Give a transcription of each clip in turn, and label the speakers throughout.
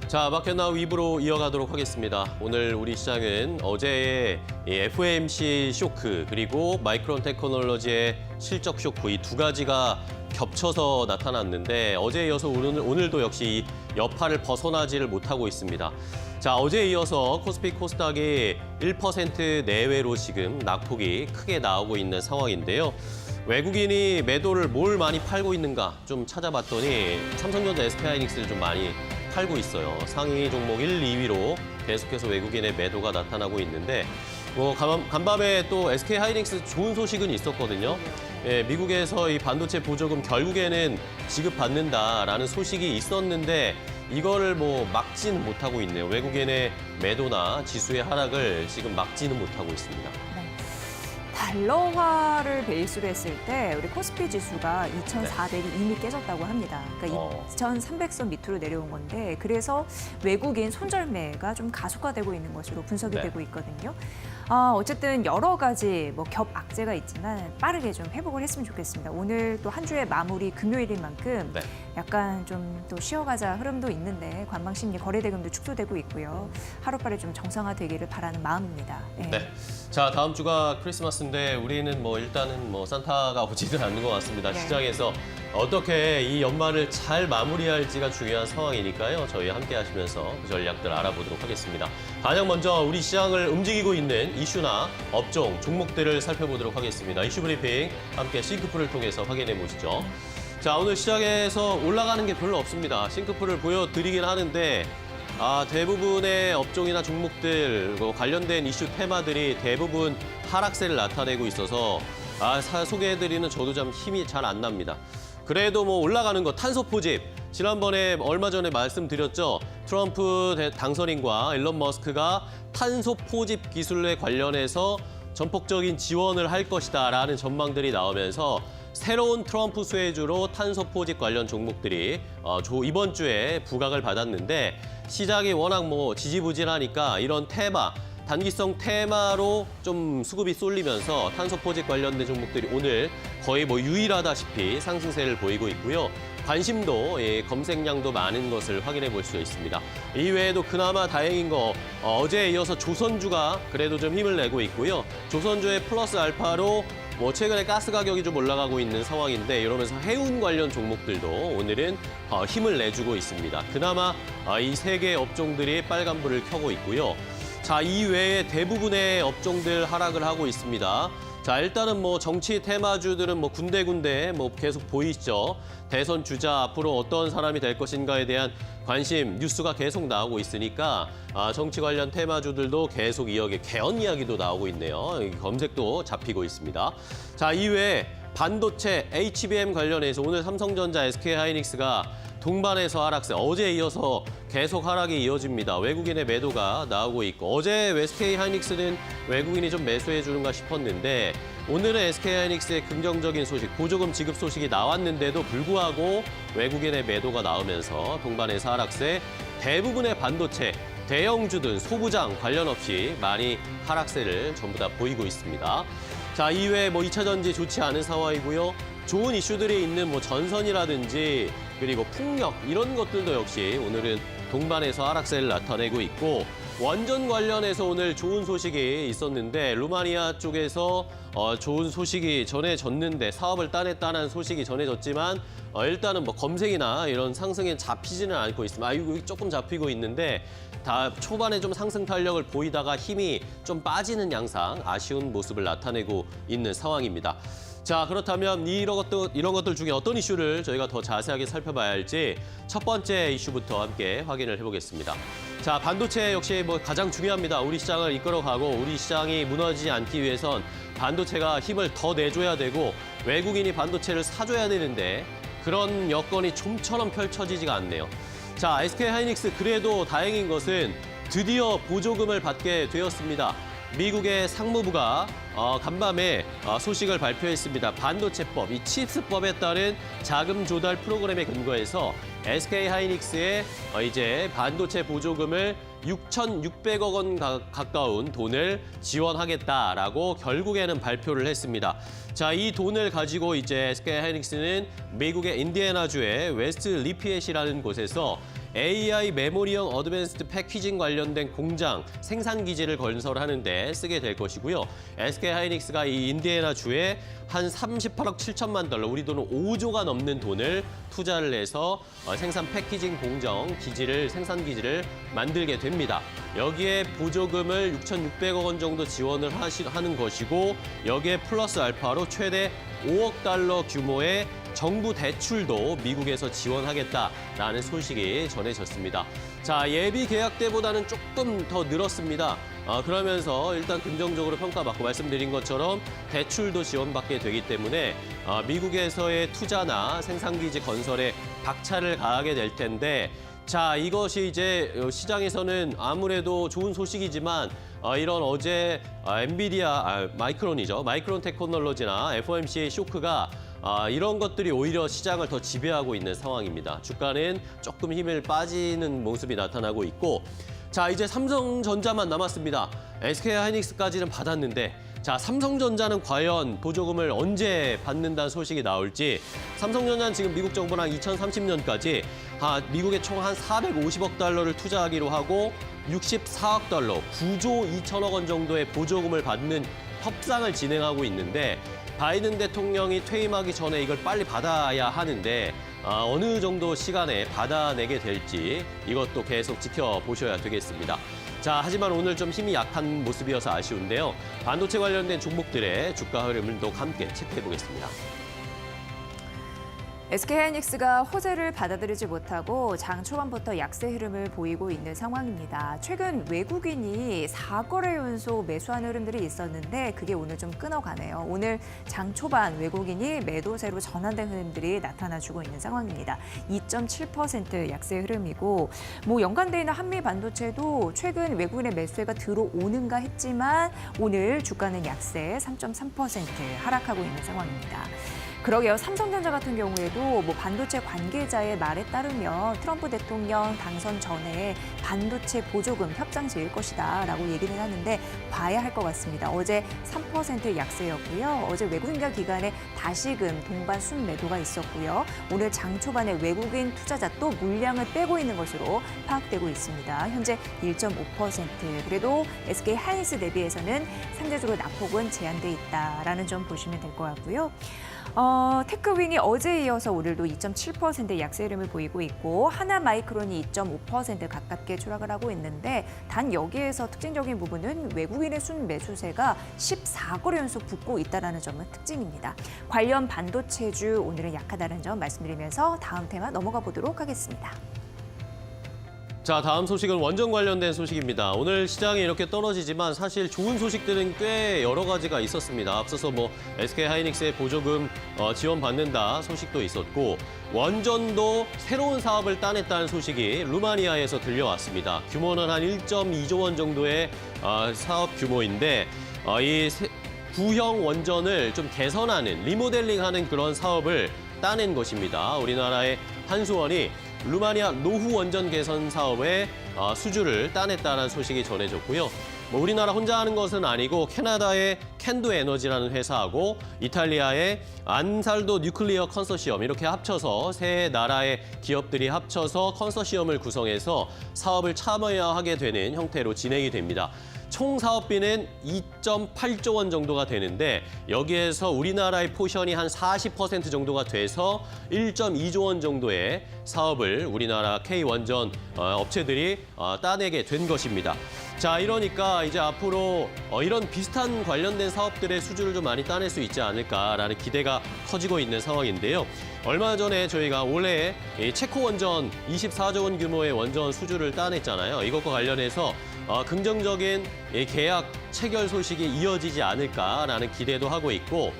Speaker 1: 자, 마켓나우 2부로 이어가도록 하겠습니다. 오늘 우리 시장은 어제의 FOMC 쇼크 그리고 마이크론 테크놀로지의 실적 쇼크 이 두 가지가 겹쳐서 나타났는데 어제에 이어서 오늘도 역시 이 여파를 벗어나지를 못하고 있습니다. 자, 어제에 이어서 코스피 코스닥이 1% 내외로 지금 낙폭이 크게 나오고 있는 상황인데요. 외국인이 매도를 뭘 많이 팔고 있는가 좀 찾아봤더니 삼성전자, SK하이닉스를 좀 많이 팔고 있어요. 상위 종목 1, 2위로 계속해서 외국인의 매도가 나타나고 있는데 간밤에 또 SK하이닉스 좋은 소식은 있었거든요. 예, 미국에서 이 반도체 보조금 결국에는 지급받는다라는 소식이 있었는데 이거를 막지는 못하고 있네요. 외국인의 매도나 지수의 하락을 지금 막지는 못하고 있습니다.
Speaker 2: 달러화를 베이스로 했을 때 우리 코스피 지수가 2,400이 이미 깨졌다고 합니다. 그러니까 2,300선 밑으로 내려온 건데 그래서 외국인 손절매가 좀 가속화되고 있는 것으로 분석이 되고 있거든요. 어쨌든 여러 가지 겹 악재가 있지만 빠르게 좀 회복을 했으면 좋겠습니다. 오늘 또 한 주의 마무리 금요일인 만큼 약간 좀 또 쉬어가자 흐름도 있는데 관망심리 거래대금도 축소되고 있고요. 하루빨리 좀 정상화되기를 바라는 마음입니다.
Speaker 1: 네. 자, 다음 주가 크리스마스인데 우리는 일단은 산타가 오지는 않는 것 같습니다. 시장에서 어떻게 이 연말을 잘 마무리할지가 중요한 상황이니까요. 저희 함께 하시면서 그 전략들 알아보도록 하겠습니다. 가장 먼저 우리 시장을 움직이고 있는 이슈나 업종, 종목들을 살펴보도록 하겠습니다. 이슈 브리핑 함께 싱크풀을 통해서 확인해 보시죠. 자, 오늘 시장에서 올라가는 게 별로 없습니다. 싱크풀을 보여드리긴 하는데 대부분의 업종이나 종목들 관련된 이슈 테마들이 대부분 하락세를 나타내고 있어서 소개해드리는 저도 좀 힘이 잘 안 납니다. 그래도 올라가는 거 탄소 포집 지난번에 얼마 전에 말씀드렸죠. 트럼프 당선인과 일론 머스크가 탄소 포집 기술에 관련해서 전폭적인 지원을 할 것이다라는 전망들이 나오면서 새로운 트럼프 수혜주로 탄소 포집 관련 종목들이 이번 주에 부각을 받았는데 시장이 워낙 지지부진하니까 이런 테마, 단기성 테마로 좀 수급이 쏠리면서 탄소 포집 관련된 종목들이 오늘 거의 유일하다시피 상승세를 보이고 있고요. 관심도 검색량도 많은 것을 확인해 볼 수 있습니다. 이외에도 그나마 다행인 거 어제에 이어서 조선주가 그래도 좀 힘을 내고 있고요. 조선주의 플러스 알파로 최근에 가스 가격이 좀 올라가고 있는 상황인데 이러면서 해운 관련 종목들도 오늘은 힘을 내주고 있습니다. 그나마 이 세 개의 업종들이 빨간불을 켜고 있고요. 자, 이외에 대부분의 업종들 하락을 하고 있습니다. 자, 일단은 정치 테마주들은 군데군데 계속 보이시죠. 대선 주자 앞으로 어떤 사람이 될 것인가에 대한 관심, 뉴스가 계속 나오고 있으니까 정치 관련 테마주들도 계속 개헌 이야기도 나오고 있네요. 검색도 잡히고 있습니다. 자, 이외에 반도체 HBM 관련해서 오늘 삼성전자, SK하이닉스가 동반해서 하락세, 어제에 이어서 계속 하락이 이어집니다. 외국인의 매도가 나오고 있고 어제 SK하이닉스는 외국인이 좀 매수해 주는가 싶었는데 오늘은 SK하이닉스의 긍정적인 소식, 보조금 지급 소식이 나왔는데도 불구하고 외국인의 매도가 나오면서 동반해서 하락세, 대부분의 반도체, 대형주든 소부장 관련 없이 많이 하락세를 전부 다 보이고 있습니다. 자, 이외에 2차 전지 좋지 않은 상황이고요. 좋은 이슈들이 있는 전선이라든지 그리고 풍력 이런 것들도 역시 오늘은 동반해서 하락세를 나타내고 있고 원전 관련해서 오늘 좋은 소식이 있었는데 루마니아 쪽에서 좋은 소식이 전해졌는데 사업을 따냈다는 소식이 전해졌지만 일단은 검색이나 이런 상승에 잡히지는 않고 있습니다. 이거 조금 잡히고 있는데 다 초반에 좀 상승 탄력을 보이다가 힘이 좀 빠지는 양상, 아쉬운 모습을 나타내고 있는 상황입니다. 자, 그렇다면 이런 것들 중에 어떤 이슈를 저희가 더 자세하게 살펴봐야 할지 첫 번째 이슈부터 함께 확인을 해보겠습니다. 자, 반도체 역시 가장 중요합니다. 우리 시장을 이끌어가고 우리 시장이 무너지지 않기 위해선 반도체가 힘을 더 내줘야 되고 외국인이 반도체를 사줘야 되는데 그런 여건이 좀처럼 펼쳐지지가 않네요. 자, SK하이닉스 그래도 다행인 것은 드디어 보조금을 받게 되었습니다. 미국의 상무부가 간밤에 소식을 발표했습니다. 반도체법, 이 칩스법에 따른 자금 조달 프로그램에 근거해서 SK하이닉스의 이제 반도체 보조금을 6,600억 원 가까운 돈을 지원하겠다라고 결국에는 발표를 했습니다. 자, 이 돈을 가지고 이제 SK하이닉스는 미국의 인디애나주의 웨스트 리피엣이라는 곳에서 AI 메모리형 어드밴스드 패키징 관련된 공장 생산 기지를 건설하는 데 쓰게 될 것이고요. SK 하이닉스가 이 인디애나 주에 한 38억 7천만 달러, 우리 돈은 5조가 넘는 돈을 투자를 해서 생산 패키징 공정 기지를, 생산 기지를 만들게 됩니다. 여기에 보조금을 6,600억 원 정도 지원을 하는 것이고, 여기에 플러스 알파로 최대 5억 달러 규모의 정부 대출도 미국에서 지원하겠다라는 소식이 전해졌습니다. 자, 예비 계약 때보다는 조금 더 늘었습니다. 그러면서 일단 긍정적으로 평가받고, 말씀드린 것처럼 대출도 지원받게 되기 때문에 미국에서의 투자나 생산기지 건설에 박차를 가하게 될 텐데, 자, 이것이 이제 시장에서는 아무래도 좋은 소식이지만 이런 어제 엔비디아, 마이크론 테크놀로지나 FOMC의 쇼크가 이런 것들이 오히려 시장을 더 지배하고 있는 상황입니다. 주가는 조금 힘을 빠지는 모습이 나타나고 있고, 자, 이제 삼성전자만 남았습니다. SK 하이닉스까지는 받았는데, 자, 삼성전자는 과연 보조금을 언제 받는다는 소식이 나올지. 삼성전자는 지금 미국 정부랑 2030년까지 미국에 총 한 450억 달러를 투자하기로 하고 64억 달러, 9조 2천억 원 정도의 보조금을 받는 협상을 진행하고 있는데, 바이든 대통령이 퇴임하기 전에 이걸 빨리 받아야 하는데 어느 정도 시간에 받아내게 될지 이것도 계속 지켜보셔야 되겠습니다. 자, 하지만 오늘 좀 힘이 약한 모습이어서 아쉬운데요. 반도체 관련된 종목들의 주가 흐름을 또 함께 체크해 보겠습니다.
Speaker 2: SK하이닉스가 호재를 받아들이지 못하고 장 초반부터 약세 흐름을 보이고 있는 상황입니다. 최근 외국인이 4거래 연속 매수하는 흐름들이 있었는데 그게 오늘 좀 끊어가네요. 오늘 장 초반 외국인이 매도세로 전환된 흐름들이 나타나주고 있는 상황입니다. 2.7% 약세 흐름이고, 연간대나 한미 반도체도 최근 외국인의 매수세가 들어오는가 했지만 오늘 주가는 약세 3.3% 하락하고 있는 상황입니다. 그러게요. 삼성전자 같은 경우에도 반도체 관계자의 말에 따르면 트럼프 대통령 당선 전에 반도체 보조금 협상 지을 것이다라고 얘기는 하는데 봐야 할 것 같습니다. 어제 3% 약세였고요. 어제 외국인과 기관의 다시금 동반 순매도가 있었고요. 오늘 장 초반에 외국인 투자자 또 물량을 빼고 있는 것으로 파악되고 있습니다. 현재 1.5%. 그래도 SK 하이닉스 대비해서는 상대적으로 낙폭은 제한돼 있다라는 점 보시면 될 것 같고요. 테크윙이 어제에 이어서 오늘도 2.7% 약세 흐름을 보이고 있고, 하나마이크론이 2.5% 가깝게 추락을 하고 있는데, 단 여기에서 특징적인 부분은 외국인의 순매수세가 14거래 연속 붙고 있다는 점은 특징입니다. 관련 반도체주 오늘은 약하다는 점 말씀드리면서 다음 테마 넘어가 보도록 하겠습니다.
Speaker 1: 자, 다음 소식은 원전 관련된 소식입니다. 오늘 시장이 이렇게 떨어지지만 사실 좋은 소식들은 꽤 여러 가지가 있었습니다. 앞서서 SK 하이닉스의 보조금 지원받는다 소식도 있었고, 원전도 새로운 사업을 따냈다는 소식이 루마니아에서 들려왔습니다. 규모는 한 1.2조 원 정도의 사업 규모인데, 이 구형 원전을 좀 개선하는, 리모델링하는 그런 사업을 따낸 것입니다. 우리나라의 한수원이 루마니아 노후 원전 개선 사업에 수주를 따냈다는 소식이 전해졌고요. 우리나라 혼자 하는 것은 아니고 캐나다의 캔두 에너지라는 회사하고 이탈리아의 안살도 뉴클리어 컨소시엄, 이렇게 합쳐서 세 나라의 기업들이 합쳐서 컨소시엄을 구성해서 사업을 참여하게 되는 형태로 진행이 됩니다. 총 사업비는 2.8조 원 정도가 되는데, 여기에서 우리나라의 포션이 한 40% 정도가 돼서 1.2조 원 정도의 사업을 우리나라 K원전 업체들이 따내게 된 것입니다. 자, 이러니까 이제 앞으로 이런 비슷한 관련된 사업들의 수주를 좀 많이 따낼 수 있지 않을까라는 기대가 커지고 있는 상황인데요. 얼마 전에 저희가 올해 체코 원전 24조 원 규모의 원전 수주를 따냈잖아요. 이것과 관련해서 긍정적인 계약 체결 소식이 이어지지 않을까라는 기대도 하고 있고,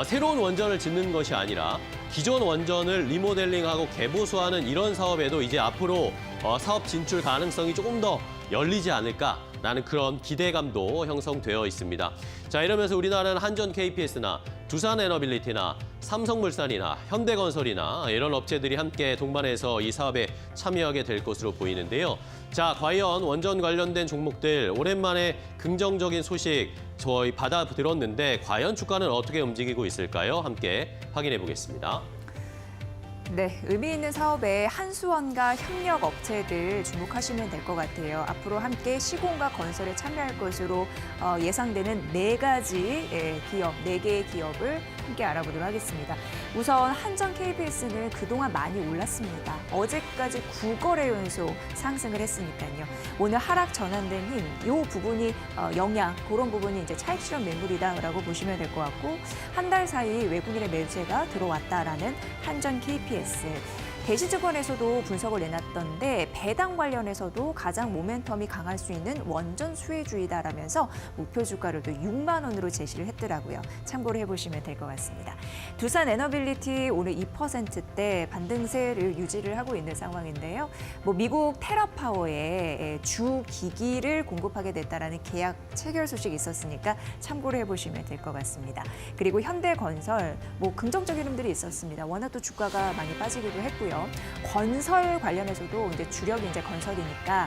Speaker 1: 새로운 원전을 짓는 것이 아니라 기존 원전을 리모델링하고 개보수하는 이런 사업에도 이제 앞으로 사업 진출 가능성이 조금 더 열리지 않을까라는 그런 기대감도 형성되어 있습니다. 자, 이러면서 우리나라는 한전 KPS나 두산에너빌리티나 삼성물산이나 현대건설이나 이런 업체들이 함께 동반해서 이 사업에 참여하게 될 것으로 보이는데요. 자, 과연 원전 관련된 종목들 오랜만에 긍정적인 소식 저희 받아 들었는데 과연 주가는 어떻게 움직이고 있을까요? 함께 확인해 보겠습니다.
Speaker 2: 네, 의미 있는 사업에 한수원과 협력 업체들 주목하시면 될 것 같아요. 앞으로 함께 시공과 건설에 참여할 것으로 예상되는 4가지 기업, 4개의 기업을 함께 알아보도록 하겠습니다. 우선 한전 KBS는 그동안 많이 올랐습니다. 어제까지 9거래 연속 상승을 했으니까요. 오늘 하락 전환된 힘, 이 부분이 영향, 그런 부분이 이제 차익 실현 매물이다라고 보시면 될 것 같고, 한 달 사이 외국인의 매수세가 들어왔다라는 한전 KPS. 대시증권에서도 분석을 내놨던데 배당 관련해서도 가장 모멘텀이 강할 수 있는 원전 수혜주의다라면서 목표 주가로도 6만 원으로 제시를 했더라고요. 참고를 해보시면 될 것 같습니다. 두산 에너빌리티 오늘 2%대 반등세를 유지를 하고 있는 상황인데요. 미국 테라파워에 주 기기를 공급하게 됐다라는 계약 체결 소식이 있었으니까 참고를 해보시면 될 것 같습니다. 그리고 현대건설 긍정적인 흐름들이 있었습니다. 워낙 또 주가가 많이 빠지기도 했고요. 건설 관련해서도 이제 주력이 이제 건설이니까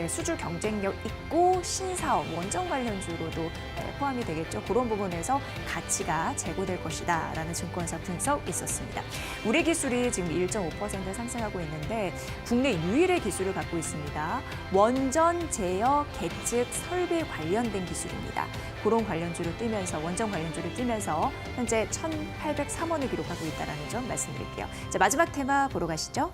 Speaker 2: 수주 경쟁력 있고 신사업, 원전 관련주로도 포함이 되겠죠. 그런 부분에서 가치가 제고될 것이다라는 증권사 분석 있었습니다. 우리 기술이 지금 1.5% 상승하고 있는데 국내 유일의 기술을 갖고 있습니다. 원전 제어 계측 설비 관련된 기술입니다. 그런 관련주를 뛰면서 원전 관련주를 뛰면서 현재 1,803원을 기록하고 있다는 점 말씀드릴게요. 자, 마지막 테마 보러 가시죠.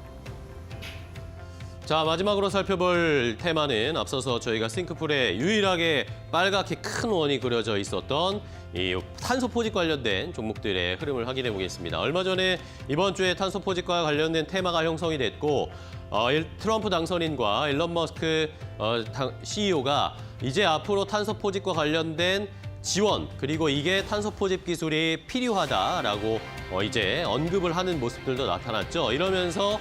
Speaker 1: 자, 마지막으로 살펴볼 테마는 앞서서 저희가 싱크풀에 유일하게 빨갛게 큰 원이 그려져 있었던 이 탄소 포집 관련된 종목들의 흐름을 확인해 보겠습니다. 얼마 전에 이번 주에 탄소 포집과 관련된 테마가 형성이 됐고 트럼프 당선인과 일론 머스크 CEO가 이제 앞으로 탄소 포집과 관련된 지원, 그리고 이게 탄소 포집 기술이 필요하다라고 이제 언급을 하는 모습들도 나타났죠. 이러면서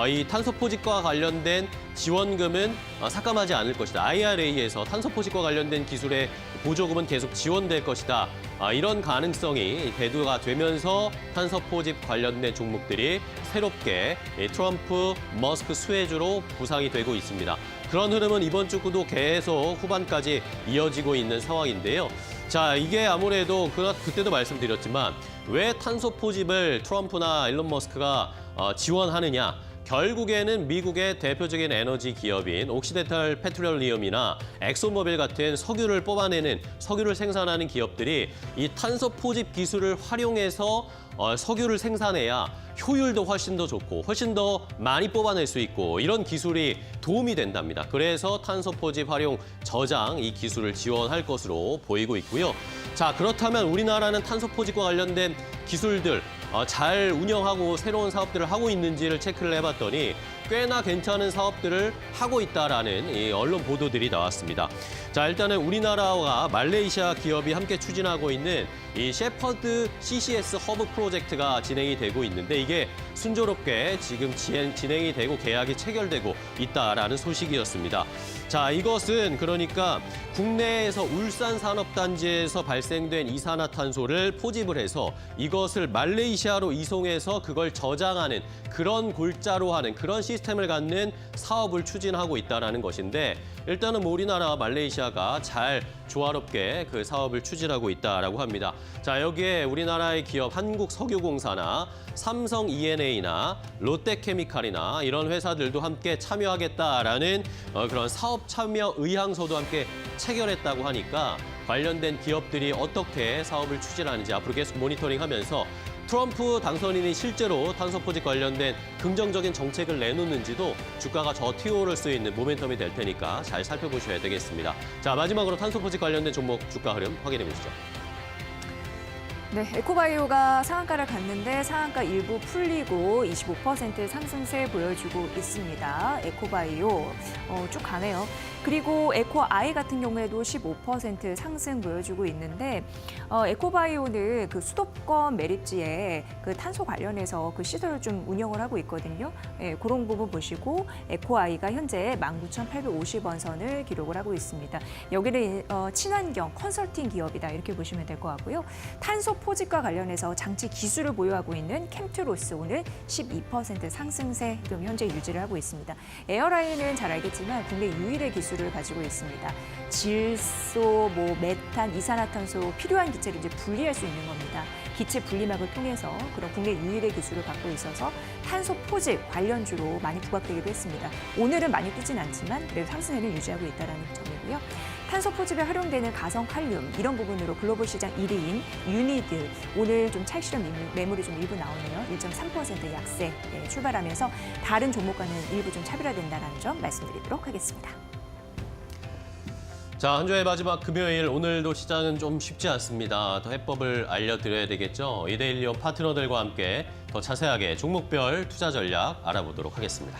Speaker 1: 이 탄소 포집과 관련된 지원금은 삭감하지 않을 것이다. IRA에서 탄소 포집과 관련된 기술의 보조금은 계속 지원될 것이다. 이런 가능성이 배두가 되면서 탄소 포집 관련된 종목들이 새롭게 트럼프, 머스크 수혜주로 부상이 되고 있습니다. 그런 흐름은 이번 주도 계속 후반까지 이어지고 있는 상황인데요. 자, 이게 아무래도 그때도 말씀드렸지만 왜 탄소 포집을 트럼프나 일론 머스크가 지원하느냐? 결국에는 미국의 대표적인 에너지 기업인 옥시덴탈 페트롤리움이나 엑소모빌 같은 석유를 뽑아내는, 석유를 생산하는 기업들이 이 탄소 포집 기술을 활용해서 석유를 생산해야 효율도 훨씬 더 좋고 훨씬 더 많이 뽑아낼 수 있고 이런 기술이 도움이 된답니다. 그래서 탄소 포집 활용 저장 이 기술을 지원할 것으로 보이고 있고요. 자, 그렇다면 우리나라는 탄소 포집과 관련된 기술들 잘 운영하고 새로운 사업들을 하고 있는지를 체크를 해봤더니 꽤나 괜찮은 사업들을 하고 있다라는 이 언론 보도들이 나왔습니다. 자, 일단은 우리나라와 말레이시아 기업이 함께 추진하고 있는 이 셰퍼드 CCS 허브 프로젝트가 진행이 되고 있는데 이게 순조롭게 지금 진행이 되고 계약이 체결되고 있다라는 소식이었습니다. 자, 이것은 그러니까 국내에서 울산산업단지에서 발생된 이산화탄소를 포집을 해서 이것을 말레이시아로 이송해서 그걸 저장하는 그런 골자로 하는 그런 시스템을 갖는 사업을 추진하고 있다는 것인데 일단은 우리나라와 말레이시아가 잘 조화롭게 그 사업을 추진하고 있다라고 합니다. 자, 여기에 우리나라의 기업 한국석유공사나 삼성 E&A나 롯데케미칼이나 이런 회사들도 함께 참여하겠다라는 그런 사업 참여 의향서도 함께 체결했다고 하니까 관련된 기업들이 어떻게 사업을 추진하는지 앞으로 계속 모니터링하면서 트럼프 당선인이 실제로 탄소 포집 관련된 긍정적인 정책을 내놓는지도 주가가 더 튀어오를 수 있는 모멘텀이 될 테니까 잘 살펴보셔야 되겠습니다. 자, 마지막으로 탄소 포집 관련된 종목 주가 흐름 확인해 보시죠.
Speaker 2: 네, 에코바이오가 상한가를 갔는데 상한가 일부 풀리고 25% 상승세 보여주고 있습니다. 에코바이오 쭉 가네요. 그리고 에코아이 같은 경우에도 15% 상승 보여주고 있는데 에코바이오는 그 수도권 매립지에 그 탄소 관련해서 그 시설을 좀 운영을 하고 있거든요. 예, 그런 부분 보시고 에코아이가 현재 19,850원 선을 기록을 하고 있습니다. 여기는 친환경 컨설팅 기업이다 이렇게 보시면 될 것 같고요. 탄소 포집과 관련해서 장치 기술을 보유하고 있는 캠트로스 오늘 12% 상승세 현재 유지를 하고 있습니다. 에어라인은 잘 알겠지만 국내 유일의 기술 기술을 가지고 있습니다. 질소, 메탄, 이산화탄소 필요한 기체를 이제 분리할 수 있는 겁니다. 기체 분리막을 통해서 그런 국내 유일의 기술을 갖고 있어서 탄소 포집 관련주로 많이 부각되기도 했습니다. 오늘은 많이 뛰진 않지만 그래도 상승세는 유지하고 있다는 점이고요. 탄소 포집에 활용되는 가성 칼륨 이런 부분으로 글로벌 시장 1위인 유니드 오늘 좀 차익 실현 매물이 좀 일부 나오네요. 1.3% 약세 출발하면서 다른 종목과는 일부 좀 차별화된다는 점 말씀드리도록 하겠습니다.
Speaker 1: 자, 한 주의 마지막 금요일 오늘도 시장은 좀 쉽지 않습니다. 더 해법을 알려드려야 되겠죠. 이데일리온 파트너들과 함께 더 자세하게 종목별 투자 전략 알아보도록 하겠습니다.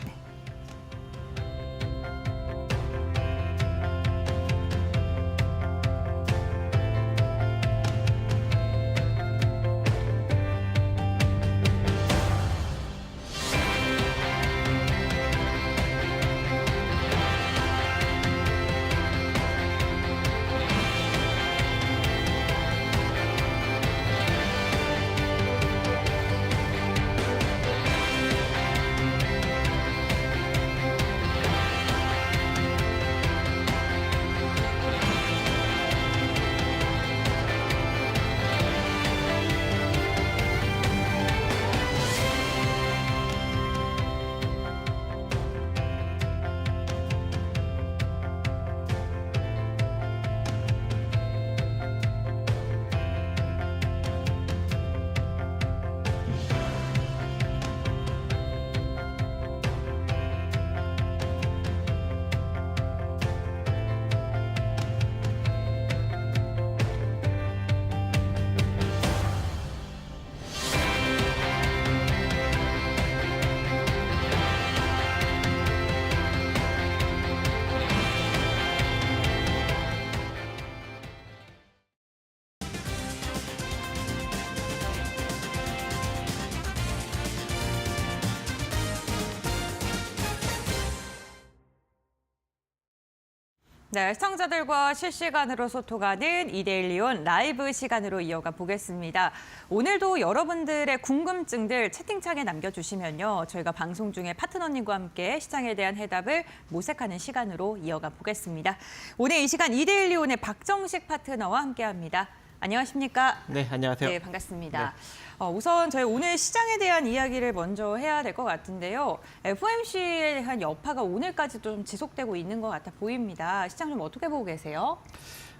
Speaker 3: 네, 시청자들과 실시간으로 소통하는 이데일리온 라이브 시간으로 이어가 보겠습니다. 오늘도 여러분들의 궁금증들 채팅창에 남겨주시면요. 저희가 방송 중에 파트너님과 함께 시장에 대한 해답을 모색하는 시간으로 이어가 보겠습니다. 오늘 이 시간 이데일리온의 박정식 파트너와 함께합니다. 안녕하십니까?
Speaker 4: 네, 안녕하세요.
Speaker 3: 네, 반갑습니다.
Speaker 4: 네.
Speaker 3: 우선 저희 오늘 시장에 대한 이야기를 먼저 해야 될 것 같은데요. FOMC에 대한 여파가 오늘까지도 좀 지속되고 있는 것 같아 보입니다. 시장 좀 어떻게 보고 계세요?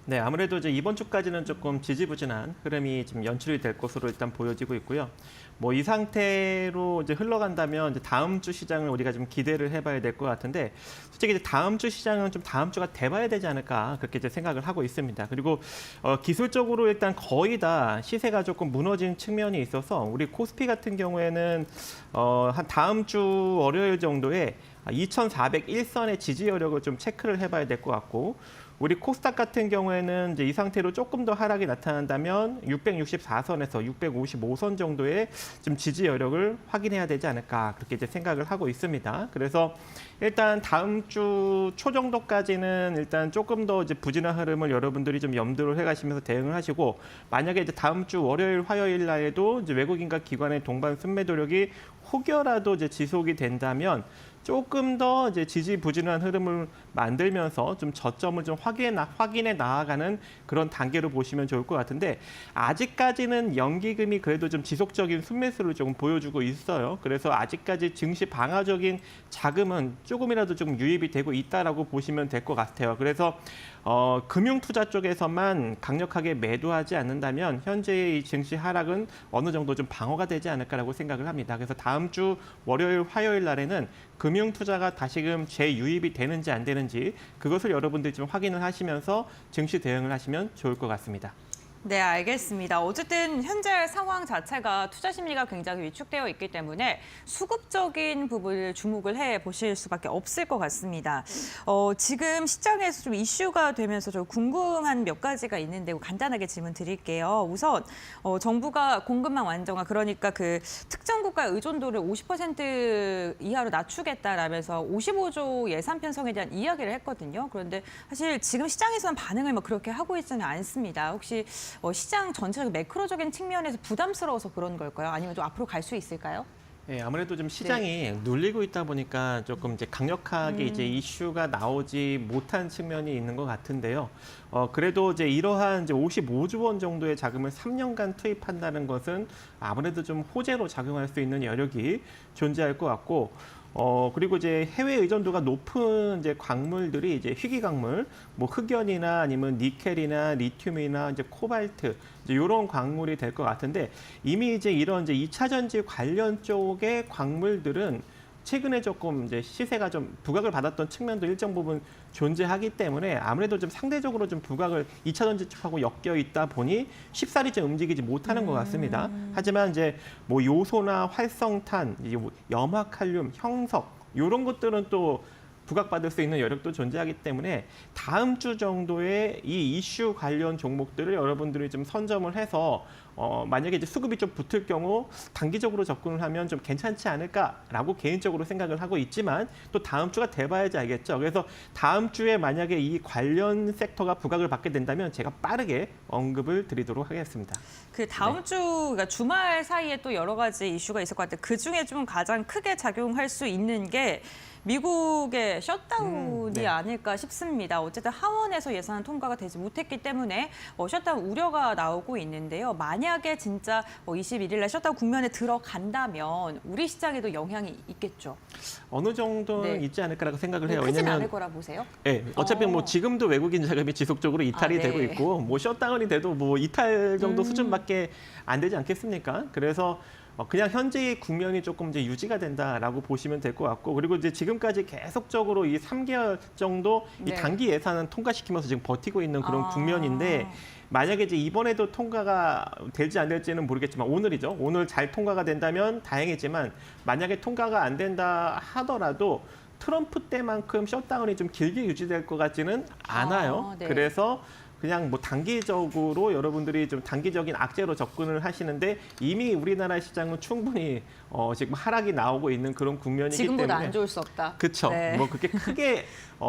Speaker 4: 네, 아무래도 이제 이번 주까지는 조금 지지부진한 흐름이 좀 연출이 될 것으로 일단 보여지고 있고요. 뭐 이 상태로 이제 흘러간다면 이제 다음 주 시장을 우리가 좀 기대를 해봐야 될 것 같은데, 솔직히 이제 다음 주 시장은 좀 다음 주가 돼봐야 되지 않을까 그렇게 이제 생각을 하고 있습니다. 그리고 기술적으로 일단 거의 다 시세가 조금 무너진 측면이 있어서 우리 코스피 같은 경우에는 한 다음 주 월요일 정도에 2,401선의 지지 여력을 좀 체크를 해봐야 될 것 같고, 우리 코스닥 같은 경우에는 이제 이 상태로 조금 더 하락이 나타난다면 664선에서 655선 정도의 좀 지지 여력을 확인해야 되지 않을까 그렇게 이제 생각을 하고 있습니다. 그래서 일단 다음 주 초 정도까지는 일단 조금 더 이제 부진한 흐름을 여러분들이 좀 염두를 해가시면서 대응을 하시고, 만약에 이제 다음 주 월요일, 화요일 날에도 이제 외국인과 기관의 동반 순매도력이 혹여라도 이제 지속이 된다면 조금 더 이제 지지부진한 흐름을 만들면서 좀 저점을 좀 확인해 나아가는 그런 단계로 보시면 좋을 것 같은데, 아직까지는 연기금이 그래도 좀 지속적인 순매수를 조금 보여주고 있어요. 그래서 아직까지 증시 방어적인 자금은 조금이라도 좀 유입이 되고 있다라고 보시면 될 것 같아요. 그래서 금융 투자 쪽에서만 강력하게 매도하지 않는다면 현재의 이 증시 하락은 어느 정도 좀 방어가 되지 않을까라고 생각을 합니다. 그래서 다음 주 월요일, 화요일 날에는 금융 투자가 다시금 재유입이 되는지 안 되는지 그것을 여러분들이 좀 확인을 하시면서 증시 대응을 하시면 좋을 것 같습니다.
Speaker 3: 네, 알겠습니다. 어쨌든 현재 상황 자체가 투자 심리가 굉장히 위축되어 있기 때문에 수급적인 부분을 주목을 해보실 수밖에 없을 것 같습니다. 지금 시장에서 좀 이슈가 되면서 좀 궁금한 몇 가지가 있는데 간단하게 질문 드릴게요. 우선 정부가 공급망 안정화, 그러니까 그 특정 국가 의존도를 50% 이하로 낮추겠다라면서 55조 예산 편성에 대한 이야기를 했거든요. 그런데 사실 지금 시장에서는 반응을 뭐 그렇게 하고 있지는 않습니다. 혹시 시장 전체적 매크로적인 측면에서 부담스러워서 그런 걸까요? 아니면 좀 앞으로 갈 수 있을까요?
Speaker 4: 네, 아무래도 좀 시장이 눌리고 있다 보니까 조금 이제 강력하게 이제 이슈가 나오지 못한 측면이 있는 것 같은데요. 그래도 이제 이러한 이제 55조 원 정도의 자금을 3년간 투입한다는 것은 아무래도 좀 호재로 작용할 수 있는 여력이 존재할 것 같고, 그리고 이제 해외 의존도가 높은 이제 광물들이 이제 희귀 광물, 뭐 흑연이나 아니면 니켈이나 리튬이나 이제 코발트, 이제 이런 광물이 될 것 같은데 이미 이제 이런 이제 2차 전지 관련 쪽의 광물들은 최근에 조금 이제 시세가 좀 부각을 받았던 측면도 일정 부분 존재하기 때문에 아무래도 좀 상대적으로 좀 부각을 2차 전지 쪽하고 엮여 있다 보니 쉽사리 좀 움직이지 못하는 것 같습니다. 하지만 이제 뭐 요소나 활성탄, 이제 염화칼륨, 형석 이런 것들은 또 부각받을 수 있는 여력도 존재하기 때문에 다음 주 정도에 이 이슈 관련 종목들을 여러분들이 좀 선점을 해서 만약에 이제 수급이 좀 붙을 경우 단기적으로 접근을 하면 좀 괜찮지 않을까라고 개인적으로 생각을 하고 있지만 또 다음 주가 돼봐야지 알겠죠. 그래서 다음 주에 만약에 이 관련 섹터가 부각을 받게 된다면 제가 빠르게 언급을 드리도록 하겠습니다.
Speaker 3: 그 다음 주, 그러니까 주말 사이에 또 여러 가지 이슈가 있을 것 같아요. 그 중에 좀 가장 크게 작용할 수 있는 게 미국의 셧다운이 아닐까 싶습니다. 어쨌든 하원에서 예산 통과가 되지 못했기 때문에 셧다운 우려가 나오고 있는데요. 만약에 진짜 21일 날 셧다운 국면에 들어간다면 우리 시장에도 영향이 있겠죠.
Speaker 4: 어느 정도는
Speaker 3: 네.
Speaker 4: 있지 않을까라고 생각을 해요.
Speaker 3: 크진
Speaker 4: 왜냐면
Speaker 3: 않을 거라 보세요?
Speaker 4: 네, 어차피 뭐 지금도 외국인 자금이 지속적으로 이탈이
Speaker 3: 네.
Speaker 4: 되고 있고 뭐 셧다운이 돼도 뭐 이탈 정도 수준밖에 안 되지 않겠습니까? 그래서 그냥 현재의 국면이 조금 이제 유지가 된다라고 보시면 될 것 같고 그리고 이제 지금까지 계속적으로 이 3개월 정도 이
Speaker 3: 네.
Speaker 4: 단기 예산은 통과시키면서 지금 버티고 있는 그런 국면인데 만약에 이제 이번에도 통과가 될지 안 될지는 모르겠지만 오늘이죠. 오늘 잘 통과가 된다면 다행이지만 만약에 통과가 안 된다 하더라도 트럼프 때만큼 셧다운이 좀 길게 유지될 것 같지는 않아요.
Speaker 3: 네.
Speaker 4: 그래서 그냥 뭐 단기적으로 여러분들이 좀 단기적인 악재로 접근을 하시는데 이미 우리나라 시장은 충분히 지금 하락이 나오고 있는 그런 국면이기
Speaker 3: 지금보다
Speaker 4: 때문에
Speaker 3: 안 좋을 수 없다.
Speaker 4: 그렇죠.
Speaker 3: 네.
Speaker 4: 뭐 그렇게 크게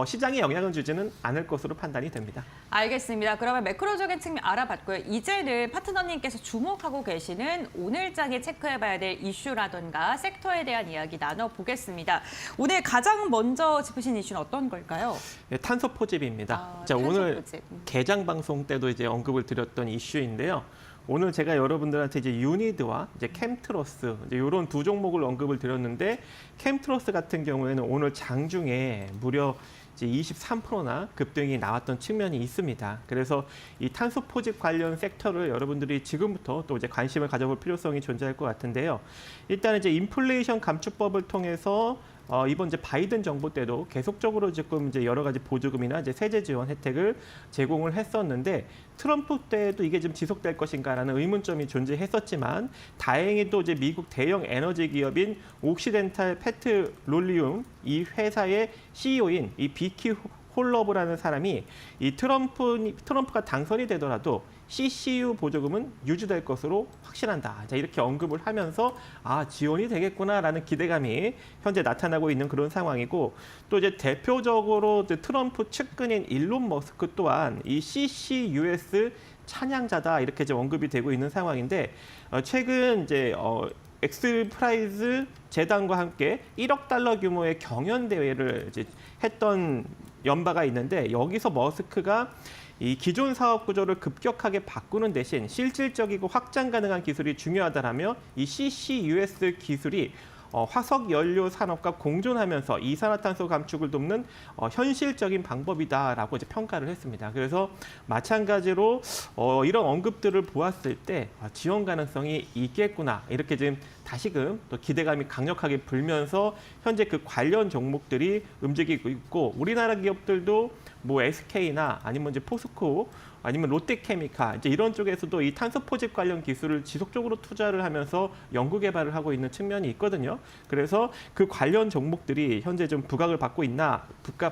Speaker 4: 시장에 영향을 주지는 않을 것으로 판단이 됩니다.
Speaker 3: 알겠습니다. 그러면 매크로적인 측면 알아봤고요. 이제는 파트너님께서 주목하고 계시는 오늘장에 체크해봐야 될 이슈라던가 섹터에 대한 이야기 나눠보겠습니다. 오늘 가장 먼저 짚으신 이슈는 어떤 걸까요?
Speaker 4: 네, 탄소 포집입니다. 자,
Speaker 3: 탄소
Speaker 4: 오늘
Speaker 3: 포집.
Speaker 4: 개장 방송 때도 이제 언급을 드렸던 이슈인데요. 오늘 제가 여러분들한테 이제 유니드와 이제 캠트러스 이제 이런 두 종목을 언급을 드렸는데 캠트러스 같은 경우에는 오늘 장중에 무려 이제 23%나 급등이 나왔던 측면이 있습니다. 그래서 이 탄소 포집 관련 섹터를 여러분들이 지금부터 또 이제 관심을 가져볼 필요성이 존재할 것 같은데요. 일단 이제 인플레이션 감축법을 통해서 이번 이제 바이든 정부 때도 계속적으로 지금 이제 여러 가지 보조금이나 이제 세제 지원 혜택을 제공을 했었는데 트럼프 때도 이게 좀 지속될 것인가라는 의문점이 존재했었지만 다행히도 이제 미국 대형 에너지 기업인 옥시덴탈 페트롤리움 이 회사의 CEO인 이 비키 홀러브라는 사람이 이 트럼프가 당선이 되더라도 CCU 보조금은 유지될 것으로 확신한다. 자, 이렇게 언급을 하면서 지원이 되겠구나라는 기대감이 현재 나타나고 있는 그런 상황이고 또 이제 대표적으로 이제 트럼프 측근인 일론 머스크 또한 이 CCUS 찬양자다 이렇게 이제 언급이 되고 있는 상황인데 최근 이제 엑스프라이즈 재단과 함께 1억 달러 규모의 경연 대회를 이제 했던 연바가 있는데 여기서 머스크가 이 기존 사업 구조를 급격하게 바꾸는 대신 실질적이고 확장 가능한 기술이 중요하다라며 이 CCUS 기술이 화석 연료 산업과 공존하면서 이산화탄소 감축을 돕는 현실적인 방법이다라고 이제 평가를 했습니다. 그래서 마찬가지로 이런 언급들을 보았을 때 지원 가능성이 있겠구나 이렇게 지금 다시금 또 기대감이 강력하게 불면서 현재 그 관련 종목들이 움직이고 있고 우리나라 기업들도 뭐 SK나 아니면 이제 포스코 아니면 롯데케미칼 이제 이런 쪽에서도 이 탄소 포집 관련 기술을 지속적으로 투자를 하면서 연구 개발을 하고 있는 측면이 있거든요. 그래서 그 관련 종목들이 현재 좀 부각을 받고 있나,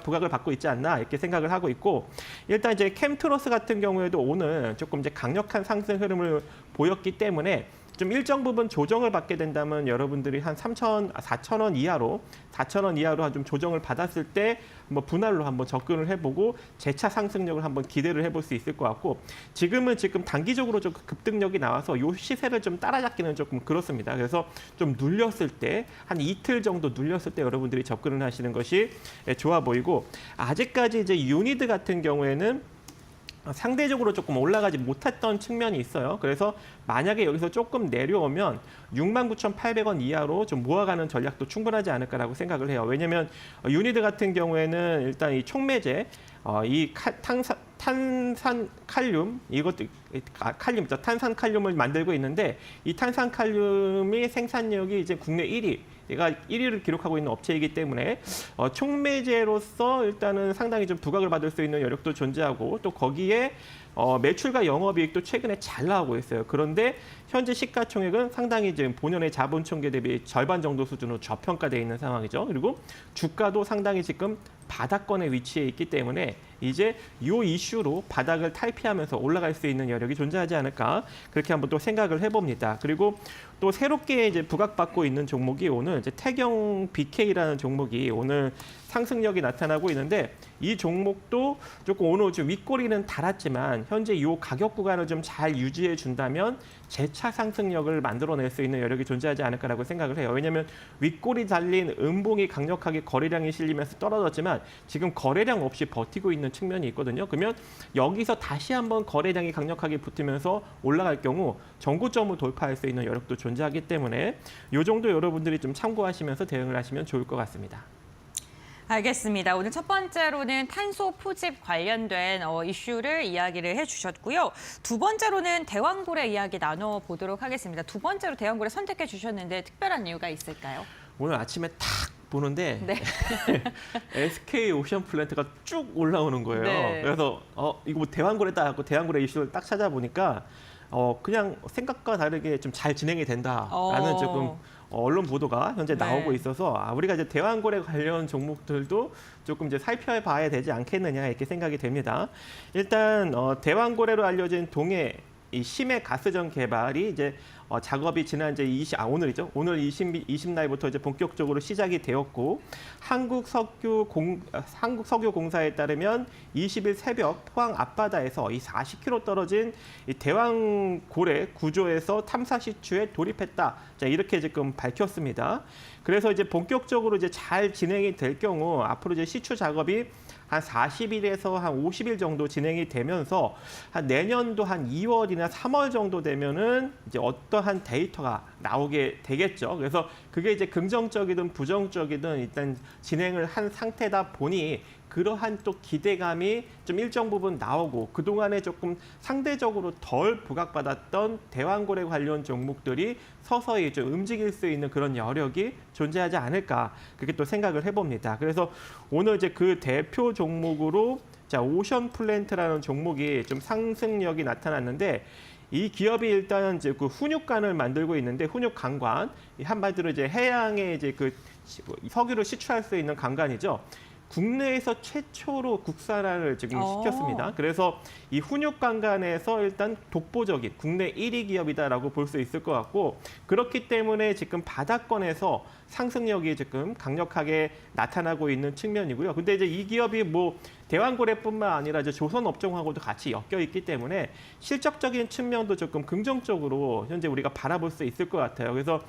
Speaker 4: 부각을 받고 있지 않나 이렇게 생각을 하고 있고 일단 이제 캠트러스 같은 경우에도 오늘 조금 이제 강력한 상승 흐름을 보였기 때문에 좀 일정 부분 조정을 받게 된다면 여러분들이 한 4,000원 이하로 한 좀 조정을 받았을 때 한번 분할로 한번 접근을 해보고 재차 상승력을 한번 기대를 해볼 수 있을 것 같고 지금 단기적으로 좀 급등력이 나와서 이 시세를 좀 따라잡기는 조금 그렇습니다. 그래서 좀 눌렸을 때 한 이틀 정도 눌렸을 때 여러분들이 접근을 하시는 것이 좋아 보이고 아직까지 이제 유니드 같은 경우에는 상대적으로 조금 올라가지 못했던 측면이 있어요. 그래서 만약에 여기서 조금 내려오면 69,800원 이하로 좀 모아가는 전략도 충분하지 않을까라고 생각을 해요. 왜냐하면 유니드 같은 경우에는 일단 이 촉매제, 이 탄산 칼륨 이것도 칼륨이죠. 탄산 칼륨을 만들고 있는데 이 탄산 칼륨이 생산력이 이제 국내 1위. 얘가 1위를 기록하고 있는 업체이기 때문에 촉매제로서 일단은 상당히 좀 부각을 받을 수 있는 여력도 존재하고 또 거기에 매출과 영업이익도 최근에 잘 나오고 있어요. 그런데 현재 시가총액은 상당히 지금 본연의 자본 총계 대비 절반 정도 수준으로 저평가되어 있는 상황이죠. 그리고 주가도 상당히 지금 바닥권에 위치해 있기 때문에 이제 이 이슈로 바닥을 탈피하면서 올라갈 수 있는 여력이 존재하지 않을까 그렇게 한번 또 생각을 해봅니다. 그리고 또 새롭게 이제 부각받고 있는 종목이 오늘 이제 태경 BK라는 종목이 오늘 상승력이 나타나고 있는데 이 종목도 조금 오늘 좀 윗꼬리는 달았지만 현재 이 가격 구간을 좀 잘 유지해 준다면 재차 상승력을 만들어낼 수 있는 여력이 존재하지 않을까라고 생각을 해요. 왜냐하면 윗꼬리 달린 음봉이 강력하게 거래량이 실리면서 떨어졌지만 지금 거래량 없이 버티고 있는 측면이 있거든요. 그러면 여기서 다시 한번 거래량이 강력하게 붙으면서 올라갈 경우 전고점을 돌파할 수 있는 여력도 존재하기 때문에 이 정도 여러분들이 좀 참고하시면서 대응을 하시면 좋을 것 같습니다.
Speaker 3: 알겠습니다. 오늘 첫 번째로는 탄소 포집 관련된 이슈를 이야기를 해주셨고요. 두 번째로는 대왕고래 이야기 나눠보도록 하겠습니다. 두 번째로 대왕고래 선택해 주셨는데 특별한 이유가 있을까요?
Speaker 4: 오늘 아침에 탁 보는데
Speaker 3: 네.
Speaker 4: SK 오션플랜트가 쭉 올라오는 거예요.
Speaker 3: 네.
Speaker 4: 그래서 이거 뭐 대왕고래 딱 하고 대왕고래 이슈를 딱 찾아보니까 그냥 생각과 다르게 좀 잘 진행이 된다라는 조금 언론 보도가 현재
Speaker 3: 네.
Speaker 4: 나오고 있어서 우리가 이제 대왕고래 관련 종목들도 조금 이제 살펴봐야 되지 않겠느냐 이렇게 생각이 됩니다. 일단 대왕고래로 알려진 동해 이 심해 가스전 개발이 이제 작업이 지난 이제 오늘이죠. 오늘 20날부터 이제 본격적으로 시작이 되었고 한국석유공사에 따르면 20일 새벽 포항 앞바다에서 이 40km 떨어진 이 대왕고래 구조에서 탐사 시추에 돌입했다. 자, 이렇게 지금 밝혔습니다. 그래서 이제 본격적으로 이제 잘 진행이 될 경우 앞으로 이제 시추 작업이 한 40일에서 한 50일 정도 진행이 되면서 한 내년도 한 2월이나 3월 정도 되면은 이제 어떠한 데이터가 나오게 되겠죠. 그래서 그게 이제 긍정적이든 부정적이든 일단 진행을 한 상태다 보니 그러한 또 기대감이 좀 일정 부분 나오고 그동안에 조금 상대적으로 덜 부각받았던 대왕고래 관련 종목들이 서서히 좀 움직일 수 있는 그런 여력이 존재하지 않을까 그렇게 또 생각을 해봅니다. 그래서 오늘 이제 그 대표 종목으로 오션플랜트라는 종목이 좀 상승력이 나타났는데 이 기업이 일단 이제 그 훈육관을 만들고 있는데 훈육관관 한마디로 이제 해양에 이제 그 석유를 시추할 수 있는 관관이죠. 국내에서 최초로 국산화를 지금 시켰습니다. 그래서 이 훈육관관에서 일단 독보적인 국내 1위 기업이다라고 볼 수 있을 것 같고 그렇기 때문에 지금 바닥권에서 상승력이 지금 강력하게 나타나고 있는 측면이고요. 근데 이제 이 기업이 뭐 대왕고래뿐만 아니라 이제 조선업종하고도 같이 엮여 있기 때문에 실적적인 측면도 조금 긍정적으로 현재 우리가 바라볼 수 있을 것 같아요. 그래서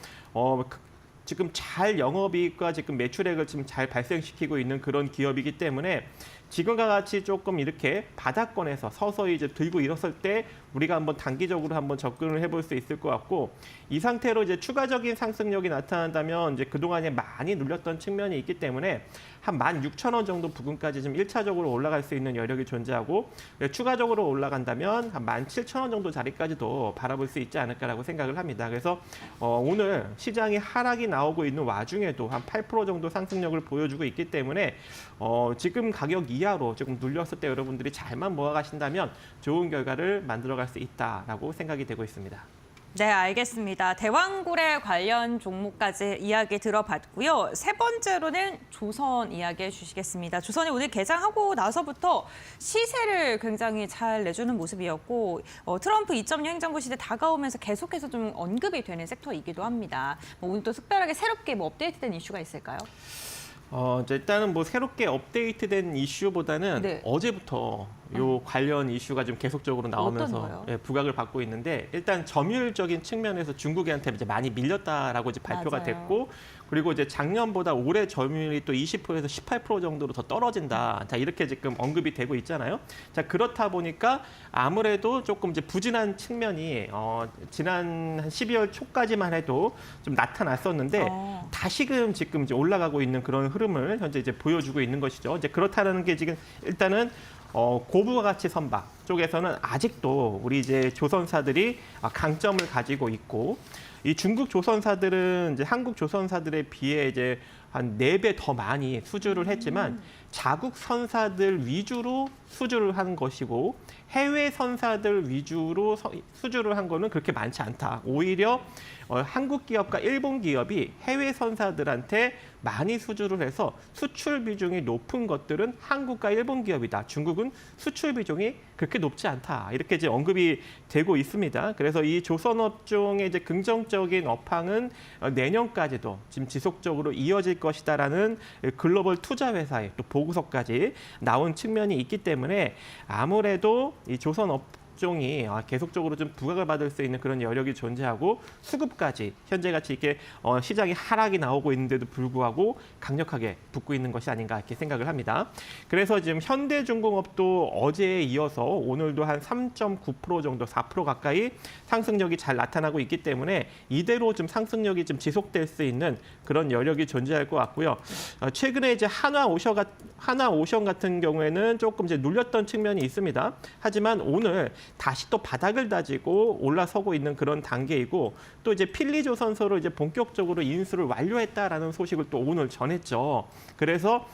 Speaker 4: 지금 잘 영업이익과 지금 매출액을 지금 잘 발생시키고 있는 그런 기업이기 때문에 지금과 같이 조금 이렇게 바닥권에서 서서히 이제 들고 일었을 때 우리가 한번 단기적으로 한번 접근을 해볼 수 있을 것 같고 이 상태로 이제 추가적인 상승력이 나타난다면 이제 그동안에 많이 눌렸던 측면이 있기 때문에 한 16,000원 정도 부근까지 좀 1차적으로 올라갈 수 있는 여력이 존재하고 추가적으로 올라간다면 한 17,000원 정도 자리까지도 바라볼 수 있지 않을까라고 생각을 합니다. 그래서 오늘 시장이 하락이 나오고 있는 와중에도 한 8% 정도 상승력을 보여주고 있기 때문에 지금 가격 이하로 조금 눌렸을 때 여러분들이 잘만 모아가신다면 좋은 결과를 만들어갈 수 있다라고 생각이 되고 있습니다.
Speaker 3: 네, 알겠습니다. 대왕굴에 관련 종목까지 이야기 들어봤고요. 세 번째로는 조선 이야기해 주시겠습니다. 조선이 오늘 개장하고 나서부터 시세를 굉장히 잘 내주는 모습이었고 트럼프 2.0 행정부 시대 다가오면서 계속해서 좀 언급이 되는 섹터이기도 합니다. 오늘 또 특별하게 새롭게 업데이트된 이슈가 있을까요?
Speaker 4: 이제 일단은 뭐 새롭게 업데이트된 이슈보다는
Speaker 3: 네.
Speaker 4: 어제부터 요 관련 이슈가 좀 계속적으로
Speaker 3: 어떤
Speaker 4: 나오면서
Speaker 3: 거요?
Speaker 4: 부각을 받고 있는데 일단 점유율적인 측면에서 중국한테 이제 많이 밀렸다라고 이제 발표가
Speaker 3: 맞아요.
Speaker 4: 됐고 그리고 이제 작년보다 올해 점유율이 또 20%에서 18% 정도로 더 떨어진다. 자, 이렇게 지금 언급이 되고 있잖아요. 자, 그렇다 보니까 아무래도 조금 이제 부진한 측면이 지난 한 12월 초까지만 해도 좀 나타났었는데 다시금 지금 이제 올라가고 있는 그런 흐름을 현재 이제 보여주고 있는 것이죠. 이제 그렇다는 게 지금 일단은 고부가 가치 선박 쪽에서는 아직도 우리 이제 조선사들이 강점을 가지고 있고 이 중국 조선사들은 이제 한국 조선사들에 비해 이제 한 4배 더 많이 수주를 했지만 자국 선사들 위주로 수주를 한 것이고 해외 선사들 위주로 수주를 한 거는 그렇게 많지 않다. 오히려 한국 기업과 일본 기업이 해외 선사들한테 많이 수주를 해서 수출 비중이 높은 것들은 한국과 일본 기업이다. 중국은 수출 비중이 그렇게 높지 않다. 이렇게 이제 언급이 되고 있습니다. 그래서 이 조선업종의 이제 긍정적인 업황은 내년까지도 지금 지속적으로 이어질 것이다라는 글로벌 투자 회사의 또 보고서까지 나온 측면이 있기 때문에 아무래도 이 조선업종이 계속적으로 좀 부각을 받을 수 있는 그런 여력이 존재하고 수급까지 현재같이 이렇게 시장이 하락이 나오고 있는데도 불구하고 강력하게 붙고 있는 것이 아닌가 이렇게 생각을 합니다. 그래서 지금 현대중공업도 어제에 이어서 오늘도 한 3.9% 정도 4% 가까이 상승력이 잘 나타나고 있기 때문에 이대로 좀 상승력이 좀 지속될 수 있는 그런 여력이 존재할 것 같고요. 최근에 이제 하나오션 같은 경우에는 조금 이제 눌렸던 측면이 있습니다. 하지만 오늘 다시 또 바닥을 다지고 올라서고 있는 그런 단계이고 또 이제 필리조선소로 이제 본격적으로 인수를 완료했다라는 소식을 또 오늘 전했죠. 그래서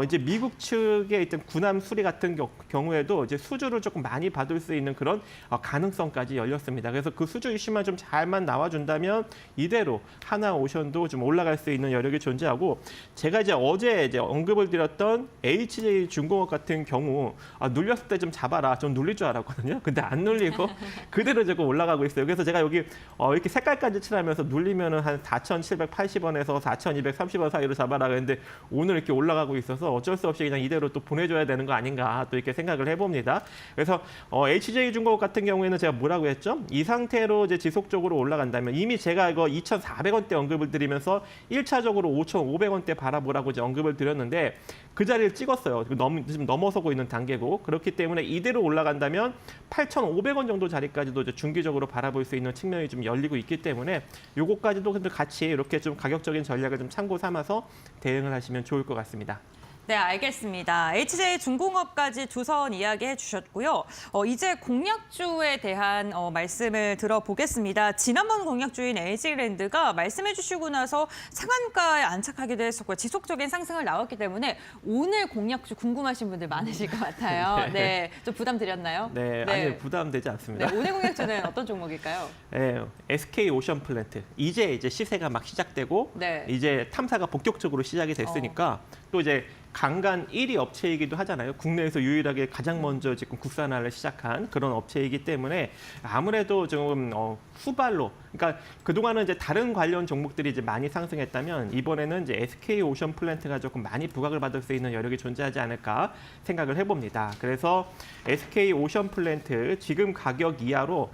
Speaker 4: 이제 미국 측의 일단 군함 수리 같은 경우에도 이제 수주를 조금 많이 받을 수 있는 그런 가능성까지 열렸습니다. 그래서 그 수주 이슈만 좀 잘만 나와준다면 이대로 하나오션도 좀 올라갈 수 있는 여력이 존재하고 제가 이제 어제 이제 언급을 드렸던 HJ중공업 같은 경우 눌렸을 때 좀 잡아라. 좀 눌릴 줄 알았거든요. 근데 안 눌리고 그대로 조금 올라가고 있어요. 그래서 제가 여기 이렇게 색깔까지 칠하면서 눌리면은 한 4,780원에서 4,230원 사이로 잡아라 그랬는데 오늘 이렇게 올라가고 있어서 어쩔 수 없이 그냥 이대로 또 보내줘야 되는 거 아닌가 또 이렇게 생각을 해봅니다. 그래서 HJ중공업 같은 경우에는 제가 뭐라고 했죠? 이 상태로 이제 지속적으로 올라간다면 이미 제가 이거 2,400원대 언급을 드리면서 1차적으로 5,500원대 바라보라고 이제 언급을 드렸는데 그 자리를 찍었어요. 지금 넘어서고 있는 단계고 그렇기 때문에 이대로 올라간다면 8,500원 정도 자리까지도 이제 중기적으로 바라볼 수 있는 측면이 좀 열리고 있기 때문에 요거까지도 근데 같이 이렇게 좀 가격적인 전략을 좀 참고 삼아서 대응을 하시면 좋을 것 같습니다.
Speaker 3: 네, 알겠습니다. HJ중공업까지 조선 이야기해 주셨고요. 이제 공약주에 대한 말씀을 들어보겠습니다. 지난번 공약주인 LG랜드가 말씀해 주시고 나서 상한가에 안착하기도 했었고 지속적인 상승을 나왔기 때문에 오늘 공약주 궁금하신 분들 많으실 것 같아요. 네, 좀 부담드렸나요?
Speaker 4: 네, 아니요, 부담되지 않습니다.
Speaker 3: 네, 오늘 공약주는 어떤 종목일까요?
Speaker 4: 네, SK 오션 플랜트 이제 시세가 막 시작되고
Speaker 3: 네.
Speaker 4: 이제 탐사가 본격적으로 시작이 됐으니까 또 이제 강간 1위 업체이기도 하잖아요. 국내에서 유일하게 가장 먼저 지금 국산화를 시작한 그런 업체이기 때문에 아무래도 좀 후발로, 그러니까 그동안은 이제 다른 관련 종목들이 이제 많이 상승했다면 이번에는 이제 SK 오션 플랜트가 조금 많이 부각을 받을 수 있는 여력이 존재하지 않을까 생각을 해봅니다. 그래서 SK 오션 플랜트 지금 가격 이하로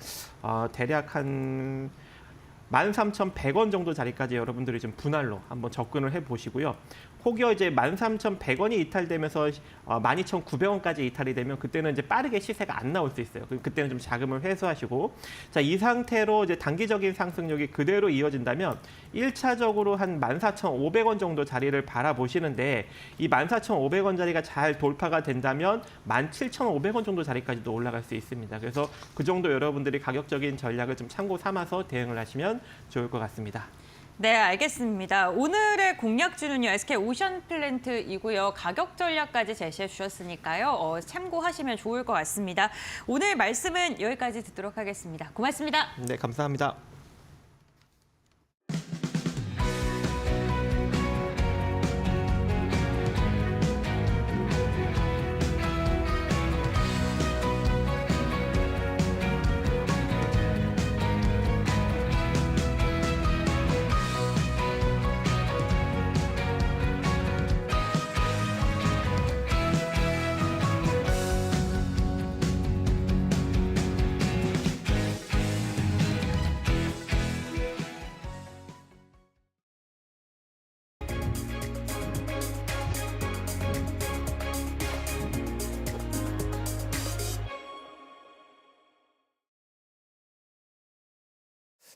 Speaker 4: 대략 한 13,100원 정도 자리까지 여러분들이 좀 분할로 한번 접근을 해보시고요. 혹여 이제 13,100원이 이탈되면서 12,900원까지 이탈이 되면 그때는 이제 빠르게 시세가 안 나올 수 있어요. 그때는 좀 자금을 회수하시고 자, 이 상태로 이제 단기적인 상승력이 그대로 이어진다면 1차적으로 한 14,500원 정도 자리를 바라보시는데 이 14,500원 자리가 잘 돌파가 된다면 17,500원 정도 자리까지도 올라갈 수 있습니다. 그래서 그 정도 여러분들이 가격적인 전략을 좀 참고 삼아서 대응을 하시면 좋을 것 같습니다.
Speaker 3: 네, 알겠습니다. 오늘의 공약주는요, SK 오션플랜트이고요. 가격 전략까지 제시해 주셨으니까요. 참고하시면 좋을 것 같습니다. 오늘 말씀은 여기까지 듣도록 하겠습니다. 고맙습니다.
Speaker 4: 네, 감사합니다.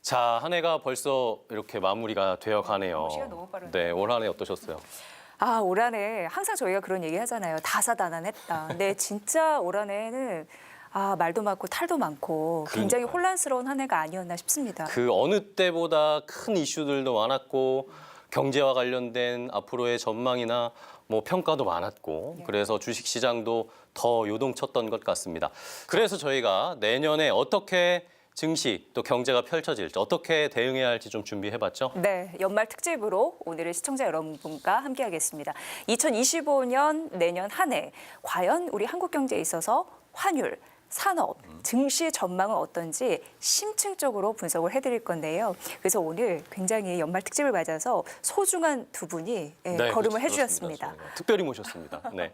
Speaker 1: 자, 한 해가 벌써 이렇게 마무리가 되어 가네요.
Speaker 2: 시간 너무 빠르네요.
Speaker 1: 네, 올 한 해 어떠셨어요?
Speaker 2: 아, 올 한 해 항상 저희가 그런 얘기 하잖아요. 다사다난했다. 근데 진짜 올 한 해는 말도 많고 탈도 많고 굉장히
Speaker 1: 그러니까요.
Speaker 2: 혼란스러운 한 해가 아니었나 싶습니다.
Speaker 1: 그 어느 때보다 큰 이슈들도 많았고 경제와 관련된 앞으로의 전망이나 뭐 평가도 많았고 그래서 주식시장도 더 요동쳤던 것 같습니다. 그래서 저희가 내년에 어떻게 증시 또 경제가 펼쳐질지 어떻게 대응해야 할지 좀 준비해봤죠.
Speaker 2: 네, 연말 특집으로 오늘은 시청자 여러분과 함께하겠습니다. 2025년 내년 한 해 과연 우리 한국 경제에 있어서 환율, 산업, 증시 전망은 어떤지 심층적으로 분석을 해드릴 건데요. 그래서 오늘 굉장히 연말 특집을 맞아서 소중한 두 분이
Speaker 1: 네,
Speaker 2: 걸음을
Speaker 1: 그렇죠.
Speaker 2: 해주셨습니다.
Speaker 1: 그렇습니다. 저희가 특별히 모셨습니다. 네.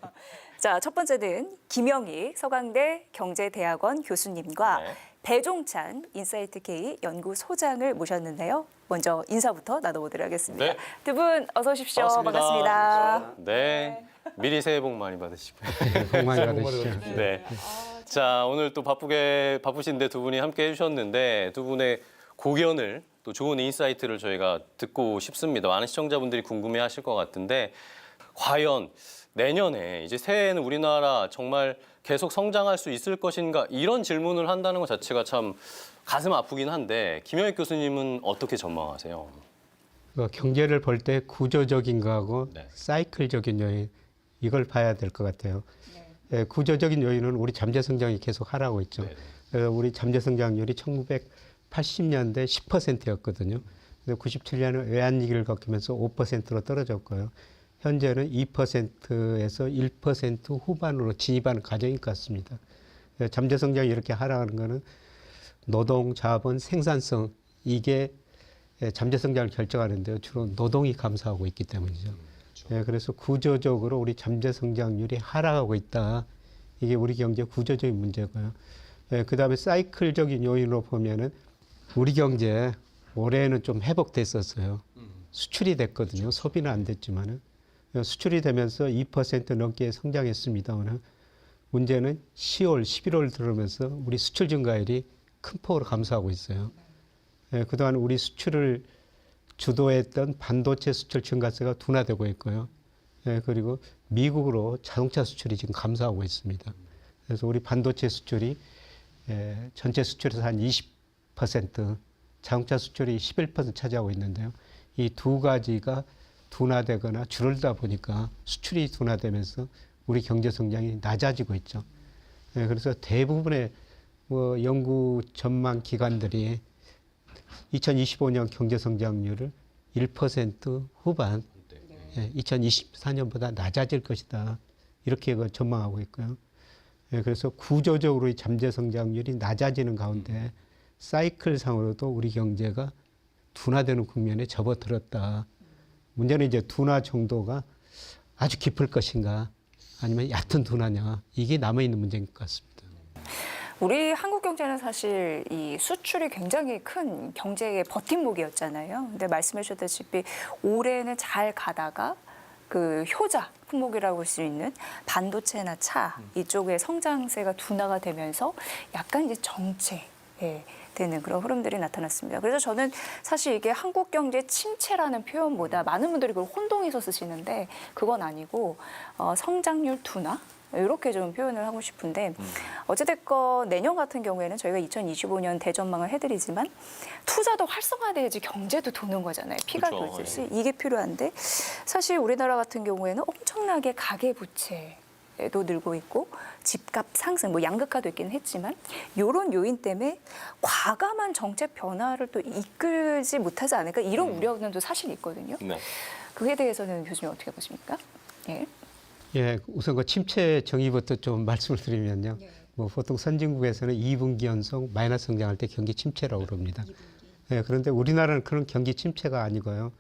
Speaker 2: 자, 첫 번째는 김영희 서강대 경제대학원 교수님과
Speaker 1: 네.
Speaker 2: 배종찬 인사이트K 연구소장을 모셨는데요. 먼저 인사부터 나눠보도록 하겠습니다.
Speaker 1: 네.
Speaker 2: 두 분 어서 오십시오.
Speaker 1: 반갑습니다.
Speaker 2: 반갑습니다.
Speaker 1: 네. 미리 새해 복 많이 받으시고요.
Speaker 5: 복 많이 받으시죠.
Speaker 1: 네. 자, 오늘 또 바쁘신데 두 분이 함께 해주셨는데 두 분의 고견을 또 좋은 인사이트를 저희가 듣고 싶습니다. 많은 시청자분들이 궁금해하실 것 같은데 과연 내년에 이제 새해에는 우리나라 정말 계속 성장할 수 있을 것인가 이런 질문을 한다는 것 자체가 참 가슴 아프긴 한데 김영익 교수님은 어떻게 전망하세요?
Speaker 5: 경제를 볼 때 구조적인 거하고
Speaker 1: 네.
Speaker 5: 사이클적인 요인 이걸 봐야 될 것 같아요. 구조적인 요인은 우리 잠재 성장이 계속 하락하고 있죠.
Speaker 1: 네.
Speaker 5: 그래서 우리 잠재 성장률이 1980년대 10%였거든요. 근데 97년에 외환위기를 겪으면서 5%로 떨어졌고요. 현재는 2%에서 1% 후반으로 진입하는 과정인 것 같습니다. 잠재 성장이 이렇게 하락하는 거는 노동, 자본, 생산성 이게 잠재 성장을 결정하는데요. 주로 노동이 감소하고 있기 때문이죠. 그래서 구조적으로 우리 잠재 성장률이 하락하고 있다. 이게 우리 경제 구조적인 문제고요. 그다음에 사이클적인 요인으로 보면은 우리 경제 올해는 좀 회복됐었어요. 수출이 됐거든요. 소비는 안 됐지만은 수출이 되면서 2% 넘게 성장했습니다만 문제는 10월, 11월 들어오면서 우리 수출 증가율이 큰 폭으로 감소하고 있어요. 그동안 우리 수출을 주도했던 반도체 수출 증가세가 둔화되고 있고요. 그리고 미국으로 자동차 수출이 지금 감소하고 있습니다. 그래서 우리 반도체 수출이 전체 수출에서 한 20%, 자동차 수출이 11% 차지하고 있는데요. 이 두 가지가 둔화되거나 줄어들다 보니까 수출이 둔화되면서 우리 경제 성장이 낮아지고 있죠. 그래서 대부분의 연구 전망 기관들이 2025년 경제 성장률을 1% 후반, 2024년보다 낮아질 것이다. 이렇게 전망하고 있고요. 그래서 구조적으로 이 잠재 성장률이 낮아지는 가운데 사이클상으로도 우리 경제가 둔화되는 국면에 접어들었다. 문제는 이제 둔화 정도가 아주 깊을 것인가 아니면 얕은 둔화냐 이게 남아있는 문제인 것 같습니다.
Speaker 2: 우리 한국 경제는 사실 이 수출이 굉장히 큰 경제의 버팀목이었잖아요. 근데 말씀해 주셨다시피 올해는 잘 가다가 그 효자 품목이라고 할 수 있는 반도체나 차 이쪽의 성장세가 둔화가 되면서 약간 이제 정체되는 그런 흐름들이 나타났습니다. 그래서 저는 사실 이게 한국 경제 침체라는 표현보다 많은 분들이 그걸 혼동해서 쓰시는데 그건 아니고 성장률 둔화
Speaker 6: 이렇게 좀 표현을 하고 싶은데 어찌됐건 내년 같은 경우에는 저희가 2025년 대전망을 해드리지만 투자도 활성화돼야지 경제도 도는 거잖아요. 피가
Speaker 1: 그렇죠.
Speaker 6: 돌듯이 이게 필요한데 사실 우리나라 같은 경우에는 엄청나게 가계부채 도 늘고 있고 집값 상승, 뭐 양극화도 있긴 했지만 이런 요인 때문에 과감한 정책 변화를 또 이끌지 못하지 않을까 이런 우려는 또 사실 있거든요.
Speaker 1: 네.
Speaker 6: 그에 대해서는 교수님 어떻게 보십니까? 예.
Speaker 5: 예, 우선 그 침체 정의부터 좀 말씀을 드리면요. 뭐 보통 선진국에서는 2분기 연속 마이너스 성장할 때 경기 침체라고 그럽니다. 예, 그런데 우리나라는 그런 경기 침체가 아니고요.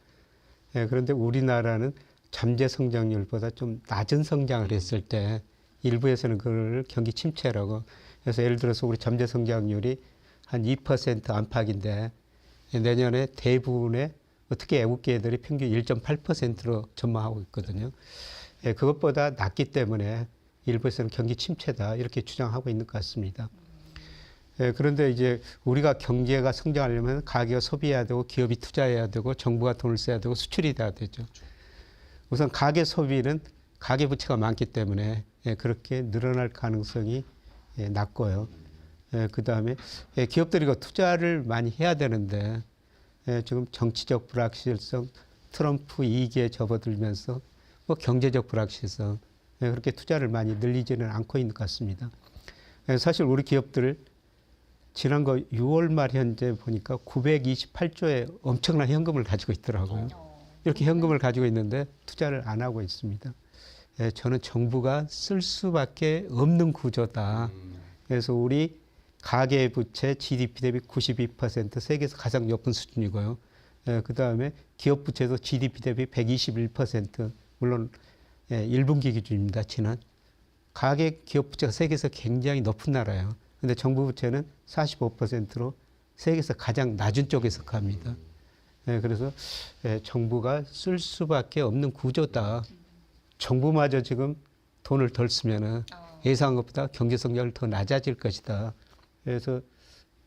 Speaker 5: 예, 그런데 우리나라는 잠재 성장률보다 좀 낮은 성장을 했을 때 일부에서는 그걸 경기 침체라고. 그래서 예를 들어서 우리 잠재 성장률이 한 2% 안팎인데 내년에 대부분의 특히 애국계들이 평균 1.8%로 전망하고 있거든요. 예, 그것보다 낮기 때문에 일부에서는 경기 침체다 이렇게 주장하고 있는 것 같습니다. 예, 그런데 이제 우리가 경제가 성장하려면 가계가 소비해야 되고 기업이 투자해야 되고 정부가 돈을 써야 되고 수출이 돼야 되죠. 우선 가계 소비는 가계 부채가 많기 때문에 예, 그렇게 늘어날 가능성이 예, 낮고요. 예, 그다음에 예, 기업들이 그 투자를 많이 해야 되는데 예, 지금 정치적 불확실성, 트럼프 이익에 접어들면서 뭐 경제적 불확실성 예, 그렇게 투자를 많이 늘리지는 않고 있는 것 같습니다. 예, 사실 우리 기업들 지난 거 6월 말 현재 보니까 928조의 엄청난 현금을 가지고 있더라고요. 이렇게 현금을 가지고 있는데 투자를 안 하고 있습니다. 예, 저는 정부가 쓸 수밖에 없는 구조다. 그래서 우리 가계부채 GDP 대비 92% 세계에서 가장 높은 수준이고요. 예, 그다음에 기업부채도 GDP 대비 121% 물론 예, 1분기 기준입니다. 지난. 가계 기업부채가 세계에서 굉장히 높은 나라예요. 그런데 정부부채는 45%로 세계에서 가장 낮은 쪽에 속합니다. 예, 그래서 예, 정부가 쓸 수밖에 없는 구조다. 정부마저 지금 돈을 덜 쓰면은 예상한 것보다 경제 성장이 더 낮아질 것이다. 그래서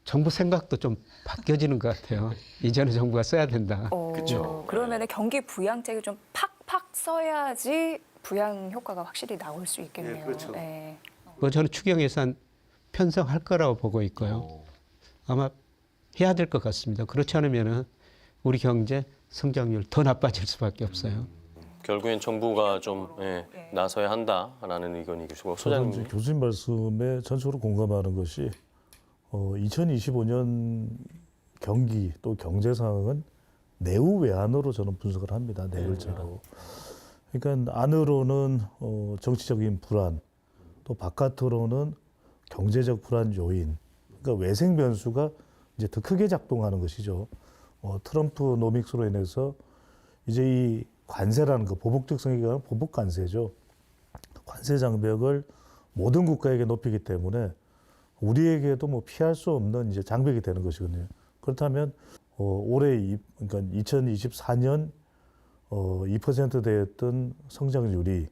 Speaker 5: 정부 생각도 좀 바뀌어지는 것 같아요. 이제는 정부가 써야 된다.
Speaker 6: 그렇죠. 그러면은 경기 부양책을 좀 팍팍 써야지 부양 효과가 확실히 나올 수 있겠네요.
Speaker 5: 네, 그렇죠.
Speaker 6: 네.
Speaker 5: 뭐 저는 추경 예산 편성할 거라고 보고 있고요. 아마 해야 될 것 같습니다. 그렇지 않으면은 우리 경제 성장률 더 나빠질 수밖에 없어요.
Speaker 1: 결국엔 정부가 좀 나서야 한다라는 의견이시고 소장님.
Speaker 7: 교수님 말씀에 전적으로 공감하는 것이 2025년 경기 또 경제 상황은 내후 외환으로 저는 분석을 합니다. 네 글자로. 그러니까 안으로는 정치적인 불안, 또 바깥으로는 경제적 불안 요인. 그러니까 외생 변수가 이제 더 크게 작동하는 것이죠. 트럼프 노믹스로 인해서 이제 이 관세라는 거 보복적 성격이 보복 관세죠. 관세 장벽을 모든 국가에게 높이기 때문에 우리에게도 뭐 피할 수 없는 이제 장벽이 되는 것이거든요. 그렇다면 올해 그러니까 2024년 2%대였던 성장률이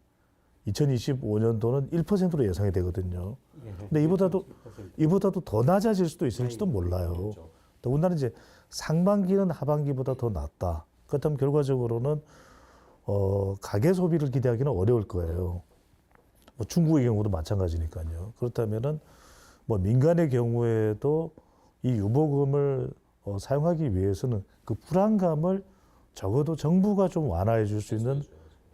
Speaker 7: 2025년도는 1%로 예상이 되거든요. 근데 이보다도 더 낮아질 수도 있을지도 몰라요. 더군다나 이제 상반기는 하반기보다 더 낮다. 그렇다면 결과적으로는 가계 소비를 기대하기는 어려울 거예요. 뭐 중국의 경우도 마찬가지니까요. 그렇다면은 뭐 민간의 경우에도 이 유보금을 사용하기 위해서는 그 불안감을 적어도 정부가 좀 완화해 줄 수 있는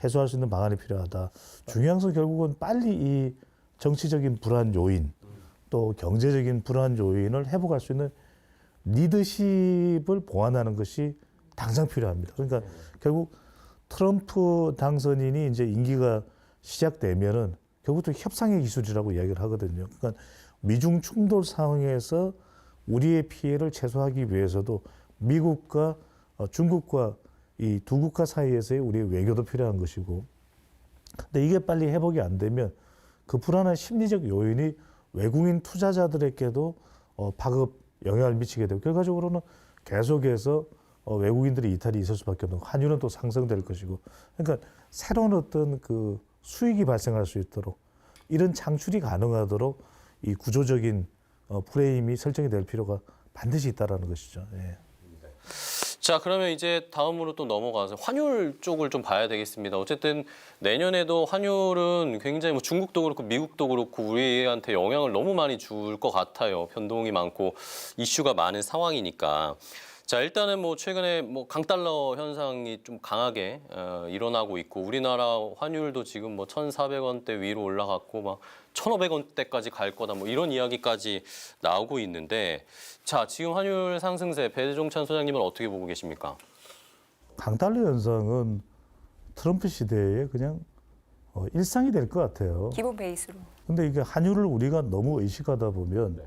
Speaker 7: 해소할 수 있는 방안이 필요하다. 중요한 건 결국은 빨리 이 정치적인 불안 요인 또 경제적인 불안 요인을 회복할 수 있는 리더십을 보완하는 것이 당장 필요합니다. 그러니까 결국 트럼프 당선인이 이제 임기가 시작되면은 결국 또 협상의 기술이라고 이야기를 하거든요. 그러니까 미중 충돌 상황에서 우리의 피해를 최소화하기 위해서도 미국과 중국과 이 두 국가 사이에서의 우리의 외교도 필요한 것이고, 근데 이게 빨리 회복이 안 되면 그 불안한 심리적 요인이 외국인 투자자들에게도 파급 영향을 미치게 되고 결과적으로는 계속해서 외국인들의 이탈이 있을 수밖에 없는, 환율은 또 상승될 것이고, 그러니까 새로운 어떤 그 수익이 발생할 수 있도록 이런 창출이 가능하도록 이 구조적인 프레임이 설정이 될 필요가 반드시 있다라는 것이죠. 예.
Speaker 1: 자, 그러면 이제 다음으로 또 넘어가서 환율 쪽을 좀 봐야 되겠습니다. 어쨌든 내년에도 환율은 굉장히 뭐 중국도 그렇고 미국도 그렇고 우리한테 영향을 너무 많이 줄 것 같아요. 변동이 많고 이슈가 많은 상황이니까. 자, 일단은 뭐 최근에 뭐 강달러 현상이 좀 강하게 일어나고 있고 우리나라 환율도 지금 뭐 1,400원대 위로 올라갔고 막 1,500원대까지 갈 거다 뭐 이런 이야기까지 나오고 있는데 자, 지금 환율 상승세 배종찬 소장님은 어떻게 보고 계십니까?
Speaker 7: 강달러 현상은 트럼프 시대에 그냥 일상이 될 것 같아요.
Speaker 6: 기본 베이스로.
Speaker 7: 근데 이게 한율을 우리가 너무 의식하다 보면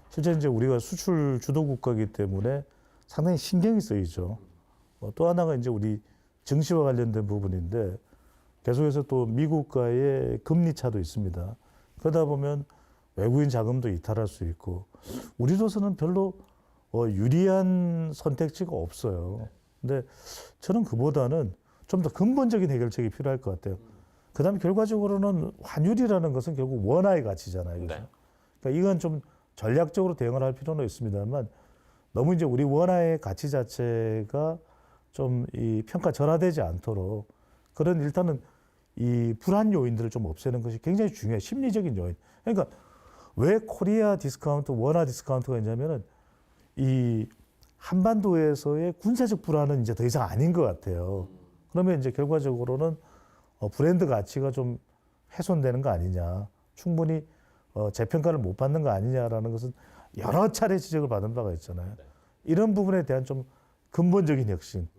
Speaker 7: 실제 이제 우리가 수출 주도 국가이기 때문에 상당히 신경이 쓰이죠. 또 하나가 이제 우리 증시와 관련된 부분인데 계속해서 또 미국과의 금리 차도 있습니다. 그러다 보면 외국인 자금도 이탈할 수 있고 우리로서는 별로 유리한 선택지가 없어요. 근데 저는 그보다는 좀 더 근본적인 해결책이 필요할 것 같아요. 그다음에 결과적으로는 환율이라는 것은 결국 원화의 가치잖아요. 그죠?
Speaker 1: 네.
Speaker 7: 그러니까 이건 좀 전략적으로 대응을 할 필요는 있습니다만 너무 이제 우리 원화의 가치 자체가 좀 이 평가절하되지 않도록 그런 일단은 이 불안 요인들을 좀 없애는 것이 굉장히 중요해요. 심리적인 요인. 그러니까 왜 코리아 디스카운트, 원화 디스카운트가 있냐면은 이 한반도에서의 군사적 불안은 이제 더 이상 아닌 것 같아요. 그러면 이제 결과적으로는 브랜드 가치가 좀 훼손되는 거 아니냐. 충분히 재평가를 못 받는 거 아니냐라는 것은 여러 차례 지적을 받은 바가 있잖아요. 이런 부분에 대한 좀 근본적인 혁신.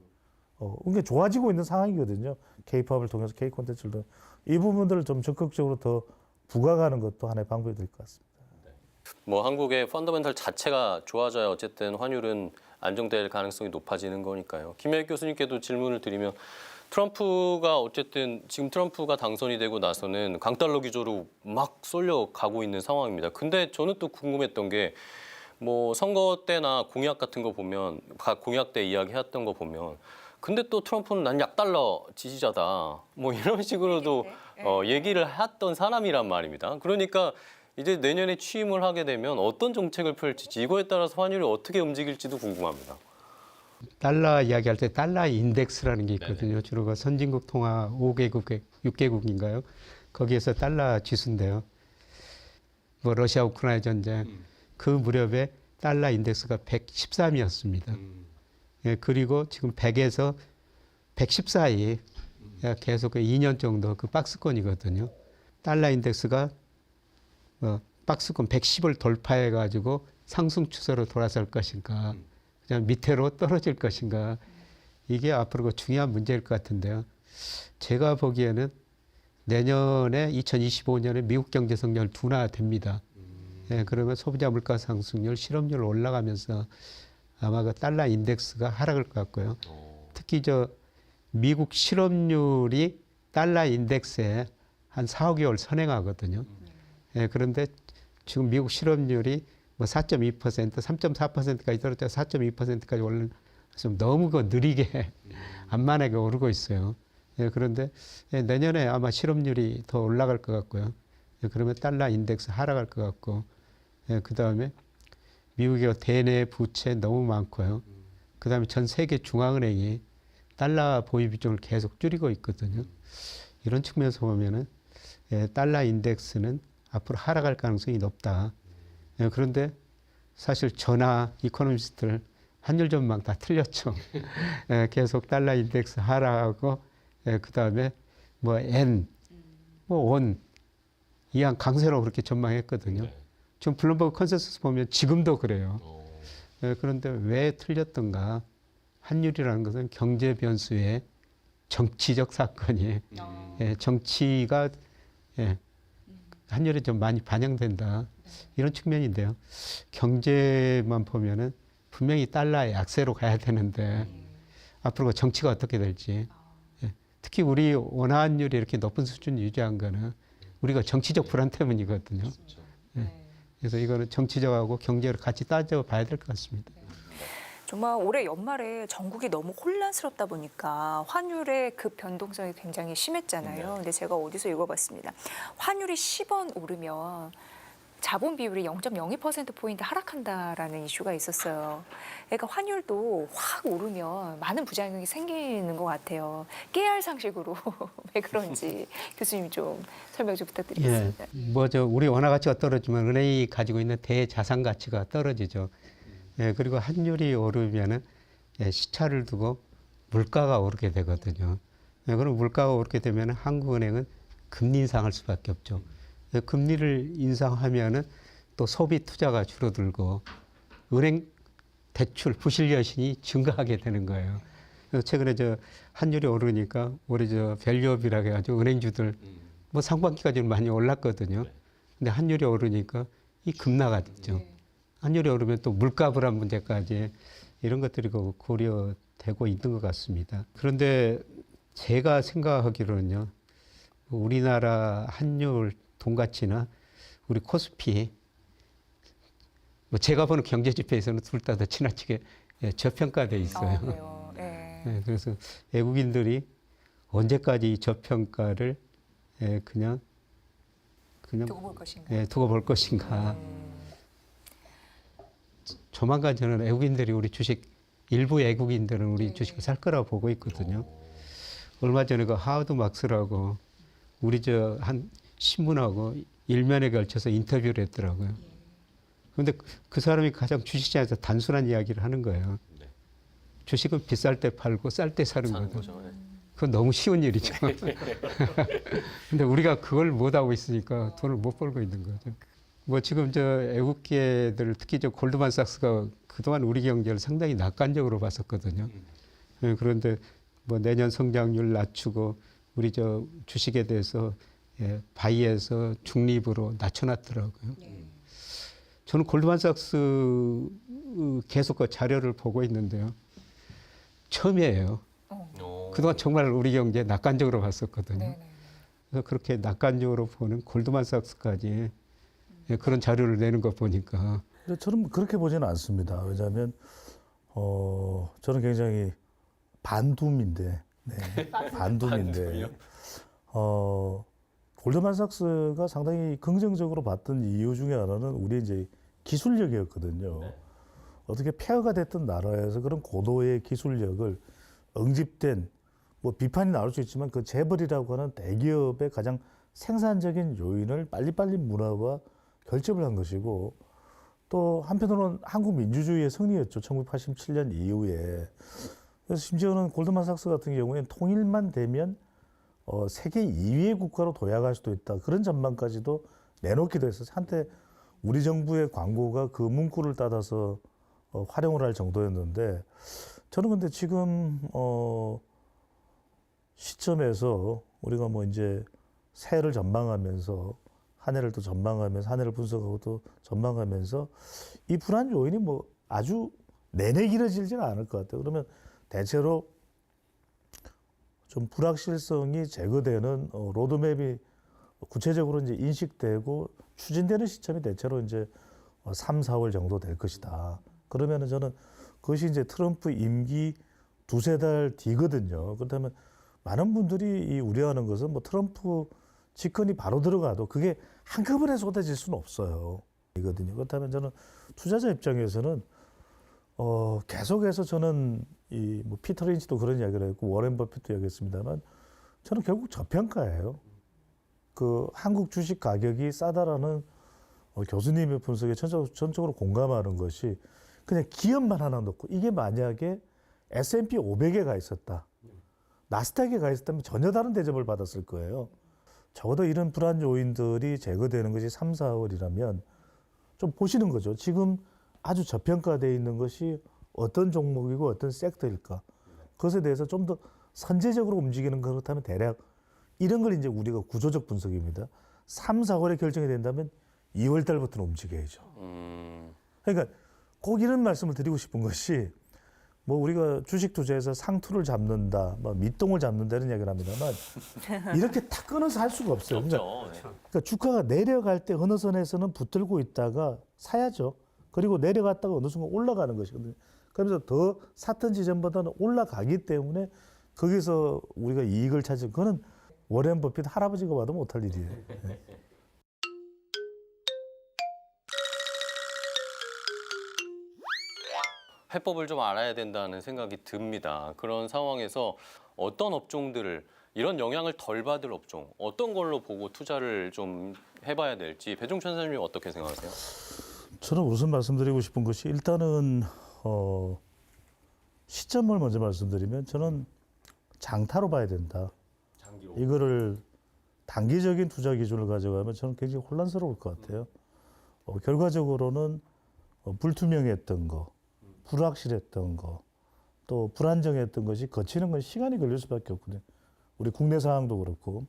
Speaker 7: 그게 좋아지고 있는 상황이거든요. K-팝을 통해서 K 콘텐츠를 통해서 이 부분들을 좀 적극적으로 더 부각하는 것도 하나의 방법이 될 것 같습니다.
Speaker 1: 뭐 한국의 펀더멘털 자체가 좋아져야 어쨌든 환율은 안정될 가능성이 높아지는 거니까요. 김혜익 교수님께도 질문을 드리면 트럼프가 어쨌든 지금 트럼프가 당선이 되고 나서는 강달러 기조로 막 쏠려가고 있는 상황입니다. 근데 저는 또 궁금했던 게 뭐 선거 때나 공약 같은 거 보면 각 공약 때 이야기했던 거 보면 근데 또 트럼프는 난 약달러 지지자다 뭐 이런 식으로도 얘기를 했던 사람이란 말입니다. 그러니까 이제 내년에 취임을 하게 되면 어떤 정책을 펼칠지 이거에 따라서 환율이 어떻게 움직일지도 궁금합니다.
Speaker 5: 달러 이야기할 때 달러 인덱스라는 게 있거든요. 주로 그 선진국 통화 5개국, 6개국인가요? 거기에서 달러 지수인데요. 뭐 러시아 우크라이나 전쟁 그 무렵에 달러 인덱스가 113이었습니다. 예, 그리고 지금 100에서 110 사이 계속 2년 정도 그 박스권이거든요. 달러 인덱스가 박스권 110을 돌파해 가지고 상승 추세로 돌아설 것인가 그냥 밑으로 떨어질 것인가 이게 앞으로 그 중요한 문제일 것 같은데요. 제가 보기에는 내년에 2025년에 미국 경제 성장을 둔화됩니다. 예, 그러면 소비자 물가 상승률, 실업률 올라가면서 아마 그 달러 인덱스가 하락할 것 같고요. 특히 저 미국 실업률이 달러 인덱스에 한 4, 5개월 선행하거든요. 예, 그런데 지금 미국 실업률이 뭐 4.2%, 3.4%까지 떨어져서 4.2%까지 올라 좀 너무 그 느리게 안만하게 오르고 있어요. 예, 그런데 내년에 아마 실업률이 더 올라갈 것 같고요. 예, 그러면 달러 인덱스 하락할 것 같고, 예, 그 다음에 미국의 대내 부채 너무 많고요. 그 다음에 전 세계 중앙은행이 달러 보유 비중을 계속 줄이고 있거든요. 이런 측면에서 보면은 달러 인덱스는 앞으로 하락할 가능성이 높다. 그런데 사실 저나 이코노미스트들 환율 전망 다 틀렸죠. 계속 달러 인덱스 하락하고 그 다음에 뭐 엔, 뭐 원, 이한 강세로 그렇게 전망했거든요. 지금 블룸버그 컨센서스 보면 지금도 그래요. 그런데 왜 틀렸던가? 환율이라는 것은 경제 변수의 정치적 사건이 정치가 환율에 좀 많이 반영된다. 이런 측면인데요. 경제만 보면은 분명히 달러의 약세로 가야 되는데 앞으로 정치가 어떻게 될지. 특히 우리 원화환율이 이렇게 높은 수준 유지한 거는 우리가 정치적 불안 때문이거든요. 그래서 이거는 정치적하고 경제를 같이 따져봐야 될 것 같습니다.
Speaker 6: 정말 올해 연말에 전국이 너무 혼란스럽다 보니까 환율의 그 변동성이 굉장히 심했잖아요. 근데 제가 어디서 읽어봤습니다. 환율이 10원 오르면 자본 비율이 0.02%포인트 하락한다라는 이슈가 있었어요. 그러니까 환율도 확 오르면 많은 부작용이 생기는 것 같아요. 깨알 상식으로 왜 그런지 교수님 좀 설명 좀 부탁드리겠습니다.
Speaker 5: 뭐죠? 우리 원화 가치가 떨어지면 은행이 가지고 있는 대자산 가치가 떨어지죠. 그리고 환율이 오르면은 시차를 두고 물가가 오르게 되거든요. 그럼 물가가 오르게 되면 한국은행은 금리 인상할 수밖에 없죠. 금리를 인상하면은 또 소비 투자가 줄어들고 은행 대출 부실 여신이 증가하게 되는 거예요. 그래서 최근에 환율이 오르니까 우리 밸류업이라고 해가지고 은행주들 뭐 상반기까지는 많이 올랐거든요. 근데 환율이 오르니까 이 급락가 됐죠. 환율이 오르면 또 물가 불안 문제까지 이런 것들이 고려되고 있는 것 같습니다. 그런데 제가 생각하기로는요, 우리나라 환율 돈가치나 우리 코스피, 뭐 제가 보는 경제 지표에서는 둘 다 지나치게 저평가돼 있어요.
Speaker 6: 그래요. 네.
Speaker 5: 그래서 외국인들이 언제까지 이 저평가를 그냥
Speaker 6: 두고 볼 것인가.
Speaker 5: 두고 볼 것인가. 조만간 저는 외국인들이 우리 주식, 일부 외국인들은 우리 주식을 살 거라고 보고 있거든요. 얼마 전에 그 하워드 막스라고 우리 한 신문하고 일면에 걸쳐서 인터뷰를 했더라고요. 그런데 그 사람이 가장 주식시장에서 단순한 이야기를 하는 거예요. 주식은 비쌀 때 팔고 쌀 때 사는 거죠. 그건 너무 쉬운 일이죠. 근데 우리가 그걸 못 하고 있으니까 돈을 못 벌고 있는 거죠. 뭐 지금 외국계들 특히 골드만삭스가 그동안 우리 경제를 상당히 낙관적으로 봤었거든요. 그런데 뭐 내년 성장률 낮추고 우리 주식에 대해서 바이에서 중립으로 낮춰놨더라고요. 저는 골드만삭스 계속 그 자료를 보고 있는데요. 처음이에요. 그동안 정말 우리 경제 낙관적으로 봤었거든요. 그래서 그렇게 낙관적으로 보는 골드만삭스까지 그런 자료를 내는 거 보니까.
Speaker 7: 근데 저는 그렇게 보지는 않습니다. 왜냐하면 저는 굉장히 반둠인데, 반둠인데, 골드만삭스가 상당히 긍정적으로 봤던 이유 중에 하나는 우리 이제 기술력이었거든요. 어떻게 폐허가 됐던 나라에서 그런 고도의 기술력을 응집된, 뭐 비판이 나올 수 있지만 그 재벌이라고 하는 대기업의 가장 생산적인 요인을 빨리빨리 문화와 결집을 한 것이고, 또 한편으로는 한국 민주주의의 승리였죠. 1987년 이후에. 그래서 심지어는 골드만삭스 같은 경우에는 통일만 되면 세계 2위의 국가로 도약할 수도 있다. 그런 전망까지도 내놓기도 했어요. 한때 우리 정부의 광고가 그 문구를 따라서 활용을 할 정도였는데, 저는 근데 지금 시점에서 우리가 뭐 이제 새해를 전망하면서 한 해를 또 전망하면서 한 해를 분석하고 또 전망하면서 이 불안 요인이 뭐 아주 내내 길어지지는 않을 것 같아요. 그러면 대체로 좀 불확실성이 제거되는 로드맵이 구체적으로 이제 인식되고 추진되는 시점이 대체로 이제 3, 4월 정도 될 것이다. 그러면은 저는 그것이 이제 트럼프 임기 두세 달 뒤거든요. 그렇다면 많은 분들이 이 우려하는 것은 뭐 트럼프 집권이 바로 들어가도 그게 한꺼번에 쏟아질 수는 없어요. 이거든요. 그렇다면 저는 투자자 입장에서는 계속해서 저는 이 뭐 피터 린치도 그런 이야기를 했고 워렌 버핏도 이야기했습니다만 저는 결국 저평가예요. 그 한국 주식 가격이 싸다라는 교수님의 분석에 전적으로 공감하는 것이 그냥 기업만 하나 놓고 이게 만약에 S&P 500에 가 있었다. 나스닥에 가 있었다면 전혀 다른 대접을 받았을 거예요. 적어도 이런 불안 요인들이 제거되는 것이 3, 4월이라면 좀 보시는 거죠. 지금 아주 저평가되어 있는 것이 어떤 종목이고 어떤 섹터일까. 그것에 대해서 좀 더 선제적으로 움직이는 것 그렇다면 대략 이런 걸 이제 우리가 구조적 분석입니다. 3, 4월에 결정이 된다면 2월 달부터는 움직여야죠. 그러니까 꼭 이런 말씀을 드리고 싶은 것이 뭐 우리가 주식 투자에서 상투를 잡는다, 뭐 밑동을 잡는다 이런 이야기를 합니다만 이렇게 탁 끊어서 할 수가 없어요. 그러니까 주가가 내려갈 때 어느 선에서는 붙들고 있다가 사야죠. 그리고 내려갔다가 어느 순간 올라가는 것이거든요. 그러면서 더 샀던 지점보다는 올라가기 때문에 거기서 우리가 이익을 찾은 그거는 워렌 버핏 할아버지가 봐도 못할 일이에요. 네.
Speaker 8: 해법을 좀 알아야 된다는 생각이 듭니다. 그런 상황에서 어떤 업종들을 이런 영향을 덜 받을 업종, 어떤 걸로 보고 투자를 좀 해봐야 될지 배종찬 선생님 어떻게 생각하세요?
Speaker 7: 저는 우선 말씀드리고 싶은 것이 일단은 시점을 먼저 말씀드리면 저는 장타로 봐야 된다. 이거를 단기적인 투자 기준을 가져가면 저는 굉장히 혼란스러울 것 같아요. 결과적으로는 불투명했던 거, 불확실했던 거, 또 불안정했던 것이 거치는 건 시간이 걸릴 수밖에 없거든요. 우리 국내 상황도 그렇고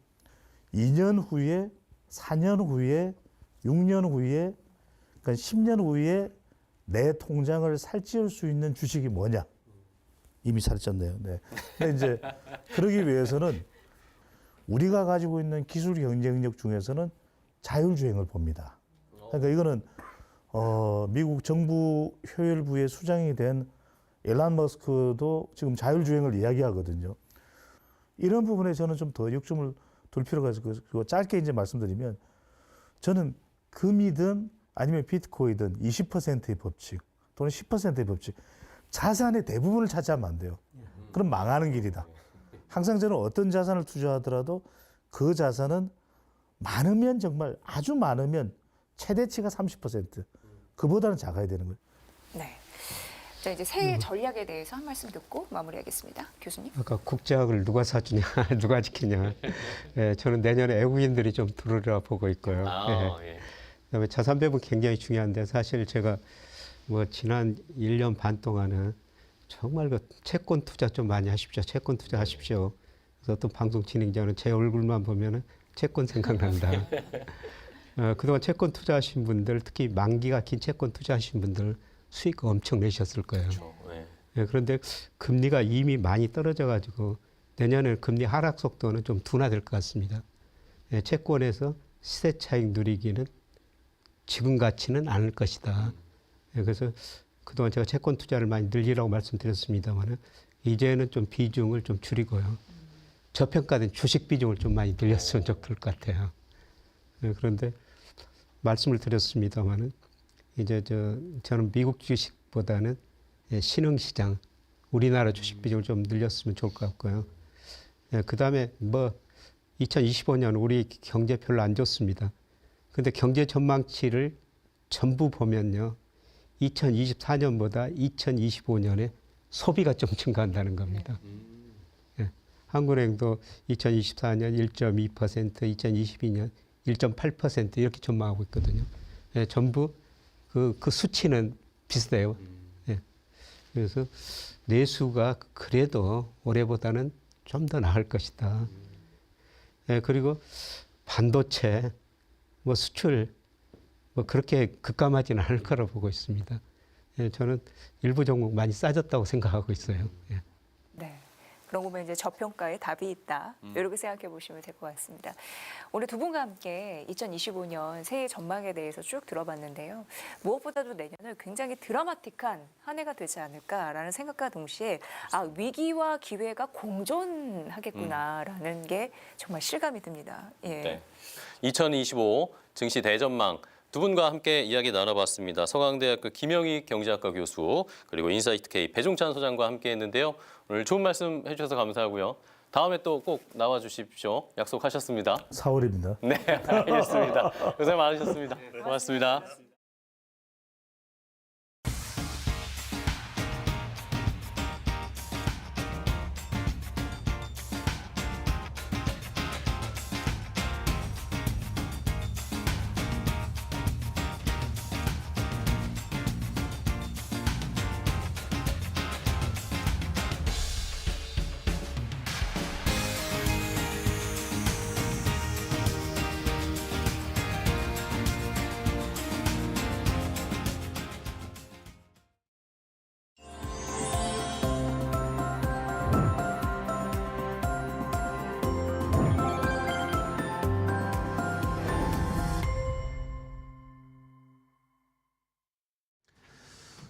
Speaker 7: 2년 후에, 4년 후에, 6년 후에, 그러니까 10년 후에 내 통장을 살찌울 수 있는 주식이 뭐냐? 이미 살쪘네요. 네. 근데 이제 그러기 위해서는 우리가 가지고 있는 기술 경쟁력 중에서는 자율주행을 봅니다. 그러니까 이거는 미국 정부 효율부의 수장이 된 일론 머스크도 지금 자율주행을 이야기하거든요. 이런 부분에 저는 좀 더 욕심을 둘 필요가 있을 거고, 그리고 짧게 이제 말씀드리면 저는 금이든 아니면 비트코인이든 20%의 법칙 또는 10%의 법칙, 자산의 대부분을 차지하면 안 돼요. 그럼 망하는 길이다. 항상 저는 어떤 자산을 투자하더라도 그 자산은 많으면 정말 아주 많으면 최대치가 30%, 그보다는 작아야 되는 거예요.
Speaker 6: 네. 자, 이제 새해 전략에 대해서 한 말씀 듣고 마무리하겠습니다. 교수님.
Speaker 5: 아까 국제학을 누가 사주냐, 누가 지키냐. 예, 저는 내년에 외국인들이 좀 들어오라 보고 있고요.
Speaker 8: 예.
Speaker 5: 그다음에 자산 배분 굉장히 중요한데 사실 제가 뭐 지난 1년 반 동안은 정말 그 채권 투자 좀 많이 하십시오. 채권 투자하십시오. 그래서 어떤 방송 진행자는 제 얼굴만 보면은 채권 생각난다. 그동안 채권 투자하신 분들, 특히 만기가 긴 채권 투자하신 분들 수익 엄청 내셨을 거예요.
Speaker 8: 그렇죠. 네.
Speaker 5: 예, 그런데 금리가 이미 많이 떨어져가지고 내년에 금리 하락 속도는 좀 둔화될 것 같습니다. 예, 채권에서 시세 차익 누리기는 지금 같지는 않을 것이다. 예, 그래서 그동안 제가 채권 투자를 많이 늘리라고 말씀드렸습니다만 이제는 좀 비중을 좀 줄이고요. 저평가된 주식 비중을 좀 많이 늘렸으면 좋을 것 같아요. 예, 그런데 말씀을 드렸습니다만은 이제 저는 미국 주식보다는 신흥시장, 우리나라 주식 비중을 좀 늘렸으면 좋을 것 같고요. 예, 그다음에 뭐 2025년 우리 경제 별로 안 좋습니다. 근데 경제 전망치를 전부 보면요. 2024년보다 2025년에 소비가 좀 증가한다는 겁니다. 예, 한국은행도 2024년 1.2%, 2022년 1.8% 이렇게 전망하고 있거든요. 예, 전부 그 수치는 비슷해요. 예. 그래서 내수가 그래도 올해보다는 좀 더 나을 것이다. 예, 그리고 반도체, 뭐 수출, 뭐 그렇게 급감하지는 않을 거라 보고 있습니다. 예, 저는 일부 종목 많이 싸졌다고 생각하고 있어요. 예.
Speaker 6: 네. 그런 거 보면 이제 저평가에 답이 있다. 이렇게 생각해 보시면 될 것 같습니다. 오늘 두 분과 함께 2025년 새해 전망에 대해서 쭉 들어봤는데요. 무엇보다도 내년은 굉장히 드라마틱한 한 해가 되지 않을까라는 생각과 동시에 위기와 기회가 공존하겠구나라는 게 정말 실감이 듭니다. 예.
Speaker 8: 네. 2025 증시 대전망 두 분과 함께 이야기 나눠봤습니다. 서강대학교 김영희 경제학과 교수 그리고 인사이트K 배종찬 소장과 함께했는데요. 오늘 좋은 말씀 해주셔서 감사하고요. 다음에 또 꼭 나와주십시오. 약속하셨습니다.
Speaker 7: 4월입니다.
Speaker 8: 네, 알겠습니다. 고생 많으셨습니다. 고맙습니다.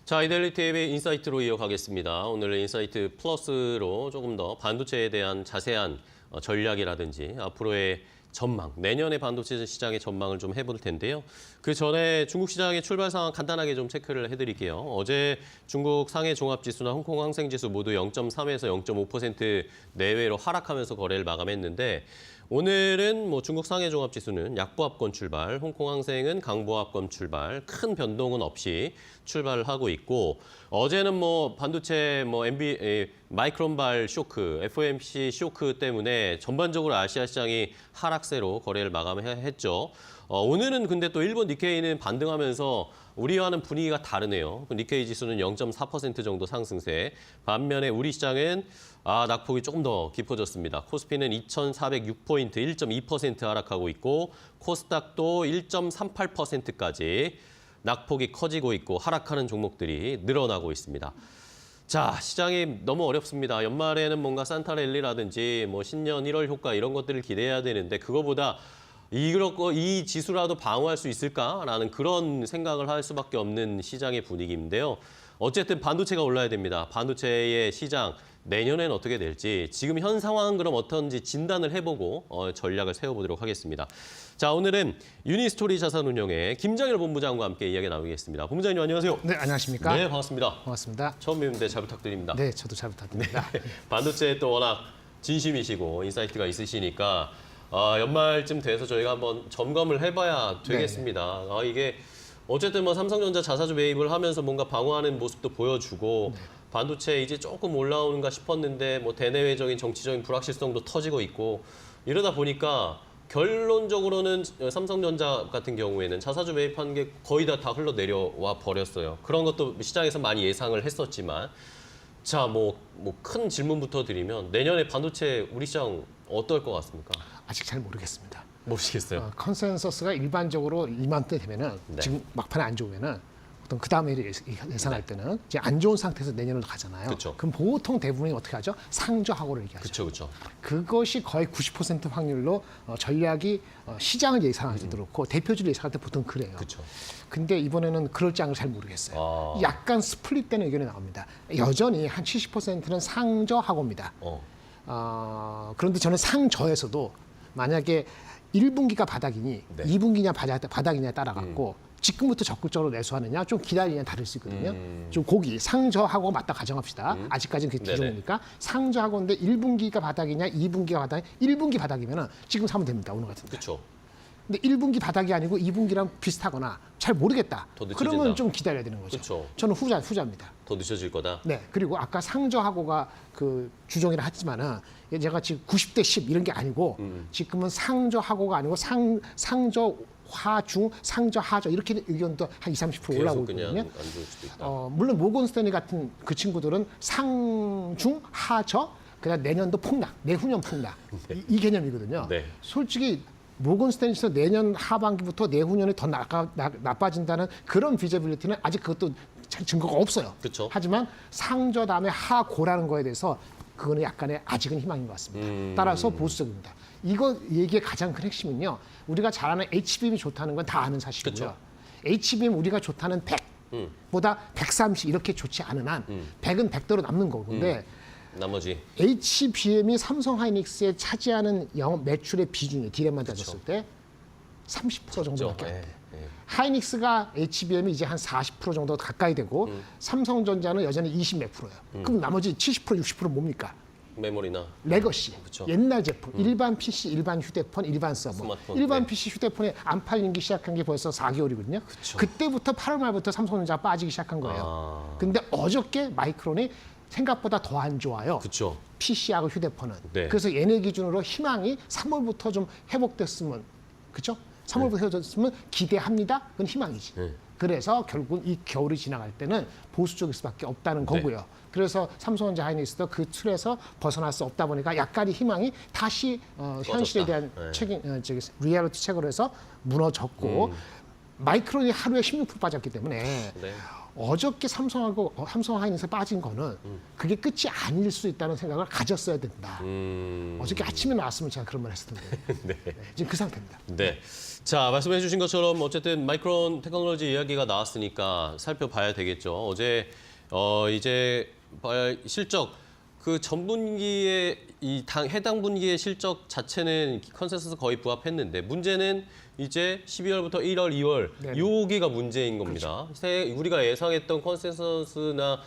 Speaker 1: 자, 이데일리 TV 인사이트로 이어가겠습니다. 오늘 인사이트 플러스로 조금 더 반도체에 대한 자세한 전략이라든지 앞으로의 전망, 내년의 반도체 시장의 전망을 좀 해볼 텐데요. 그 전에 중국 시장의 출발 상황 간단하게 좀 체크를 해드릴게요. 어제 중국 상해 종합지수나 홍콩 항생지수 모두 0.3에서 0.5% 내외로 하락하면서 거래를 마감했는데 오늘은 뭐 중국 상해 종합지수는 약보합권 출발, 홍콩 항생은 강보합권 출발, 큰 변동은 없이 출발을 하고 있고 어제는 뭐 반도체 마이크론발 쇼크, FOMC 쇼크 때문에 전반적으로 아시아 시장이 하락세로 거래를 마감했죠. 오늘은 근데 또 일본 니케이는 반등하면서 우리와는 분위기가 다르네요. 니케이 지수는 0.4% 정도 상승세. 반면에 우리 시장은 낙폭이 조금 더 깊어졌습니다. 코스피는 2,406포인트, 1.2% 하락하고 있고 코스닥도 1.38%까지 낙폭이 커지고 있고 하락하는 종목들이 늘어나고 있습니다. 자, 시장이 너무 어렵습니다. 연말에는 뭔가 산타랠리라든지 뭐 신년 1월 효과 이런 것들을 기대해야 되는데 그거보다 이 지수라도 방어할 수 있을까라는 그런 생각을 할 수밖에 없는 시장의 분위기인데요. 어쨌든 반도체가 올라야 됩니다. 반도체의 시장 내년엔 어떻게 될지 지금 현 상황은 그럼 어떤지 진단을 해보고 전략을 세워보도록 하겠습니다. 자, 오늘은 유니스토리 자산운용의 김장일 본부장과 함께 이야기 나누겠습니다. 본부장님 안녕하세요.
Speaker 9: 네, 안녕하십니까?
Speaker 1: 네, 반갑습니다.
Speaker 9: 반갑습니다.
Speaker 1: 처음 뵙는데 잘 부탁드립니다.
Speaker 9: 네, 저도 잘 부탁드립니다.
Speaker 1: 반도체에 또 워낙 진심이시고 인사이트가 있으시니까 연말쯤 돼서 저희가 한번 점검을 해봐야 되겠습니다. 이게 어쨌든 뭐 삼성전자 자사주 매입을 하면서 뭔가 방어하는 모습도 보여주고 반도체 이제 조금 올라오는가 싶었는데 뭐 대내외적인 정치적인 불확실성도 터지고 있고 이러다 보니까 결론적으로는 삼성전자 같은 경우에는 자사주 매입한 게 거의 다 흘러내려와 버렸어요. 그런 것도 시장에서 많이 예상을 했었지만 자, 뭐 큰 질문부터 드리면 내년에 반도체 우리 시장 어떨 것 같습니까?
Speaker 9: 아직 잘 모르겠습니다.
Speaker 1: 모르시겠어요?
Speaker 9: 컨센서스가 일반적으로 이맘때 되면은
Speaker 1: 네.
Speaker 9: 지금 막판에 안 좋으면은 어떤 그 다음에 예상할 때는 이제 안 좋은 상태에서 내년으로 가잖아요.
Speaker 1: 그쵸.
Speaker 9: 그럼 보통 대부분이 어떻게 하죠? 상저하고를 얘기하죠.
Speaker 1: 그렇죠.
Speaker 9: 그것이 거의 90% 확률로 전략이 시장을 예상할 때도 그렇고 대표주를 예상할 때 보통 그래요.
Speaker 1: 그렇죠.
Speaker 9: 근데 이번에는 그럴지 안 그럴지 잘 모르겠어요.
Speaker 1: 아.
Speaker 9: 약간 스플릿되는 의견이 나옵니다. 여전히 한 70%는 상저하고입니다. 그런데 저는 상저에서도 만약에 1분기가 바닥이니
Speaker 1: 네.
Speaker 9: 2분기냐 바닥이냐에 따라 갖고 지금부터 적극적으로 매수하느냐 좀 기다리느냐 다를 수 있거든요. 좀 고기 상저하고 맞다 가정합시다. 아직까지는 그게 기종이니까 상저하고인데 1분기가 바닥이냐 2분기가 바닥 1분기 바닥이면은 지금 사면 됩니다. 오늘 같은 날.
Speaker 1: 그렇죠.
Speaker 9: 근데 1분기 바닥이 아니고 2분기랑 비슷하거나 잘 모르겠다.
Speaker 1: 더 늦춰진다.
Speaker 9: 그러면 좀 기다려야 되는 거죠.
Speaker 1: 그쵸.
Speaker 9: 저는 후자입니다.
Speaker 1: 더 늦춰질 거다.
Speaker 9: 네. 그리고 아까 상저하고가 그 주종이라 했지만은 제가 지금 90대 10 이런 게 아니고 지금은 상저하고가 아니고 상저 하중, 상저 하저 이렇게 의견도 한 20-30% 올라오고
Speaker 1: 그냥
Speaker 9: 있거든요.
Speaker 1: 안 좋을 수도 있다.
Speaker 9: 물론 모건 스탠리 같은 그 친구들은 상중 하저 그다음 내년도 폭락, 내후년 폭락 이 개념이거든요.
Speaker 1: 네.
Speaker 9: 솔직히 모건 스탠리에서 내년 하반기부터 내후년에 더 나빠진다는 그런 비저빌리티는 아직 그것도 증거가 없어요.
Speaker 1: 그쵸.
Speaker 9: 하지만 상저 다음에 하고라는 거에 대해서 그거는 약간의 아직은 희망인 것 같습니다. 따라서 보수적입니다. 이거 얘기의 가장 큰 핵심은요. 우리가 잘 아는 HBM이 좋다는 건 다 아는 사실이고요.
Speaker 1: 그쵸.
Speaker 9: HBM 우리가 좋다는 100보다 130 이렇게 좋지 않은 한 100은 100대로 남는 거건데
Speaker 1: 나머지
Speaker 9: HBM이 삼성 하이닉스에 차지하는 영업 매출의 비중이 D램만 따졌을 때 30% 정도밖에 안 돼요. 하이닉스가 HBM이 이제 한 40% 정도 가까이 되고 삼성전자는 여전히 20 몇 프로예요. 그럼 나머지 70% 60% 뭡니까?
Speaker 1: 메모리나
Speaker 9: 레거시,
Speaker 1: 그쵸.
Speaker 9: 옛날 제품, 일반 PC, 일반 휴대폰, 일반 서버.
Speaker 1: 스마트폰,
Speaker 9: 일반
Speaker 1: 네.
Speaker 9: PC 휴대폰이 안 팔리기 시작한 게 벌써 4개월이거든요. 그때부터 8월 말부터 삼성전자가 빠지기 시작한 거예요. 근데 어저께 마이크론이 생각보다 더 안 좋아요.
Speaker 1: 그렇죠.
Speaker 9: PC하고 휴대폰은.
Speaker 1: 네.
Speaker 9: 그래서 얘네 기준으로 희망이 3월부터 좀 회복됐으면, 그렇죠? 3월부터 회복됐으면 기대합니다. 그건 희망이지.
Speaker 1: 네.
Speaker 9: 그래서 결국 이 겨울이 지나갈 때는 보수적일 수밖에 없다는 거고요. 그래서 삼성전자 하이닉스도 그 틀에서 벗어날 수 없다 보니까 약간의 희망이 다시 현실에 대한
Speaker 1: 네.
Speaker 9: 책임, 리얼리티 책으로 해서 무너졌고 마이크론이 하루에 16% 빠졌기 때문에
Speaker 1: 네.
Speaker 9: 어저께 삼성 하이닉스 빠진 거는 그게 끝이 아닐 수 있다는 생각을 가졌어야 된다. 어저께 아침에 나왔으면 제가 그런 말 했을 텐데 네, 지금 그 상태입니다.
Speaker 1: 네. 자, 말씀해 주신 것처럼 어쨌든 마이크론 테크놀로지 이야기가 나왔으니까 살펴봐야 되겠죠. 어제 이제 실적 그 전분기의 해당 분기의 실적 자체는 컨센서스 거의 부합했는데 문제는 이제 12월부터 1월, 2월
Speaker 9: 네네.
Speaker 1: 여기가 문제인 겁니다. 우리가 예상했던 컨센서스나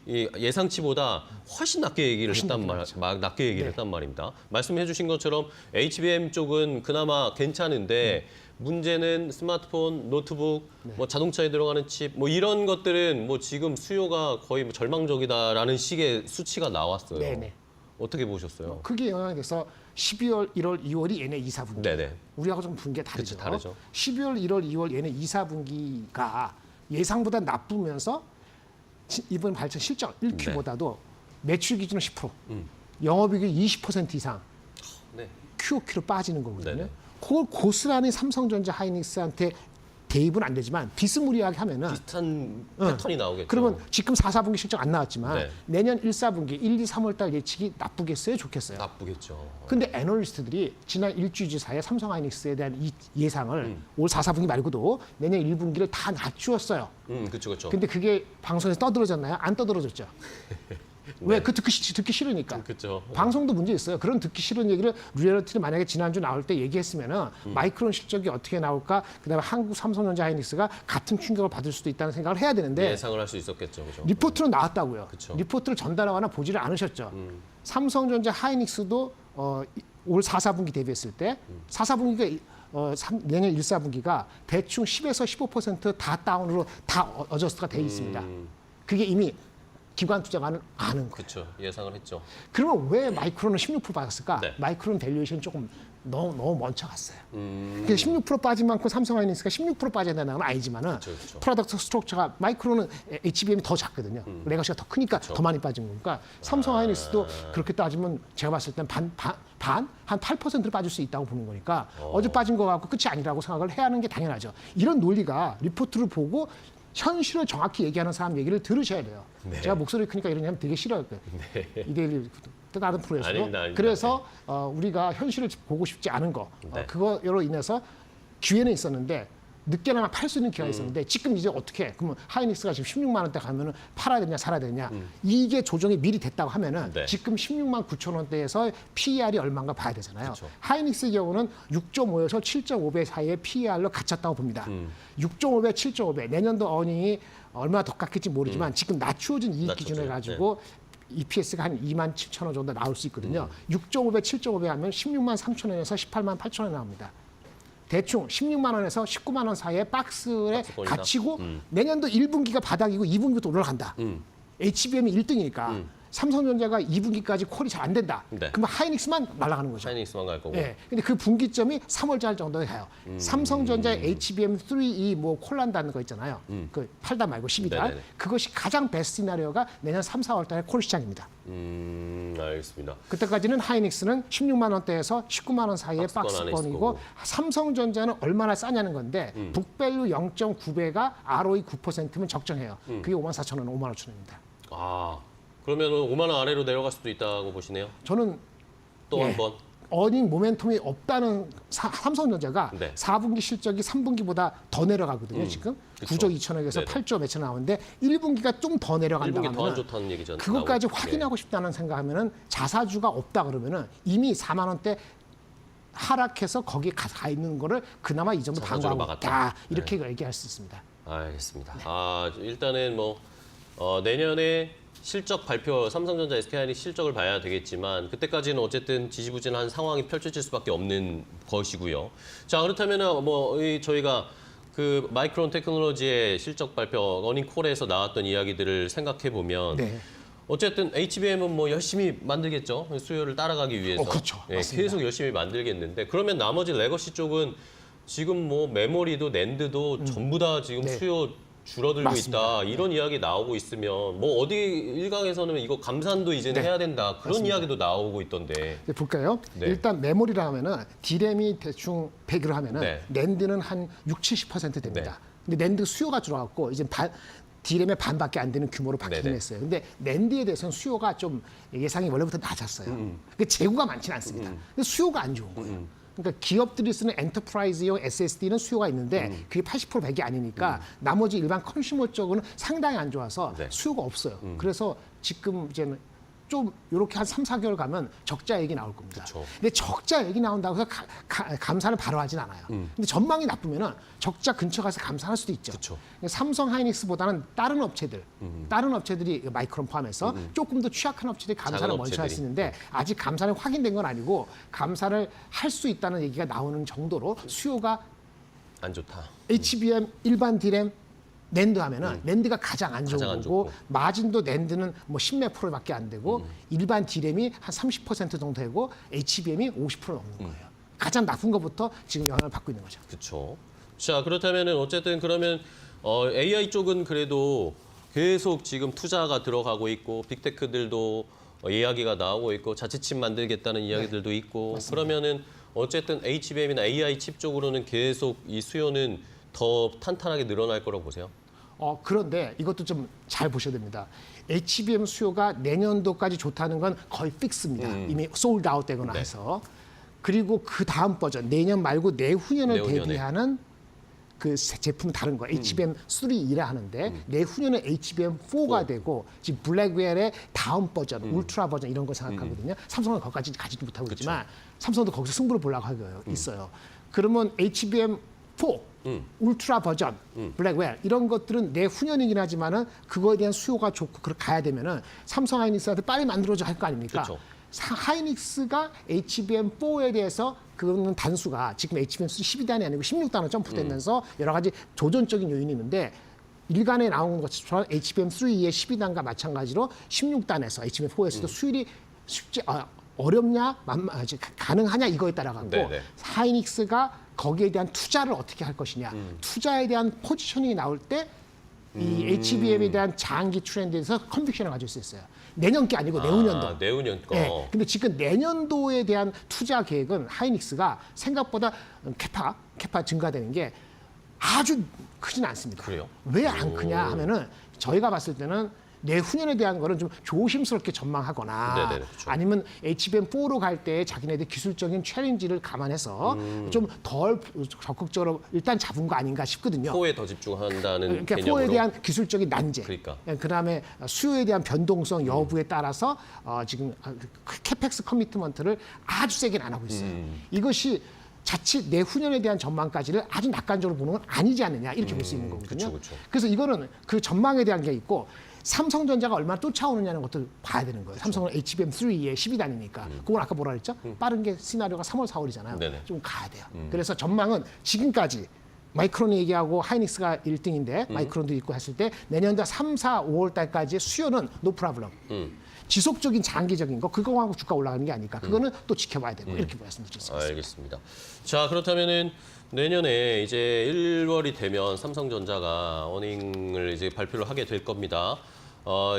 Speaker 1: 이 예상치보다 훨씬 낮게 얘기를 낮게 얘기를 했단 말입니다. 말씀해 주신 것처럼 HBM 쪽은 그나마 괜찮은데 문제는 스마트폰, 노트북, 뭐 자동차에 들어가는 칩, 뭐 이런 것들은 뭐 지금 수요가 거의 뭐 절망적이다라는 식의 수치가 나왔어요.
Speaker 9: 네네.
Speaker 1: 어떻게 보셨어요?
Speaker 9: 크게 영향이 돼서 12월, 1월, 2월이 얘네 2, 4분기.
Speaker 1: 네네.
Speaker 9: 우리하고 좀 분기가 다르죠.
Speaker 1: 그쵸, 다르죠.
Speaker 9: 12월, 1월, 2월 얘네 2, 4분기가 예상보다 나쁘면서 이번 발전 실적 1Q보다도 매출 기준으로 10%, 영업이익이 20% 이상
Speaker 1: 네.
Speaker 9: QOQ로 빠지는 거거든요.
Speaker 1: 네네.
Speaker 9: 그걸 고스란히 삼성전자 하이닉스한테 대입은 안 되지만 비스무리하게 하면은
Speaker 1: 비슷한 패턴이 나오겠죠.
Speaker 9: 그러면 지금 4, 4분기 실적 안 나왔지만
Speaker 1: 네.
Speaker 9: 내년 1, 4분기 1, 2, 3월 달 예측이 나쁘겠어요? 좋겠어요?
Speaker 1: 나쁘겠죠.
Speaker 9: 근데 애널리스트들이 지난 일주일 사이에 삼성 하이닉스에 대한 이 예상을 올 4, 4분기 말고도 내년 1분기를 다 낮추었어요.
Speaker 1: 그렇죠, 그렇죠.
Speaker 9: 근데 그게 방송에서 떠들어졌나요? 안 떠들어졌죠. 왜? 그 듣기 싫으니까.
Speaker 1: 그렇죠.
Speaker 9: 방송도 문제 있어요. 그런 듣기 싫은 얘기를 리얼리티를 만약에 지난주 나올 때 얘기했으면은 마이크론 실적이 어떻게 나올까? 그다음에 한국 삼성전자 하이닉스가 같은 충격을 받을 수도 있다는 생각을 해야 되는데
Speaker 1: 예상을 할 수 있었겠죠, 그렇죠.
Speaker 9: 리포트는 나왔다고요.
Speaker 1: 그쵸.
Speaker 9: 리포트를 전달하거나 보지를 않으셨죠. 삼성전자 하이닉스도 올 4, 4분기 대비했을 때 4, 4분기가 내년 1, 4분기가 대충 10에서 15%다 다운으로 다 어저스트가 돼 있습니다. 그게 이미 기관 투자가는 아는 거예요.
Speaker 1: 그렇죠. 예상을 했죠.
Speaker 9: 그러면 왜 마이크론은 16% 받았을까?
Speaker 1: 네.
Speaker 9: 마이크론 밸류에이션 조금 너무 먼저 갔어요. 그래서 16% 빠진 만큼 삼성 하이닉스가 16% 빠져야 된다는 건 아니지만은
Speaker 1: 그쵸.
Speaker 9: 프로덕트 스트럭처가 마이크론은 HBM이 더 작거든요. 레거시가 더 크니까 더 많이 빠진 거니까 삼성 하이닉스도 그렇게 따지면 제가 봤을 땐 한 8%를 빠질 수 있다고 보는 거니까 어제 빠진 거 갖고 끝이 아니라고 생각을 해야 하는 게 당연하죠. 이런 논리가 리포트를 보고 현실을 정확히 얘기하는 사람 얘기를 들으셔야 돼요. 제가 목소리 크니까 이런 얘기하면 되게 싫어할 거예요. 이데일리 다른 프로에서도.
Speaker 1: 아닙니다.
Speaker 9: 그래서 우리가 현실을 보고 싶지 않은 거 그거로 인해서 기회는 있었는데 늦게나마 팔 수 있는 기회가 있었는데 지금 이제 어떻게 해? 그러면 하이닉스가 지금 16만 원대 가면은 팔아야 되냐 살아야 되냐 이게 조정이 미리 됐다고 하면은
Speaker 1: 네.
Speaker 9: 지금 16만 9천 원대에서 PER이 얼마인가 봐야 되잖아요.
Speaker 1: 그쵸.
Speaker 9: 하이닉스의 경우는 6.5에서 7.5배 사이의 PER로 갇혔다고 봅니다. 6.5배, 7.5배 내년도 어닝이 얼마나 더 깎일지 모르지만 지금 낮추어진 이익 기준을 가지고 EPS가 한 2만 7천 원 정도 나올 수 있거든요. 6.5배, 7.5배 하면 16만 3천 원에서 18만 8천 원 나옵니다. 대충 16만 원에서 19만 원 사이에 박스에
Speaker 1: 박스권이다.
Speaker 9: 갇히고 내년도 1분기가 바닥이고 2분기부터 올라간다. HBM이 1등이니까 삼성전자가 2분기까지 콜이 잘 안 된다.
Speaker 1: 네.
Speaker 9: 그러면 하이닉스만 날아가는 거죠.
Speaker 1: 하이닉스만 갈 거고.
Speaker 9: 예. 근데 그 분기점이 3월 달 정도에 가요. 삼성전자의 HBM3E 뭐 콜난다는 거 있잖아요. 그 8달 말고 12달.
Speaker 1: 네네네.
Speaker 9: 그것이 가장 베스트 시나리오가 내년 3, 4월 달에 콜 시장입니다.
Speaker 1: 알겠습니다.
Speaker 9: 그때까지는 하이닉스는 16만 원대에서 19만 원 사이의
Speaker 1: 박스권 안에 있을
Speaker 9: 박스권이고
Speaker 1: 거고.
Speaker 9: 삼성전자는 얼마나 싸냐는 건데 북밸류 0.9배가 ROE 9%면 적정해요. 그게 5만 4천 원, 5만 5천 원입니다.
Speaker 1: 아, 그러면 5만 원 아래로 내려갈 수도 있다고 보시네요.
Speaker 9: 저는
Speaker 1: 또
Speaker 9: 예.
Speaker 1: 한 번.
Speaker 9: 어닝 모멘텀이 없다는 삼성전자가
Speaker 1: 네.
Speaker 9: 4분기 실적이 3분기보다 더 내려가거든요. 지금
Speaker 1: 그쵸.
Speaker 9: 9조 2천억에서
Speaker 1: 네네.
Speaker 9: 8조 몇천 나오는데 1분기가 좀 더 내려간다고
Speaker 1: 1분기 더 안
Speaker 9: 하면
Speaker 1: 좋다는 얘기잖아요.
Speaker 9: 그것까지
Speaker 1: 나오고.
Speaker 9: 확인하고 싶다는 생각하면은 자사주가 없다 그러면은 이미 4만 원대 하락해서 거기에 가 있는 거를 그나마 이 정도
Speaker 1: 자사주로
Speaker 9: 방어하고 있다.
Speaker 1: 막았다.
Speaker 9: 이렇게 얘기할 수 있습니다.
Speaker 1: 알겠습니다. 일단은 뭐 내년에 실적 발표, 삼성전자, SK하이닉스 실적을 봐야 되겠지만 그때까지는 어쨌든 지지부진한 상황이 펼쳐질 수밖에 없는 것이고요. 자, 그렇다면은 저희가 그 마이크론 테크놀로지의 실적 발표 어닝콜에서 나왔던 이야기들을 생각해 보면
Speaker 9: 네.
Speaker 1: 어쨌든 HBM은 뭐 열심히 만들겠죠. 수요를 따라가기 위해서.
Speaker 9: 그렇죠.
Speaker 1: 예,
Speaker 9: 맞습니다.
Speaker 1: 계속 열심히 만들겠는데 그러면 나머지 레거시 쪽은 지금 뭐 메모리도 낸드도 전부 다 지금
Speaker 9: 네.
Speaker 1: 수요 줄어들고
Speaker 9: 맞습니다.
Speaker 1: 있다. 이런 이야기 나오고 있으면 뭐 어디 일각에서는 이거 감산도 이제는
Speaker 9: 네.
Speaker 1: 해야 된다. 그런
Speaker 9: 맞습니다.
Speaker 1: 이야기도 나오고 있던데.
Speaker 9: 이제 볼까요?
Speaker 1: 네.
Speaker 9: 일단 메모리라 하면은 D램이 대충 100으로 하면은
Speaker 1: 네.
Speaker 9: 낸드는 한 60~70% 됩니다. 근데 낸드 수요가 줄어갖고 이제 D램의 반밖에 안 되는 규모로 바뀌긴
Speaker 1: 네네.
Speaker 9: 했어요. 근데 낸드에 대해서는 수요가 좀 예상이 원래부터 낮았어요. 그러니까 재고가 많지는 않습니다. 근데 수요가 안 좋은 거예요. 그러니까 기업들이 쓰는 엔터프라이즈용 SSD는 수요가 있는데 그게 80% 100이 아니니까 나머지 일반 컨슈머 쪽은 상당히 안 좋아서
Speaker 1: 네.
Speaker 9: 수요가 없어요. 그래서 지금 이제는 좀 이렇게 한 3, 4개월 가면 적자 얘기 나올 겁니다.
Speaker 1: 그쵸.
Speaker 9: 근데 적자 얘기 나온다고 해서 감사는 바로 하진 않아요. 근데 전망이 나쁘면은 적자 근처 가서 감사할 수도 있죠.
Speaker 1: 그쵸.
Speaker 9: 삼성 하이닉스보다는 다른 업체들이 마이크론 포함해서 조금 더 취약한 업체들이 감사를
Speaker 1: 작은
Speaker 9: 먼저 할
Speaker 1: 업체들이.
Speaker 9: 수 있는데 아직 감사는 확인된 건 아니고 감사를 할 수 있다는 얘기가 나오는 정도로 수요가
Speaker 1: 안 좋다.
Speaker 9: HBM 일반 D램 낸드 하면은 낸드가 가장 안 좋은
Speaker 1: 가장 안
Speaker 9: 거고
Speaker 1: 좋고.
Speaker 9: 마진도 낸드는 뭐 10몇 프로밖에 안 되고 일반 D램이 한 30% 정도 되고 HBM이 50% 넘는 거예요. 가장 나쁜 것부터 지금 영향을 받고 있는 거죠.
Speaker 1: 그렇죠. 자, 그렇다면은 어쨌든 그러면 AI 쪽은 그래도 계속 지금 투자가 들어가고 있고 빅테크들도 이야기가 나오고 있고 자체칩 만들겠다는 이야기들도 있고 그러면은 어쨌든 HBM이나 AI 칩 쪽으로는 계속 이 수요는 더 탄탄하게 늘어날 거라고 보세요.
Speaker 9: 그런데 이것도 좀 잘 보셔야 됩니다. HBM 수요가 내년도까지 좋다는 건 거의 픽스입니다. 이미 솔드 아웃 되거나
Speaker 1: 네.
Speaker 9: 해서. 그리고 그 다음 버전, 내년 말고 내후년을
Speaker 1: 내후년에.
Speaker 9: 대비하는 그 제품은 다른 거예요. HBM3이라 하는데 내후년에 HBM4가 되고 지금 블랙웰의 다음 버전, 울트라 버전 이런 거 생각하거든요. 삼성은 거기까지 가지도 못하고 있지만 삼성도 거기서 승부를 보려고 하고 있어요. 그러면 HBM4 울트라 버전, 블랙웰 이런 것들은 내후년이긴 하지만은 그거에 대한 수요가 좋고 그렇게 가야 되면은 삼성 하이닉스한테 빨리 만들어줘 할 거 아닙니까?
Speaker 1: 그쵸.
Speaker 9: 하이닉스가 HBM4에 대해서 그거는 단수가 지금 HBM3 12단이 아니고 16단으로 점프되면서 여러 가지 도전적인 요인이 있는데 일간에 나온 것처럼 HBM3의 12단과 마찬가지로 16단에서 HBM4에서도 수율이 어렵냐 가능하냐 이거에 따라 갖고
Speaker 1: 네네.
Speaker 9: 하이닉스가 거기에 대한 투자를 어떻게 할 것이냐 투자에 대한 포지셔닝이 나올 때 이 HBM에 대한 장기 트렌드에서 컨빅션을 가질 수 있어요. 내년 게 아니고 내후년도.
Speaker 1: 내후년 거.
Speaker 9: 네. 근데 지금 내년도에 대한 투자 계획은 하이닉스가 생각보다 캐파 증가되는 게 아주 크진 않습니다.
Speaker 1: 그래요?
Speaker 9: 왜 안 크냐 하면은 저희가 봤을 때는 내후년에 대한 거는 좀 조심스럽게 전망하거나
Speaker 1: 네네, 그렇죠.
Speaker 9: 아니면 HBM4로 갈 때 자기네들 기술적인 챌린지를 감안해서 좀 덜 적극적으로 일단 잡은 거 아닌가 싶거든요.
Speaker 1: 4에 더 집중한다는
Speaker 9: 그러니까
Speaker 1: 개념으로.
Speaker 9: 4에 대한 기술적인 난제,
Speaker 1: 그러니까.
Speaker 9: 그다음에 수요에 대한 변동성 여부에 따라서 지금 캐펙스 커미트먼트를 아주 세게는 안 하고 있어요. 이것이 자칫 내후년에 대한 전망까지를 아주 낙관적으로 보는 건 아니지 않느냐 이렇게 볼 수 있는 거거든요.
Speaker 1: 그쵸.
Speaker 9: 그래서 이거는 그 전망에 대한 게 있고 삼성전자가 얼마나 쫓아오느냐는 것도 봐야 되는 거예요. 삼성은 HBM3에 12단이니까. 그건 아까 뭐라 그랬죠? 빠른 게 시나리오가 3월, 4월이잖아요.
Speaker 1: 네네.
Speaker 9: 좀 가야 돼요. 그래서 전망은 지금까지 마이크론이 얘기하고 하이닉스가 1등인데 마이크론도 있고 했을 때 내년도 3, 4, 5월 달까지의 수요는 노 프로블럼. 지속적인 장기적인 거 그거하고 주가 올라가는 게 아닐까. 그거는 또 지켜봐야 되고 이렇게 말씀드릴 수 있습니다.
Speaker 1: 알겠습니다. 자, 그렇다면은 내년에 이제 1월이 되면 삼성전자가 어닝을 이제 발표를 하게 될 겁니다.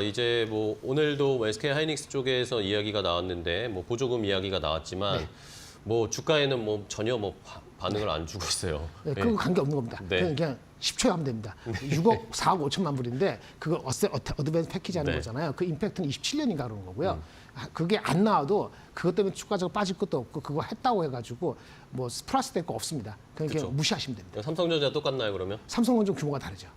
Speaker 1: 이제 뭐 오늘도 SK 하이닉스 쪽에서 이야기가 나왔는데 뭐 보조금 이야기가 나왔지만
Speaker 9: 네.
Speaker 1: 뭐 주가에는 뭐 전혀 뭐 반응을 안 주고 있어요.
Speaker 9: 네, 그거 관계 없는 겁니다.
Speaker 1: 네.
Speaker 9: 그냥 10초에 하면 됩니다. 6억 4억 5천만 불인데 그거 어드밴스 패키지 하는
Speaker 1: 네.
Speaker 9: 거잖아요. 그 임팩트는 27년인가 그런 거고요. 그게 안 나와도 그것 때문에 추가적으로 빠질 것도 없고 그거 했다고 해가지고 뭐 플러스 될 거 없습니다. 그러니까
Speaker 1: 그쵸.
Speaker 9: 무시하시면 됩니다.
Speaker 1: 삼성전자 똑같나요, 그러면?
Speaker 9: 삼성은 좀 규모가 다르죠.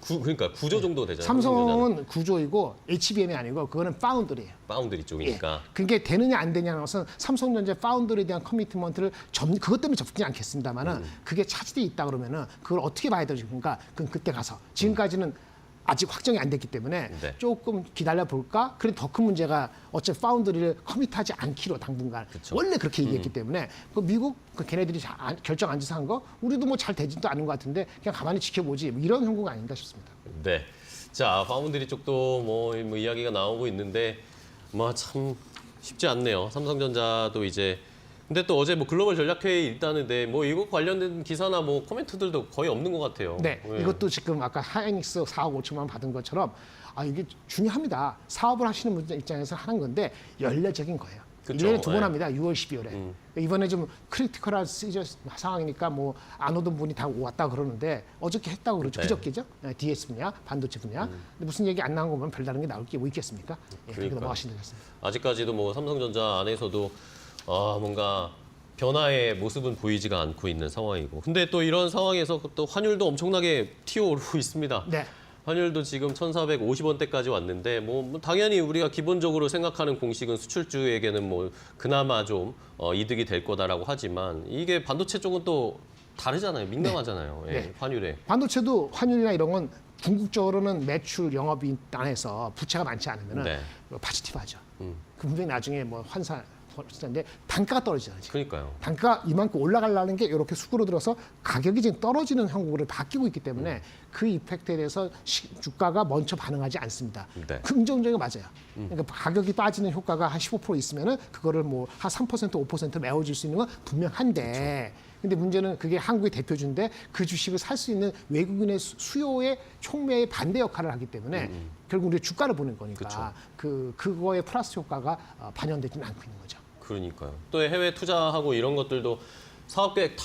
Speaker 1: 그러니까 구조 정도 되잖아요. 삼성전자는.
Speaker 9: 삼성은 구조이고 HBM이 아니고 그거는 파운드리예요.
Speaker 1: 파운드리 쪽이니까.
Speaker 9: 그게 되느냐 안 되냐는 것은 삼성전자 파운드리에 대한 커미트먼트를 그것 때문에 접근이 않겠습니다만은 그게 차질이 있다 그러면은 그걸 어떻게 봐야 되는가? 그러니까 그건 그때 가서 지금까지는 아직 확정이 안 됐기 때문에
Speaker 1: 네.
Speaker 9: 조금 기다려 볼까? 그런데 더 큰 문제가 어차피 파운드리를 커밋하지 않기로 당분간
Speaker 1: 그쵸.
Speaker 9: 원래 그렇게 얘기했기 때문에 그 미국 걔네들이 결정 안 지서 한 거 우리도 뭐 잘 되지도 않은 것 같은데 그냥 가만히 지켜보지 뭐 이런 형국가 아닌가 싶습니다.
Speaker 1: 네. 자, 파운드리 쪽도 뭐 이야기가 나오고 있는데 뭐 참 쉽지 않네요. 삼성전자도 이제 근데 또 어제 뭐 글로벌 전략회의 일단은데 뭐 이거 관련된 기사나 뭐 코멘트들도 거의 없는 것 같아요.
Speaker 9: 네,
Speaker 1: 예.
Speaker 9: 이것도 지금 아까 하이닉스 4억 5천만 원 받은 것처럼 이게 중요합니다. 사업을 하시는 분들 입장에서 하는 건데 연례적인 거예요.
Speaker 1: 그쵸,
Speaker 9: 1년에 2번
Speaker 1: 네.
Speaker 9: 합니다. 6월, 12월에. 이번에 좀 크리티컬한 시저 상황이니까 뭐 안 오던 분이 다 왔다 그러는데 어저께 했다고 그러죠.
Speaker 1: 네.
Speaker 9: 그저께죠. DS 분야, 반도체 분야. 근데 무슨 얘기 안 나온 거 보면 별다른 게 나올 게 뭐 있겠습니까? 예, 그렇게
Speaker 1: 그러니까요.
Speaker 9: 넘어가시면 되겠습니다.
Speaker 1: 아직까지도 뭐 삼성전자 안에서도 뭔가 변화의 모습은 보이지가 않고 있는 상황이고. 근데 또 이런 상황에서 또 환율도 엄청나게 튀어오르고 있습니다.
Speaker 9: 네.
Speaker 1: 환율도 지금 1,450원대까지 왔는데 뭐 당연히 우리가 기본적으로 생각하는 공식은 수출주에게는 뭐 그나마 좀 이득이 될 거다라고 하지만 이게 반도체 쪽은 또 다르잖아요. 민감하잖아요. 예,
Speaker 9: 네.
Speaker 1: 환율에.
Speaker 9: 반도체도 환율이나 이런 건 궁극적으로는 매출 영업이익단에서 부채가 많지 않으면
Speaker 1: 네.
Speaker 9: 파지티브하죠. 그 분명히 나중에 뭐 환산인데 단가가 떨어지잖아요. 지금.
Speaker 1: 그러니까요.
Speaker 9: 단가가 이만큼 올라가려는 게 이렇게 수그러 들어서 가격이 지금 떨어지는 형국으로 바뀌고 있기 때문에 그 이펙트에 대해서 주가가 먼저 반응하지 않습니다.
Speaker 1: 네.
Speaker 9: 긍정적인 거 맞아요. 그러니까 가격이 빠지는 효과가 한 15% 있으면은 그거를 뭐 한 3% 5% 메워줄 수 있는 건 분명한데 근데 문제는 그게 한국의 대표주인데 그 주식을 살 수 있는 외국인의 수요의 촉매의 반대 역할을 하기 때문에 결국 우리 주가를 보는 거니까 그거의 플러스 효과가 반영되지는 않고 있는 거죠.
Speaker 1: 그러니까요. 또 해외 투자하고 이런 것들도 사업 계획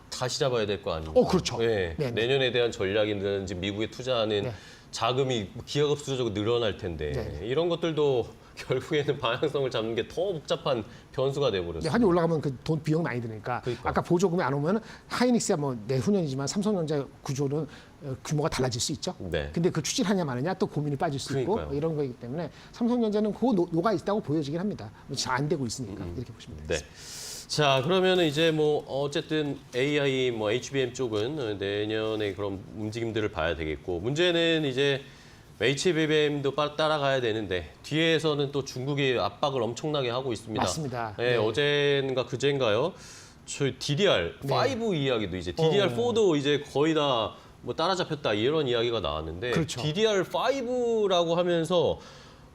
Speaker 1: 다시 잡아야 될 거 아닙니까?
Speaker 9: 그렇죠.
Speaker 1: 네.
Speaker 9: 네네.
Speaker 1: 내년에 대한 전략이든지 미국에 투자하는
Speaker 9: 네.
Speaker 1: 자금이 기하급수적으로 늘어날 텐데
Speaker 9: 네네.
Speaker 1: 이런 것들도 결국에는 방향성을 잡는 게 더 복잡한 변수가 돼버렸어요.
Speaker 9: 네, 환율 올라가면 그 돈 비용 많이 드니까
Speaker 1: 그러니까요.
Speaker 9: 아까 보조금이 안 오면 하이닉스야 뭐 내후년이지만 삼성전자 구조는 규모가 달라질 수 있죠.
Speaker 1: 네.
Speaker 9: 근데 그 추진하냐 마느냐 또 고민이 빠질 수 있고
Speaker 1: 그러니까요.
Speaker 9: 이런 거이기 때문에 삼성전자는 그 녹아 있다고 보여지긴 합니다. 잘 안 되고 있으니까 이렇게 보시면
Speaker 1: 네.
Speaker 9: 되겠습니다.
Speaker 1: 자, 그러면은 이제 뭐 어쨌든 AI, 뭐 HBM 쪽은 내년에 그런 움직임들을 봐야 되겠고 문제는 이제 HBM도 따라가야 되는데 뒤에서는 또 중국이 압박을 엄청나게 하고 있습니다.
Speaker 9: 맞습니다.
Speaker 1: 네,
Speaker 9: 네.
Speaker 1: 어젠가 그젠가요? 저희 DDR5 이야기도 이제 DDR4도 이제 거의 다 뭐 따라잡혔다 이런 이야기가 나왔는데
Speaker 9: 그렇죠.
Speaker 1: DDR5라고 하면서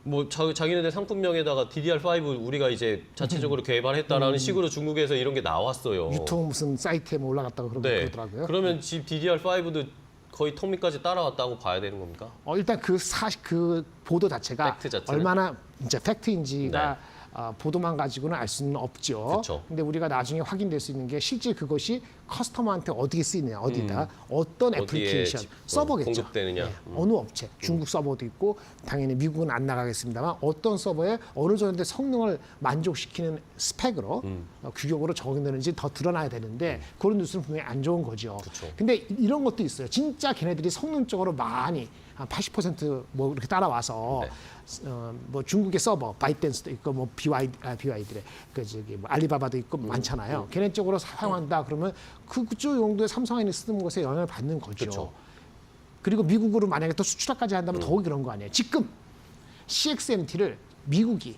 Speaker 1: 뭐 자기네들 상품명에다가 DDR5 우리가 이제 자체적으로 개발했다라는 식으로 중국에서 이런 게 나왔어요.
Speaker 9: 유통 무슨 사이트에 뭐 올라갔다고 그러더라고요.
Speaker 1: 그러면 지금 DDR5도 거의 턱밑까지 따라왔다고 봐야 되는 겁니까?
Speaker 9: 일단 그 보도 자체가
Speaker 1: 팩트 자체는?
Speaker 9: 얼마나 이제 팩트인지가
Speaker 1: 네.
Speaker 9: 보도만 가지고는 알 수는 없죠.
Speaker 1: 그쵸.
Speaker 9: 근데 우리가 나중에 확인될 수 있는 게 실제 그것이 커스터머한테 어디에 쓰이느냐, 어디다, 어떤
Speaker 1: 어디에
Speaker 9: 애플리케이션, 서버겠죠.
Speaker 1: 공급되느냐.
Speaker 9: 네. 어느 업체, 중국 서버도 있고 당연히 미국은 안 나가겠습니다만 어떤 서버에 어느 정도의 성능을 만족시키는 스펙으로 규격으로 적용되는지 더 드러나야 되는데 그런 뉴스는 분명히 안 좋은 거죠.
Speaker 1: 그쵸.
Speaker 9: 근데 이런 것도 있어요. 진짜 걔네들이 성능적으로 많이 한 80%뭐 이렇게 따라와서
Speaker 1: 네.
Speaker 9: 뭐 중국의 서버 바이트댄스도 있고 뭐 BYD래 그 저기 뭐 알리바바도 있고 많잖아요. 걔네 쪽으로 사용한다 그러면 그쪽 용도의 삼성하이닉스 쓰는 것에 영향을 받는 거죠.
Speaker 1: 그쵸.
Speaker 9: 그리고 미국으로 만약에 또 수출까지 한다면 더욱 그런 거 아니에요. 지금 CXMT를 미국이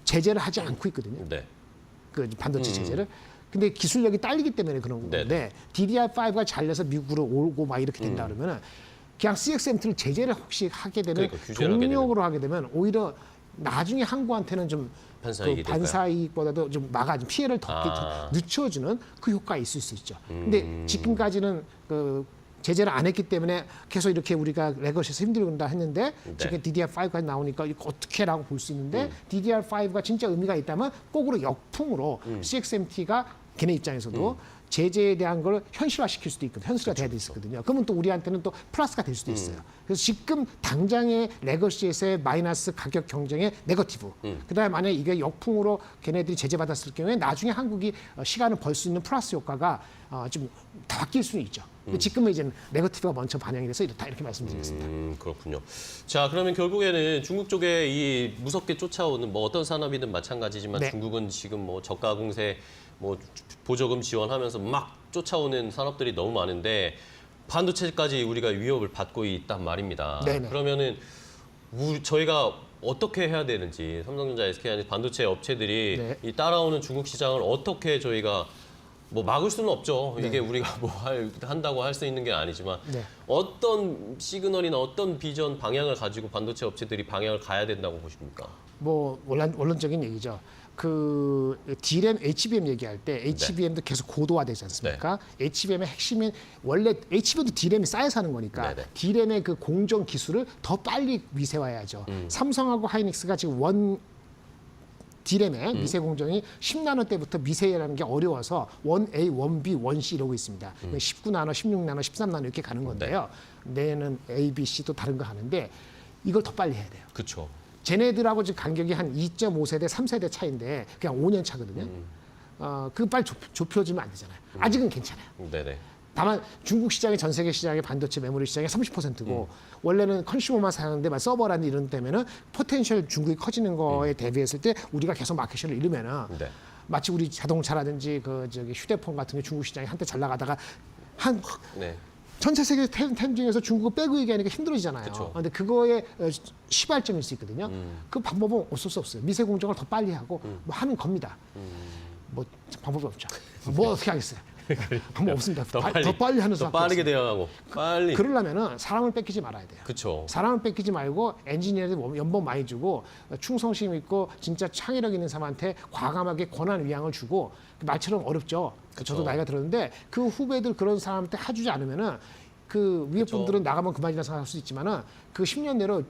Speaker 9: 제재를 하지 않고 있거든요.
Speaker 1: 네.
Speaker 9: 그 반도체 제재를. 근데 기술력이 딸리기 때문에 그런 건데
Speaker 1: 네네.
Speaker 9: DDR5가 잘려서 미국으로 오고 막 이렇게 된다 그러면은 그냥 CXMT를 제재를 혹시 하게 되면
Speaker 1: 그러니까 규제를 하게
Speaker 9: 동력으로 하게 되면 오히려 나중에 한국한테는 좀
Speaker 1: 반사이익이
Speaker 9: 그 반사이익보다도 좀 피해를 더 늦춰주는 그 효과가 있을 수 있죠. 근데 지금까지는 그 제재를 안 했기 때문에 계속 이렇게 우리가 레거시에서 힘들다 했는데 지금 DDR5까지 나오니까 이거 어떻게라고 볼 수 있는데 DDR5가 진짜 의미가 있다면 거꾸로 역풍으로 CXMT가 걔네 입장에서도 제재에 대한 걸 현실화시킬 수도 있거든요. 현실화 돼야 있거든요. 그러면 또 우리한테는 또 플러스가 될 수도 있어요. 그래서 지금 당장의 레거시에서의 마이너스 가격 경쟁의 네거티브. 그다음에 만약에 이게 역풍으로 걔네들이 제재받았을 경우에 나중에 한국이 시간을 벌 수 있는 플러스 효과가 좀 바뀔 수는 있죠. 근데 지금은 이제 네거티브가 먼저 반영이 돼서 이렇다 이렇게 말씀드리겠습니다.
Speaker 1: 그렇군요. 자, 그러면 결국에는 중국 쪽에 이 무섭게 쫓아오는 뭐 어떤 산업이든 마찬가지지만
Speaker 9: 네.
Speaker 1: 중국은 지금 뭐 저가 공세 뭐 보조금 지원하면서 막 쫓아오는 산업들이 너무 많은데 반도체까지 우리가 위협을 받고 있단 말입니다.
Speaker 9: 네네.
Speaker 1: 그러면은 저희가 어떻게 해야 되는지 삼성전자, SK 반도체 업체들이
Speaker 9: 네.
Speaker 1: 이 따라오는 중국 시장을 어떻게 저희가 뭐 막을 수는 없죠.
Speaker 9: 네.
Speaker 1: 이게 우리가 뭐 한다고 할 수 있는 게 아니지만
Speaker 9: 네.
Speaker 1: 어떤 시그널이나 어떤 비전 방향을 가지고 반도체 업체들이 방향을 가야 된다고 보십니까?
Speaker 9: 뭐 원론적인 얘기죠. 그 DRAM, HBM 얘기할 때 HBM도 계속 고도화되지 않습니까? HBM의 핵심인 원래 HBM도 DRAM이 쌓여서 하는 거니까
Speaker 1: 네네.
Speaker 9: DRAM의 그 공정 기술을 더 빨리 미세화해야죠. 삼성하고 하이닉스가 지금 원 DRAM의 미세 공정이 10나노 때부터 미세라는 게 어려워서 1A, 1B, 1C 이러고 있습니다. 19나노, 16나노, 13나노 이렇게 가는 건데요. 내는 A, B, C도 다른 거 하는데 이걸 더 빨리 해야 돼요.
Speaker 1: 그렇죠.
Speaker 9: 쟤네들하고 지금 간격이 한 2.5세대, 3세대 차인데 그냥 5년 차거든요. 그 빨리 좁혀지면 안 되잖아요. 아직은 괜찮아요.
Speaker 1: 네네.
Speaker 9: 다만 중국 시장이 전 세계 시장의 반도체 메모리 시장의 30%고 원래는 컨슈머만 사용하는데 서버라는 이런 때문에는 포텐셜 중국이 커지는 거에 대비했을 때 우리가 계속 마켓을 잃으면은
Speaker 1: 네.
Speaker 9: 마치 우리 자동차라든지 그 저기 휴대폰 같은 게 중국 시장이 한때 잘 나가다가 한
Speaker 1: 네.
Speaker 9: 전체 세계 템 중에서 중국을 빼고 얘기하니까 힘들어지잖아요.
Speaker 1: 그쵸.
Speaker 9: 근데 그거에 시발점일 수 있거든요. 그 방법은 어쩔 수 없어요. 미세 공정을 더 빨리 하고 뭐 하는 겁니다. 뭐 방법이 없죠. 뭐 어떻게 하겠어요. 방법 없습니다. 더 빨리 하는
Speaker 1: 더
Speaker 9: 수밖에
Speaker 1: 빠르게
Speaker 9: 없어요.
Speaker 1: 대응하고 빨리.
Speaker 9: 그러려면은 사람을 뺏기지 말아야 돼요.
Speaker 1: 그렇죠.
Speaker 9: 사람을 뺏기지 말고 엔지니어들 연봉 많이 주고 충성심 있고 진짜 창의력 있는 사람한테 과감하게 권한 위항을 주고 말처럼 어렵죠. 저도 나이가 들었는데 그 후배들 그런 사람한테 해주지 않으면은 그 위에
Speaker 1: 그쵸.
Speaker 9: 분들은 나가면 그만이라 생각할 수 있지만은 그 10년 내로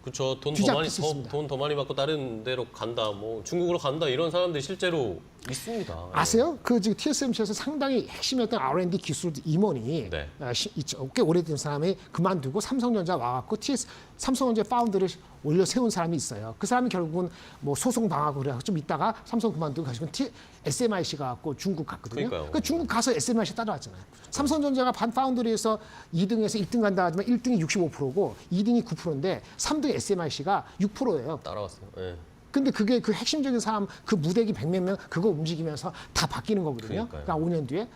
Speaker 1: 그렇죠.
Speaker 9: 뒤잡힐 수 있습니다.
Speaker 1: 돈 더 많이 받고 다른 데로 간다. 뭐 중국으로 간다. 이런 사람들이 실제로 있습니다.
Speaker 9: 아세요? 그 지금 TSMC에서 상당히 핵심이었던 R&D 기술 임원이
Speaker 1: 네.
Speaker 9: 꽤 오래된 사람이 그만두고 삼성전자 와갖고 삼성전자 파운드를 올려 세운 사람이 있어요. 그 사람이 결국은 뭐 소송 당하고 그래 좀 있다가 삼성 그만두고 가시고 SMIC 가갖고 중국 갔거든요.
Speaker 1: 그러니까요.
Speaker 9: 중국 가서 SMIC 따라왔잖아요. 삼성전자가 반 파운드리에서 2등에서 1등 간다 하지만 1등이 65%고 2등이 9%인데 3등 SMIC가 6%예요.
Speaker 1: 따라왔어요. 예.
Speaker 9: 근데 그게 그 핵심적인 사람 그 무대기 100몇 명 그거 움직이면서 다 바뀌는 거거든요.
Speaker 1: 그러니까요.
Speaker 9: 그러니까 5년 뒤에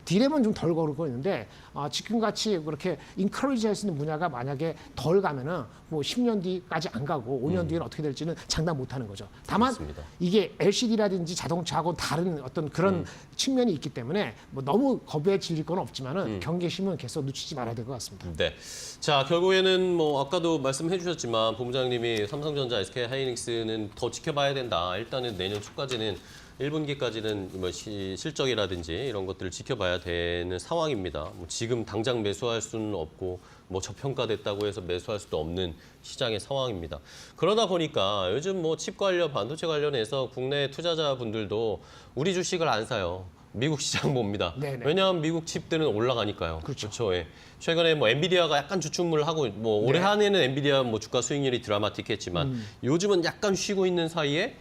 Speaker 9: 디램은 좀 덜 걸고 있는데 지금같이 그렇게 인커리지 할 수 있는 분야가 만약에 덜 가면은 뭐 10년 뒤까지 안 가고 5년 뒤에는 어떻게 될지는 장담 못 하는 거죠. 다만
Speaker 1: 그렇습니다.
Speaker 9: 이게 LCD라든지 자동차하고 다른 어떤 그런 측면이 있기 때문에 뭐 너무 겁에 질릴 건 없지만은 경계심은 계속 늦추지 말아야 될 것 같습니다.
Speaker 1: 네. 자, 결국에는 뭐 아까도 말씀해 주셨지만 본부장님이 삼성전자, SK 하이닉스는 더 지켜봐야 된다. 일단은 내년 초까지는 1분기까지는 뭐 실적이라든지 이런 것들을 지켜봐야 되는 상황입니다. 뭐 지금 당장 매수할 수는 없고 뭐 저평가됐다고 해서 매수할 수도 없는 시장의 상황입니다. 그러다 보니까 요즘 뭐 칩 관련, 반도체 관련해서 국내 투자자분들도 우리 주식을 안 사요. 미국 시장 봅니다.
Speaker 9: 네네.
Speaker 1: 왜냐하면 미국 칩들은 올라가니까요.
Speaker 9: 그렇죠.
Speaker 1: 예. 최근에 뭐 엔비디아가 약간 주춤을 하고 뭐 올해
Speaker 9: 네.
Speaker 1: 한 해는 엔비디아 뭐 주가 수익률이 드라마틱했지만 요즘은 약간 쉬고 있는 사이에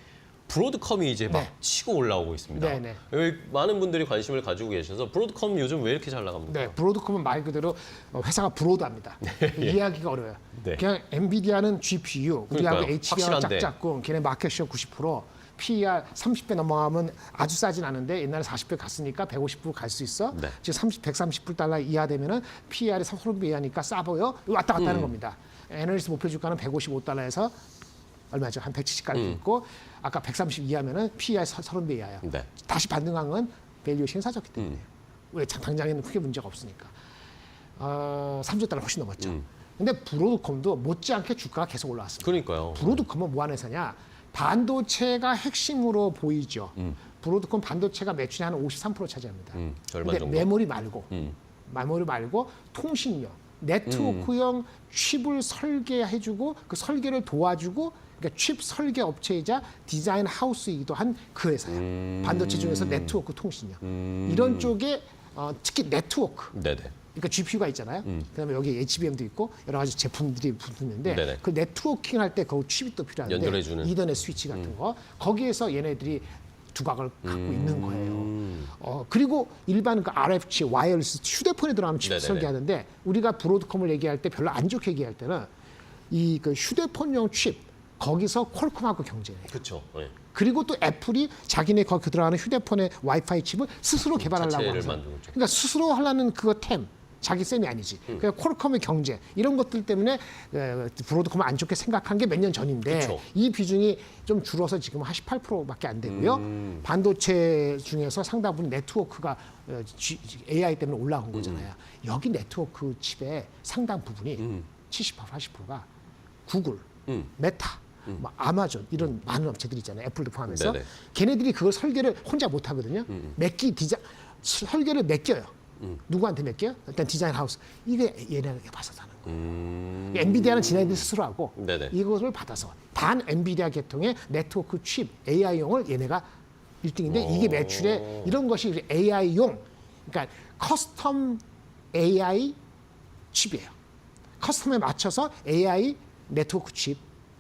Speaker 1: 브로드컴이 이제 막
Speaker 9: 네.
Speaker 1: 치고 올라오고 있습니다.
Speaker 9: 네네.
Speaker 1: 여기 많은 분들이 관심을 가지고 계셔서 브로드컴 요즘 왜 이렇게 잘 나갑니까?
Speaker 9: 네, 브로드컴은 말 그대로 회사가 브로드합니다. 이해하기가 어려워요.
Speaker 1: 네.
Speaker 9: 그냥 엔비디아는 GPU, 우리하고
Speaker 1: 그러니까요.
Speaker 9: HBR은
Speaker 1: 확실한데.
Speaker 9: 짝짝꿍, 걔네 마켓시어 90%, PER 30배 넘어가면 아주 싸진 않은데 옛날에 40배 갔으니까 150불 갈 수 있어.
Speaker 1: 네.
Speaker 9: 지금 130불 이하 되면은 PER이 30배 이하니까 싸 보여. 왔다 갔다 하는 겁니다. 애널리스트 목표 주가는 155달러에서 얼마죠? 한 170 깔고 있고 아까 130 이하면은 PER 30배 이하예요.
Speaker 1: 네.
Speaker 9: 다시 반등한 건 밸류에이션이 사졌기 때문에. 왜 당장에는 크게 문제가 없으니까. 30조 달러 훨씬 넘었죠. 근데 브로드컴도 못지않게 주가가 계속 올라왔습니다.
Speaker 1: 그러니까요.
Speaker 9: 브로드컴은 뭐 하는 회사냐? 반도체가 핵심으로 보이죠. 브로드컴 반도체가 매출의 한 53% 차지합니다.
Speaker 1: 절반
Speaker 9: 근데
Speaker 1: 정도.
Speaker 9: 메모리 말고 통신용, 네트워크용 칩을 설계해주고 그 설계를 도와주고 그러니까 칩 설계 업체이자 디자인 하우스이기도 한 그 회사예요. 반도체 중에서 네트워크 통신용 이런 쪽에 특히 네트워크.
Speaker 1: 네네.
Speaker 9: 그러니까 GPU가 있잖아요. 그다음에 여기 HBM도 있고 여러 가지 제품들이 붙는데
Speaker 1: 네네.
Speaker 9: 그 네트워킹 할 때 그 칩이 또 필요한데
Speaker 1: 연결해주는.
Speaker 9: 이더넷 스위치 같은 거 거기에서 얘네들이 두각을 갖고 있는 거예요. 그리고 일반 그 RFC 와이어리스 휴대폰에 들어가면 칩
Speaker 1: 네네네.
Speaker 9: 설계하는데 우리가 브로드컴을 얘기할 때 별로 안 좋게 얘기할 때는 이 그 휴대폰용 칩 거기서 퀄컴하고 경쟁해요.
Speaker 1: 그렇죠. 네.
Speaker 9: 그리고 또 애플이 자기네 거기 들어가는 휴대폰의 와이파이 칩을 스스로 개발하려고
Speaker 1: 자체를
Speaker 9: 하죠.
Speaker 1: 만드는 거죠.
Speaker 9: 그러니까 스스로 하려는 그거 자기 셈이 아니지. 그러니까 퀄컴의 경제 이런 것들 때문에 브로드컴을 안 좋게 생각한 게 몇 년 전인데
Speaker 1: 그쵸.
Speaker 9: 이 비중이 좀 줄어서 지금 한 18%밖에 안 되고요. 반도체 중에서 상당 부분 네트워크가 AI 때문에 올라온 거잖아요. 여기 네트워크 칩의 상당 부분이 70%, 80%가 구글, 메타, 뭐 아마존 이런 많은 업체들이 있잖아요. 애플도 포함해서
Speaker 1: 네네.
Speaker 9: 걔네들이 그걸 설계를 혼자 못 하거든요. 설계를 맡겨요. 누구한테 맡겨요? 일단 디자인 하우스. 이게 얘네가 받아서 하는 거예요. 엔비디아는 지네들이 스스로 하고
Speaker 1: 네네.
Speaker 9: 이것을 받아서 단 엔비디아 계통의 네트워크 칩 AI용을 얘네가 1등인데 이게 매출에 이런 것이 AI용 그러니까 커스텀 AI 칩이에요. 커스텀에 맞춰서 AI 네트워크 칩을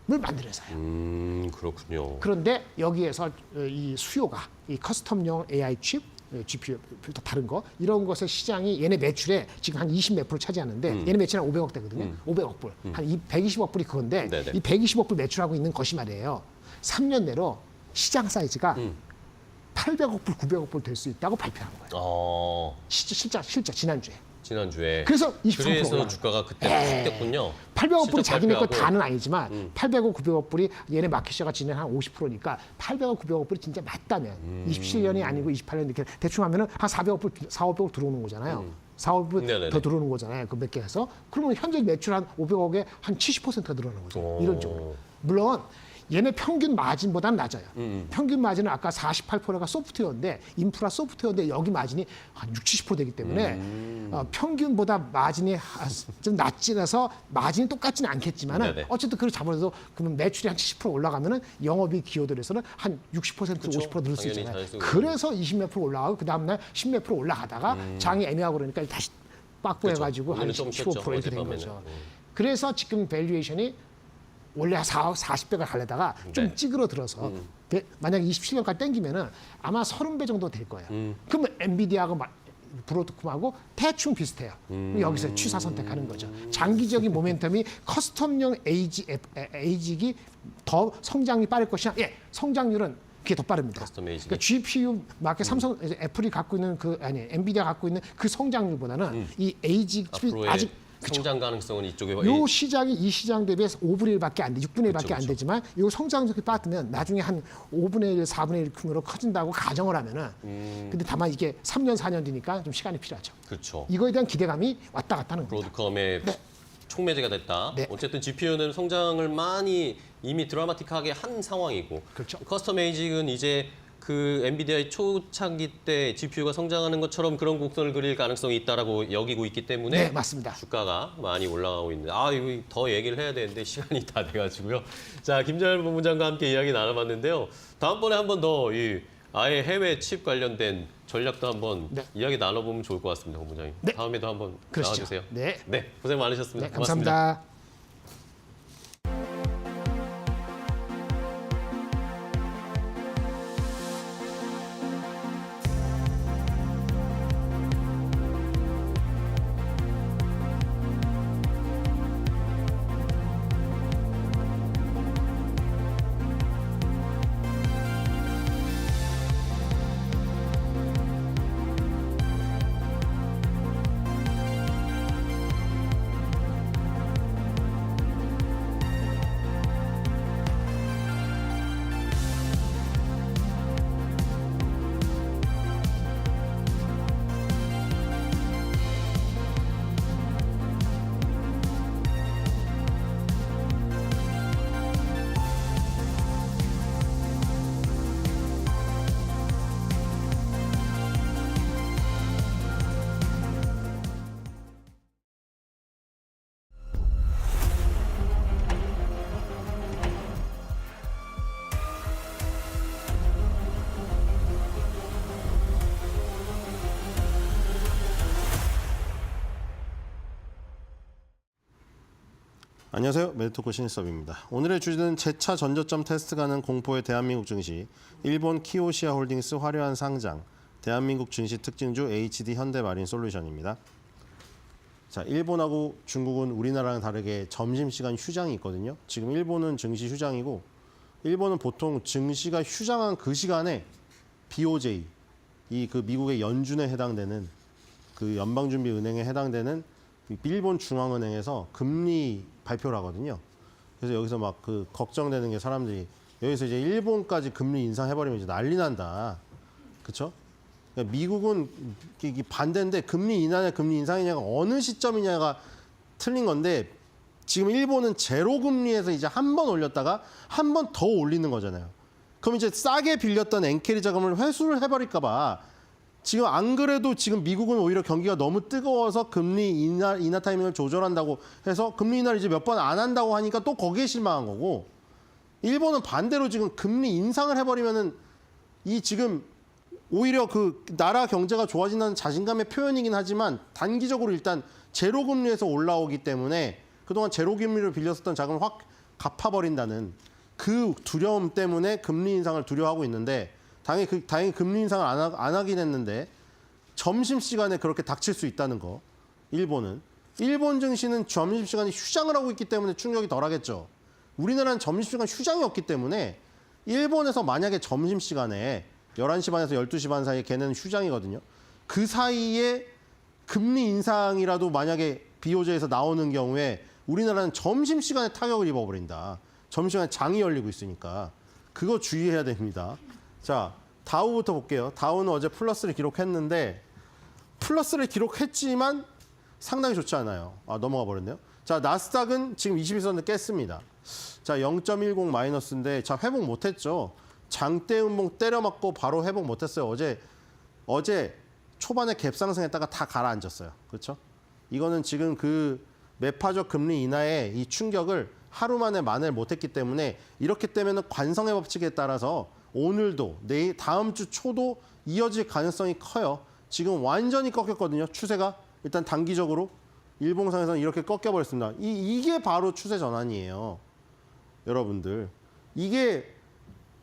Speaker 9: 만드는 회사예요.
Speaker 1: 그렇군요.
Speaker 9: 그런데 여기에서 이 수요가 이 커스텀용 AI 칩 GPU부터 다른 거 이런 것의 시장이 얘네 매출에 지금 한 20 몇 프로 차지하는데 얘네 매출이 한 500억 대거든요. 500억 불. 한 120억 불이 그건데
Speaker 1: 네네.
Speaker 9: 이 120억 불 매출하고 있는 것이 말이에요. 3년 내로 시장 사이즈가 800억 불, 900억 불 될 수 있다고 발표한 거예요. 실제 지난주에. 그래서 23%
Speaker 1: 그래서
Speaker 9: 올라간
Speaker 1: 주가가 그때 푹 뛰었군요.
Speaker 9: 800억 불이
Speaker 1: 실적
Speaker 9: 자기네 거
Speaker 1: 발표하고.
Speaker 9: 다는 아니지만 800억, 900억 불이 얘네 마켓셔가 지낸 한 50%니까 800억, 900억 불이 진짜 맞다면 27년이 아니고 28년 이렇게 대충 하면은 한 400억 불, 4, 500억 들어오는 거잖아요. 4, 500억
Speaker 1: 네네네.
Speaker 9: 더 들어오는 거잖아요. 그 몇 개 해서. 그러면 현재 매출 한 500억에 한 70%가 늘어나는 거죠. 이런 쪽으로. 물론 얘네 평균 마진보다는 낮아요. 평균 마진은 아까 48%가 소프트웨어인데 인프라 소프트웨어인데 여기 마진이 한 60, 70% 되기 때문에 평균보다 마진이 좀 낮지라서 마진이 똑같지는 않겠지만은
Speaker 1: 네네.
Speaker 9: 어쨌든 그걸 잡아서 그러면 매출이 한 70% 올라가면은 영업이 기여들에서는 한 60%,
Speaker 1: 그쵸.
Speaker 9: 50% 늘 수
Speaker 1: 당연히
Speaker 9: 있잖아요.
Speaker 1: 자연스럽게
Speaker 9: 그래서 20몇 프로 올라가고 그 다음날 10몇 프로 올라가다가 장이 애매하고 그러니까 다시 빡부해가지고 한
Speaker 1: 오늘은 좀
Speaker 9: 15%
Speaker 1: 쉬었죠,
Speaker 9: 이렇게 된
Speaker 1: 어젯밤에는.
Speaker 9: 거죠. 그래서 지금 밸류에이션이 원래 40배가 가려다가 좀
Speaker 1: 네.
Speaker 9: 찌그러들어서 만약에 27년까지 땡기면은 아마 30배 정도 될 거예요. 그러면 엔비디아하고 브로드콤하고 대충 비슷해요. 그럼 여기서 취사 선택하는 거죠. 장기적인 모멘텀이 커스텀용 에이직이 더 성장이 빠를 것이냐? 예, 성장률은 그게 더 빠릅니다.
Speaker 1: 커스텀 에이직이.
Speaker 9: 그러니까 GPU 마켓 삼성, 애플이 갖고 있는 엔비디아 갖고 있는 그 성장률보다는 이 에이직 칩이
Speaker 1: 앞으로의
Speaker 9: 아직 그쵸.
Speaker 1: 성장 가능성은 이쪽에
Speaker 9: 요 시장이 이 시장 대비해서 5분의 1밖에 안 돼, 6분의 1밖에 안
Speaker 1: 그쵸.
Speaker 9: 되지만 요 성장력이 빠뜨면 나중에 한 5분의 1, 4분의 1 크기로 커진다고 가정을 하면은 근데 다만 이게 3년, 4년 뒤니까 좀 시간이 필요하죠.
Speaker 1: 그렇죠.
Speaker 9: 이거에 대한 기대감이 왔다 갔다 하는 겁니다.
Speaker 1: 브로드컴의 촉매제가 됐다.
Speaker 9: 네.
Speaker 1: 어쨌든 GPU는 성장을 많이 이미 드라마틱하게 한 상황이고
Speaker 9: 그렇죠.
Speaker 1: 커스텀 에이직은 이제 그 엔비디아의 초창기 때 GPU가 성장하는 것처럼 그런 곡선을 그릴 가능성이 있다라고 여기고 있기 때문에
Speaker 9: 네, 맞습니다.
Speaker 1: 주가가 많이 올라가고 있는데 이거 더 얘기를 해야 되는데 시간이 다 돼가지고요. 자, 김정일 본부장과 함께 이야기 나눠봤는데요. 다음번에 한 번 더 아예 해외 칩 관련된 전략도 한번
Speaker 9: 네.
Speaker 1: 이야기 나눠보면 좋을 것 같습니다, 본부장님.
Speaker 9: 네.
Speaker 1: 다음에도 한번
Speaker 9: 그러시죠.
Speaker 1: 나와주세요.
Speaker 9: 네.
Speaker 1: 고생 많으셨습니다.
Speaker 9: 네,
Speaker 1: 고맙습니다.
Speaker 9: 감사합니다.
Speaker 10: 안녕하세요. 메디토코 신일섭입니다. 오늘의 주제는 재차 전저점 테스트 가는 공포의 대한민국 증시, 일본 키오시아 홀딩스 화려한 상장, 대한민국 증시 특징주 HD 현대마린솔루션입니다. 자, 일본하고 중국은 우리나라랑 다르게 점심시간 휴장이 있거든요. 지금 일본은 증시 휴장이고 일본은 보통 증시가 휴장한 그 시간에 BOJ, 그 미국의 연준에 해당되는 그 연방준비은행에 해당되는 일본 중앙은행에서 금리 발표를 하거든요. 그래서 여기서 막 그 걱정되는 게 사람들이 여기서 이제 일본까지 금리 인상해버리면 이제 난리 난다. 그렇죠? 그러니까 미국은 이게 반대인데 금리 인하냐 금리 인상이냐가 어느 시점이냐가 틀린 건데 지금 일본은 제로 금리에서 이제 한 번 올렸다가 한 번 더 올리는 거잖아요. 그럼 이제 싸게 빌렸던 엔캐리 자금을 회수를 해버릴까 봐 지금 안 그래도 지금 미국은 오히려 경기가 너무 뜨거워서 금리 인하 타이밍을 조절한다고 해서 금리 인하를 이제 몇 번 안 한다고 하니까 또 거기에 실망한 거고 일본은 반대로 지금 금리 인상을 해버리면은 이 지금 오히려 그 나라 경제가 좋아진다는 자신감의 표현이긴 하지만 단기적으로 일단 제로 금리에서 올라오기 때문에 그동안 제로 금리로 빌렸었던 자금을 확 갚아버린다는 그 두려움 때문에 금리 인상을 두려워하고 있는데 다행히 금리 인상을 안 하긴 했는데 점심시간에 그렇게 닥칠 수 있다는 거. 일본 증시는 점심시간에 휴장을 하고 있기 때문에 충격이 덜하겠죠. 우리나라는 점심시간 휴장이 없기 때문에 일본에서 만약에 점심시간에 11시 반에서 12시 반 사이에 걔네는 휴장이거든요. 그 사이에 금리 인상이라도 만약에 BOJ에서 나오는 경우에 우리나라는 점심시간에 타격을 입어버린다. 점심시간에 장이 열리고 있으니까. 그거 주의해야 됩니다. 자, 다우부터 볼게요. 다우는 어제 플러스를 기록했는데 플러스를 기록했지만 상당히 좋지 않아요. 넘어가 버렸네요. 자, 나스닥은 지금 21선을 깼습니다. 자, 0.10 마이너스인데 자, 회복 못했죠. 장대 음봉 때려맞고 바로 회복 못했어요. 어제 초반에 갭 상승했다가 다 가라앉았어요. 그렇죠? 이거는 지금 그 매파적 금리 인하의 이 충격을 하루 만에 만회를 못했기 때문에 이렇게 되면 관성의 법칙에 따라서 오늘도 내일 다음 주 초도 이어질 가능성이 커요. 지금 완전히 꺾였거든요. 추세가 일단 단기적으로 일봉상에서는 이렇게 꺾여버렸습니다. 이게 바로 추세 전환이에요. 여러분들. 이게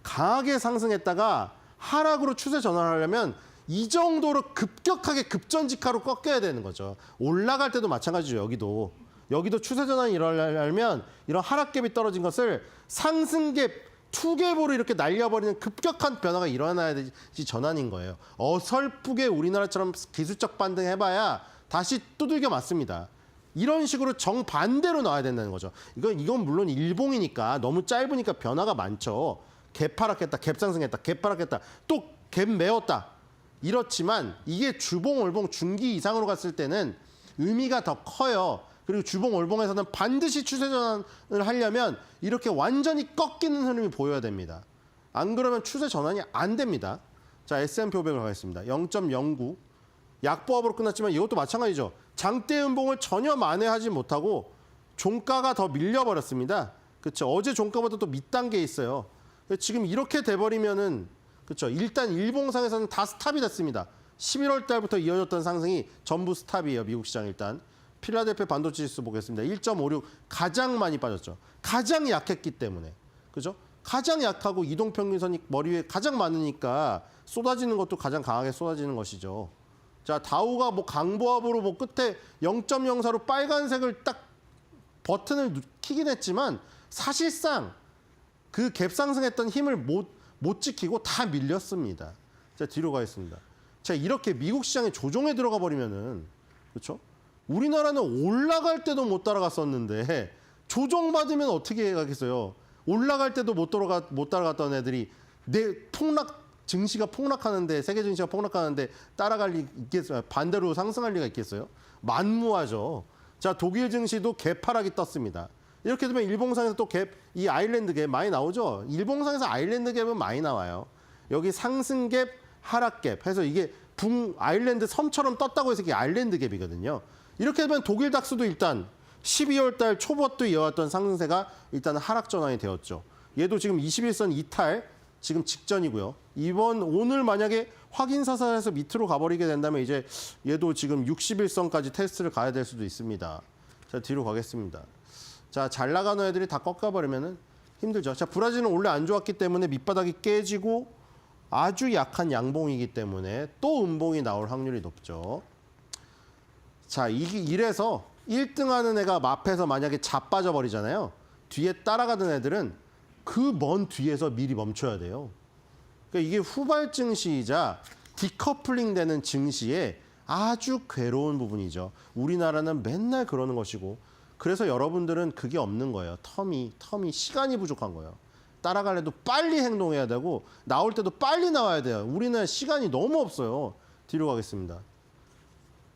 Speaker 10: 강하게 상승했다가 하락으로 추세 전환하려면 이 정도로 급격하게 급전직하로 꺾여야 되는 거죠. 올라갈 때도 마찬가지죠. 여기도 추세 전환이 일어나려면 이런 하락갭이 떨어진 것을 상승갭, 투갭으로 이렇게 날려버리는 급격한 변화가 일어나야 되지 전환인 거예요. 어설프게 우리나라처럼 기술적 반등 해봐야 다시 두들겨 맞습니다. 이런 식으로 정반대로 나와야 된다는 거죠. 이건 물론 일봉이니까 너무 짧으니까 변화가 많죠. 갭 하락했다, 갭 상승했다, 갭 하락했다, 또 갭 메웠다. 이렇지만 이게 주봉, 월봉, 중기 이상으로 갔을 때는 의미가 더 커요. 그리고 주봉, 월봉에서는 반드시 추세 전환을 하려면 이렇게 완전히 꺾이는 흐름이 보여야 됩니다. 안 그러면 추세 전환이 안 됩니다. 자, S&P 500을 가겠습니다. 0.09. 약보합으로 끝났지만 이것도 마찬가지죠. 장대 음봉을 전혀 만회하지 못하고 종가가 더 밀려버렸습니다. 그렇죠. 어제 종가보다 또 밑단계에 있어요. 지금 이렇게 돼버리면은 그렇죠. 일단 일봉상에서는 다 스탑이 됐습니다. 11월 달부터 이어졌던 상승이 전부 스탑이에요. 미국 시장 일단. 필라델피아 반도체 지수 보겠습니다. 1.56 가장 많이 빠졌죠. 가장 약했기 때문에. 그죠? 가장 약하고 이동평균선이 머리 위에 가장 많으니까 쏟아지는 것도 가장 강하게 쏟아지는 것이죠. 자, 다우가 뭐 강보합으로 뭐 끝에 0.04로 빨간색을 딱 버튼을 키긴 했지만 사실상 그 갭 상승했던 힘을 못 지키고 다 밀렸습니다. 자, 뒤로 가겠습니다. 자, 이렇게 미국 시장에 조정에 들어가 버리면은 그렇죠? 우리나라는 올라갈 때도 못 따라갔었는데 조정받으면 어떻게 가겠어요? 올라갈 때도 못 따라갔던 애들이 증시가 폭락하는데, 세계 증시가 폭락하는데 따라갈 리 있겠어요? 반대로 상승할 리가 있겠어요? 만무하죠. 자, 독일 증시도 갭 하락이 떴습니다. 이렇게 되면 일봉상에서 또 갭, 이 아일랜드 갭 많이 나오죠? 일봉상에서 아일랜드 갭은 많이 나와요. 여기 상승 갭, 하락 갭 해서 이게 아일랜드 섬처럼 떴다고 해서 이게 아일랜드 갭이거든요. 이렇게 되면 독일 닥스도 일단 12월 달 초부터 이어왔던 상승세가 일단 하락 전환이 되었죠. 얘도 지금 21선 이탈 지금 직전이고요. 오늘 만약에 확인 사살해서 밑으로 가버리게 된다면 이제 얘도 지금 61선까지 테스트를 가야 될 수도 있습니다. 자, 뒤로 가겠습니다. 자, 잘 나가는 애들이 다 꺾여버리면은 힘들죠. 자, 브라질은 원래 안 좋았기 때문에 밑바닥이 깨지고 아주 약한 양봉이기 때문에 또 음봉이 나올 확률이 높죠. 자, 이래서 1등하는 애가 앞에서 만약에 자빠져 버리잖아요. 뒤에 따라가던 애들은 그 먼 뒤에서 미리 멈춰야 돼요. 그러니까 이게 후발 증시이자 디커플링 되는 증시의 아주 괴로운 부분이죠. 우리나라는 맨날 그러는 것이고 그래서 여러분들은 그게 없는 거예요. 텀이 시간이 부족한 거예요. 따라가려도 빨리 행동해야 되고 나올 때도 빨리 나와야 돼요. 우리는 시간이 너무 없어요. 뒤로 가겠습니다.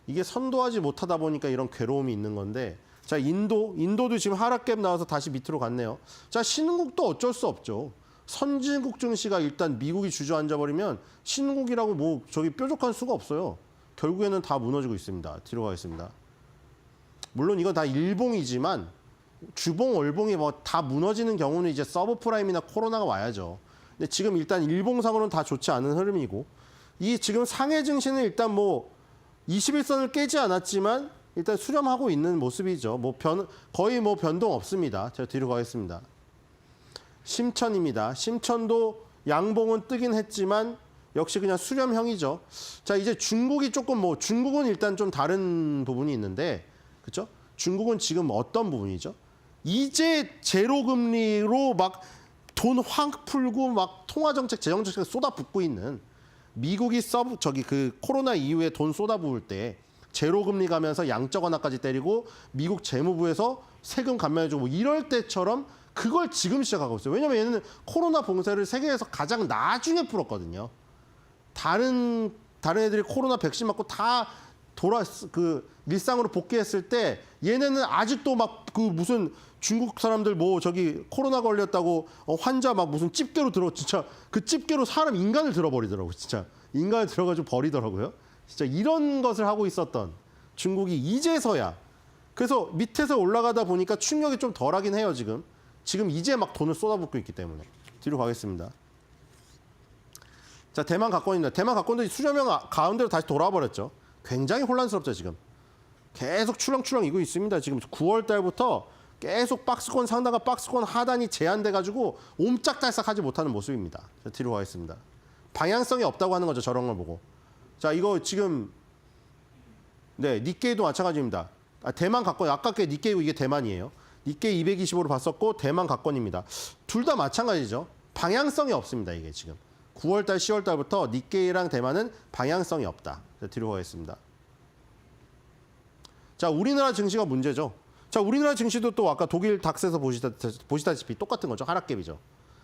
Speaker 10: 이게 선도하지 못하다 보니까 이런 괴로움이 있는 건데 자, 인도도 지금 하락갭 나와서 다시 밑으로 갔네요. 자, 신흥국도 어쩔 수 없죠. 선진국 증시가 일단 미국이 주저앉아버리면 신흥국이라고 뭐 저기 뾰족할 수가 없어요. 결국에는 다 무너지고 있습니다. 뒤로 가겠습니다. 물론 이건 다 일봉이지만 주봉, 월봉이 뭐 다 무너지는 경우는 이제 서브프라임이나 코로나가 와야죠. 근데 지금 일단 일봉상으로는 다 좋지 않은 흐름이고 이 지금 상해 증시는 일단 뭐 21선을 깨지 않았지만 일단 수렴하고 있는 모습이죠. 거의 뭐 변동 없습니다. 제가 뒤로 가겠습니다. 심천입니다. 심천도 양봉은 뜨긴 했지만 역시 그냥 수렴형이죠. 자, 이제 중국이 조금 중국은 일단 좀 다른 부분이 있는데, 그렇죠? 중국은 지금 어떤 부분이죠? 이제 제로 금리로 막 돈 확 풀고 막 통화 정책, 재정 정책 쏟아붓고 있는 미국이 코로나 이후에 돈 쏟아부을 때 제로 금리 가면서 양적 완화까지 때리고 미국 재무부에서 세금 감면해주고 이럴 때처럼 그걸 지금 시작하고 있어요. 왜냐면 얘는 코로나 봉쇄를 세계에서 가장 나중에 풀었거든요. 다른 애들이 코로나 백신 맞고 다 일상으로 복귀했을 때 얘네는 아직도 막 무슨 중국 사람들 코로나 걸렸다고 환자 막 무슨 집게로 진짜 그 집게로 인간을 들어버리더라고. 진짜 인간을 들어가지고 버리더라고요. 진짜 이런 것을 하고 있었던 중국이 이제서야, 그래서 밑에서 올라가다 보니까 충격이 좀 덜하긴 해요. 지금 이제 막 돈을 쏟아붓고 있기 때문에. 뒤로 가겠습니다. 자, 대만 각권입니다. 대만 각권도 수렴형 가운데로 다시 돌아와 버렸죠. 굉장히 혼란스럽죠. 지금 계속 출렁출렁 이고 있습니다. 지금 9월 달부터 계속 박스권 상단과 박스권 하단이 제한돼 가지고 옴짝달싹하지 못하는 모습입니다. 자, 뒤로 가겠습니다. 방향성이 없다고 하는 거죠. 저런 걸 보고. 자, 이거 지금 니케이도 마찬가지입니다. 대만 각권, 아까 게 니케이고 이게 대만이에요. 니케이 225로 봤었고 대만 각권입니다. 둘 다 마찬가지죠. 방향성이 없습니다. 이게 지금 9월 달, 10월 달부터 니케이랑 대만은 방향성이 없다. 자, 뒤로 가겠습니다. 자, 우리나라 증시가 문제죠. 자, 우리나라 증시도 또 아까 독일 닥스에서 보시다시피 똑같은 거죠. 하락갭이죠.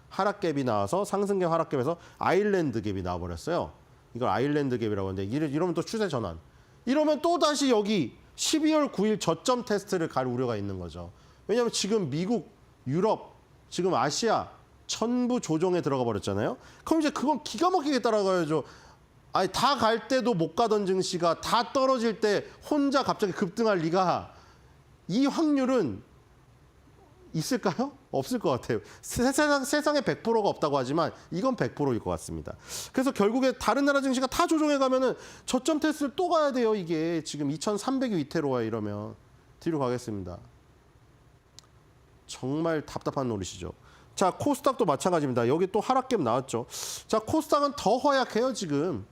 Speaker 10: 하락갭이 나와서 상승갭, 하락갭에서 아일랜드 갭이 나와버렸어요. 이걸 아일랜드 갭이라고 하는데 이러면 또 추세 전환. 이러면 또 다시 여기 12월 9일 저점 테스트를 갈 우려가 있는 거죠. 왜냐하면 지금 미국, 유럽, 지금 아시아 전부 조정에 들어가 버렸잖아요. 그럼 이제 그건 기가 막히게 따라가야죠. 아니, 다 갈 때도 못 가던 증시가 다 떨어질 때 혼자 갑자기 급등할 리가, 이 확률은 있을까요? 없을 것 같아요. 세상에 100%가 없다고 하지만 이건 100%일 것 같습니다. 그래서 결국에 다른 나라 증시가 다 조정해 가면은 저점 테스트를 또 가야 돼요. 이게 지금 2,300이 위태로 와요. 이러면. 뒤로 가겠습니다. 정말 답답한 노릇이죠. 자, 코스닥도 마찬가지입니다. 여기 또 하락갭 나왔죠. 자, 코스닥은 더 허약해요. 지금.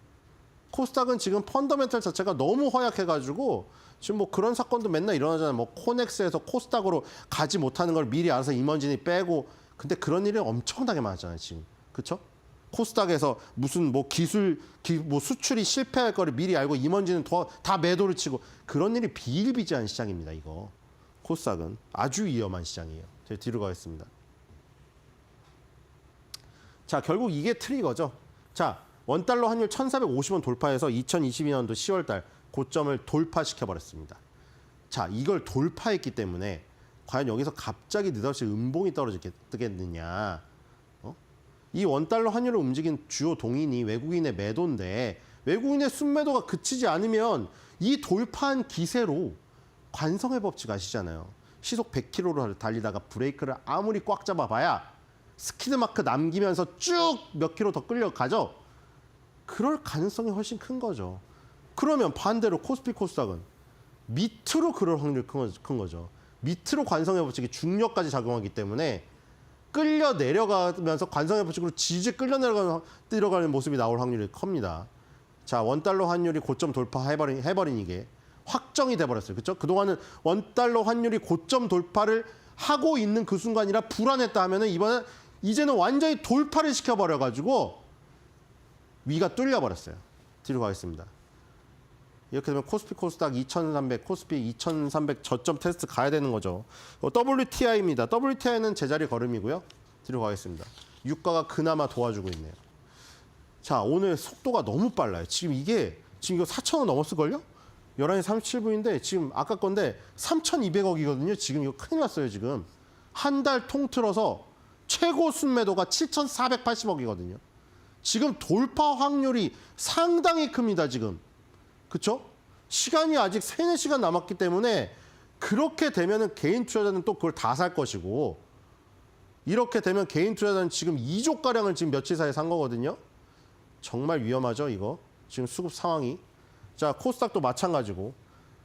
Speaker 10: 코스닥은 지금 펀더멘털 자체가 너무 허약해가지고 지금 그런 사건도 맨날 일어나잖아요. 코넥스에서 코스닥으로 가지 못하는 걸 미리 알아서 임원진이 빼고, 근데 그런 일이 엄청나게 많았잖아요. 지금. 그렇죠? 코스닥에서 무슨 수출이 실패할 거를 미리 알고 임원진은 다 매도를 치고, 그런 일이 비일비재한 시장입니다. 이거. 코스닥은 아주 위험한 시장이에요. 제가 뒤로 가겠습니다. 자, 결국 이게 트리거죠. 자, 원달러 환율 1,450원 돌파해서 2022년도 10월 달 고점을 돌파시켜버렸습니다. 자, 이걸 돌파했기 때문에 과연 여기서 갑자기 느닷없이 음봉이 뜨겠느냐. 이 원달러 환율을 움직인 주요 동인이 외국인의 매도인데, 외국인의 순매도가 그치지 않으면 이 돌파한 기세로 관성의 법칙 아시잖아요. 시속 100km로 달리다가 브레이크를 아무리 꽉 잡아봐야 스키드마크 남기면서 쭉 몇 킬로 더 끌려가죠. 그럴 가능성이 훨씬 큰 거죠. 그러면 반대로 코스피 코스닥은 밑으로 그럴 확률이 큰 거죠. 밑으로 관성의 법칙이 중력까지 작용하기 때문에 끌려 내려가면서 관성의 법칙으로 지지 끌려 내려가는 모습이 나올 확률이 큽니다. 자, 원달러 환율이 고점 돌파해버린 이게 확정이 돼버렸어요. 그렇죠? 그동안은 원달러 환율이 고점 돌파를 하고 있는 그 순간이라 불안했다 하면은 이제는 완전히 돌파를 시켜버려가지고 위가 뚫려버렸어요. 뒤로 가겠습니다. 이렇게 되면 코스피 코스닥 2,300, 코스피 2,300 저점 테스트 가야 되는 거죠. WTI입니다. WTI는 제자리 걸음이고요. 뒤로 가겠습니다. 유가가 그나마 도와주고 있네요. 자, 오늘 속도가 너무 빨라요. 지금 이거 4,000원 넘었을걸요? 11시 37분인데 지금 아까 건데 3,200억이거든요. 지금 이거 큰일 났어요. 지금 한 달 통틀어서 최고 순매도가 7,480억이거든요. 지금 돌파 확률이 상당히 큽니다. 지금. 그렇죠? 시간이 아직 3, 4시간 남았기 때문에 그렇게 되면은 개인 투자자는 또 그걸 다 살 것이고, 이렇게 되면 개인 투자자는 지금 2조가량을 지금 며칠 사이에 산 거거든요. 정말 위험하죠, 이거. 지금 수급 상황이. 자, 코스닥도 마찬가지고.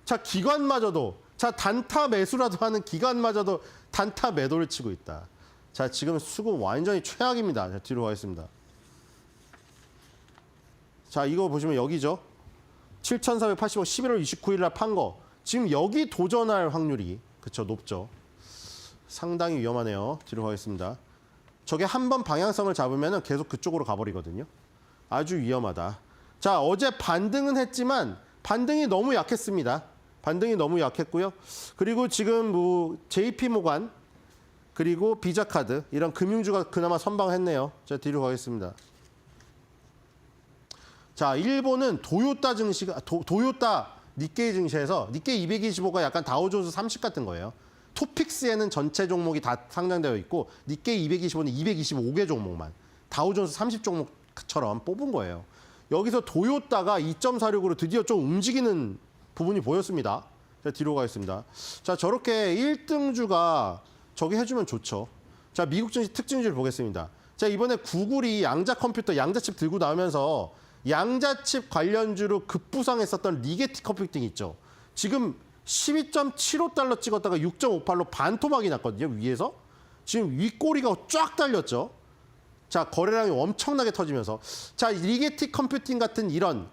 Speaker 10: 자, 기관마저도, 자, 단타 매수라도 하는 기관마저도 단타 매도를 치고 있다. 자, 지금 수급 완전히 최악입니다. 자, 뒤로 가겠습니다. 자, 이거 보시면 여기죠. 7,480억 11월 29일 날 판 거. 지금 여기 도전할 확률이 그쵸 높죠. 상당히 위험하네요. 뒤로 가겠습니다. 저게 한번 방향성을 잡으면 계속 그쪽으로 가버리거든요. 아주 위험하다. 자, 어제 반등은 했지만 반등이 너무 약했습니다. 반등이 너무 약했고요. 그리고 지금 뭐 JP모간 그리고 비자카드 이런 금융주가 그나마 선방했네요. 자, 뒤로 가겠습니다. 자, 일본은 도요타 증시가 도요타 니케이 증시에서 니케이 225가 약간 다우존스 30 같은 거예요. 토픽스에는 전체 종목이 다 상장되어 있고 니케이 225는 225개 종목만 다우존스 30 종목처럼 뽑은 거예요. 여기서 도요타가 2.46으로 드디어 좀 움직이는 부분이 보였습니다. 자, 뒤로 가겠습니다. 자, 저렇게 1등주가 저기 해주면 좋죠. 자, 미국 증시 특징주를 보겠습니다. 자, 이번에 구글이 양자 컴퓨터, 양자칩 들고 나오면서 양자칩 관련주로 급부상했었던 리게티 컴퓨팅 있죠. 지금 12.75달러 찍었다가 6.58로 반토막이 났거든요. 위에서. 지금 윗꼬리가 쫙 달렸죠. 자, 거래량이 엄청나게 터지면서. 자, 리게티 컴퓨팅 같은 이런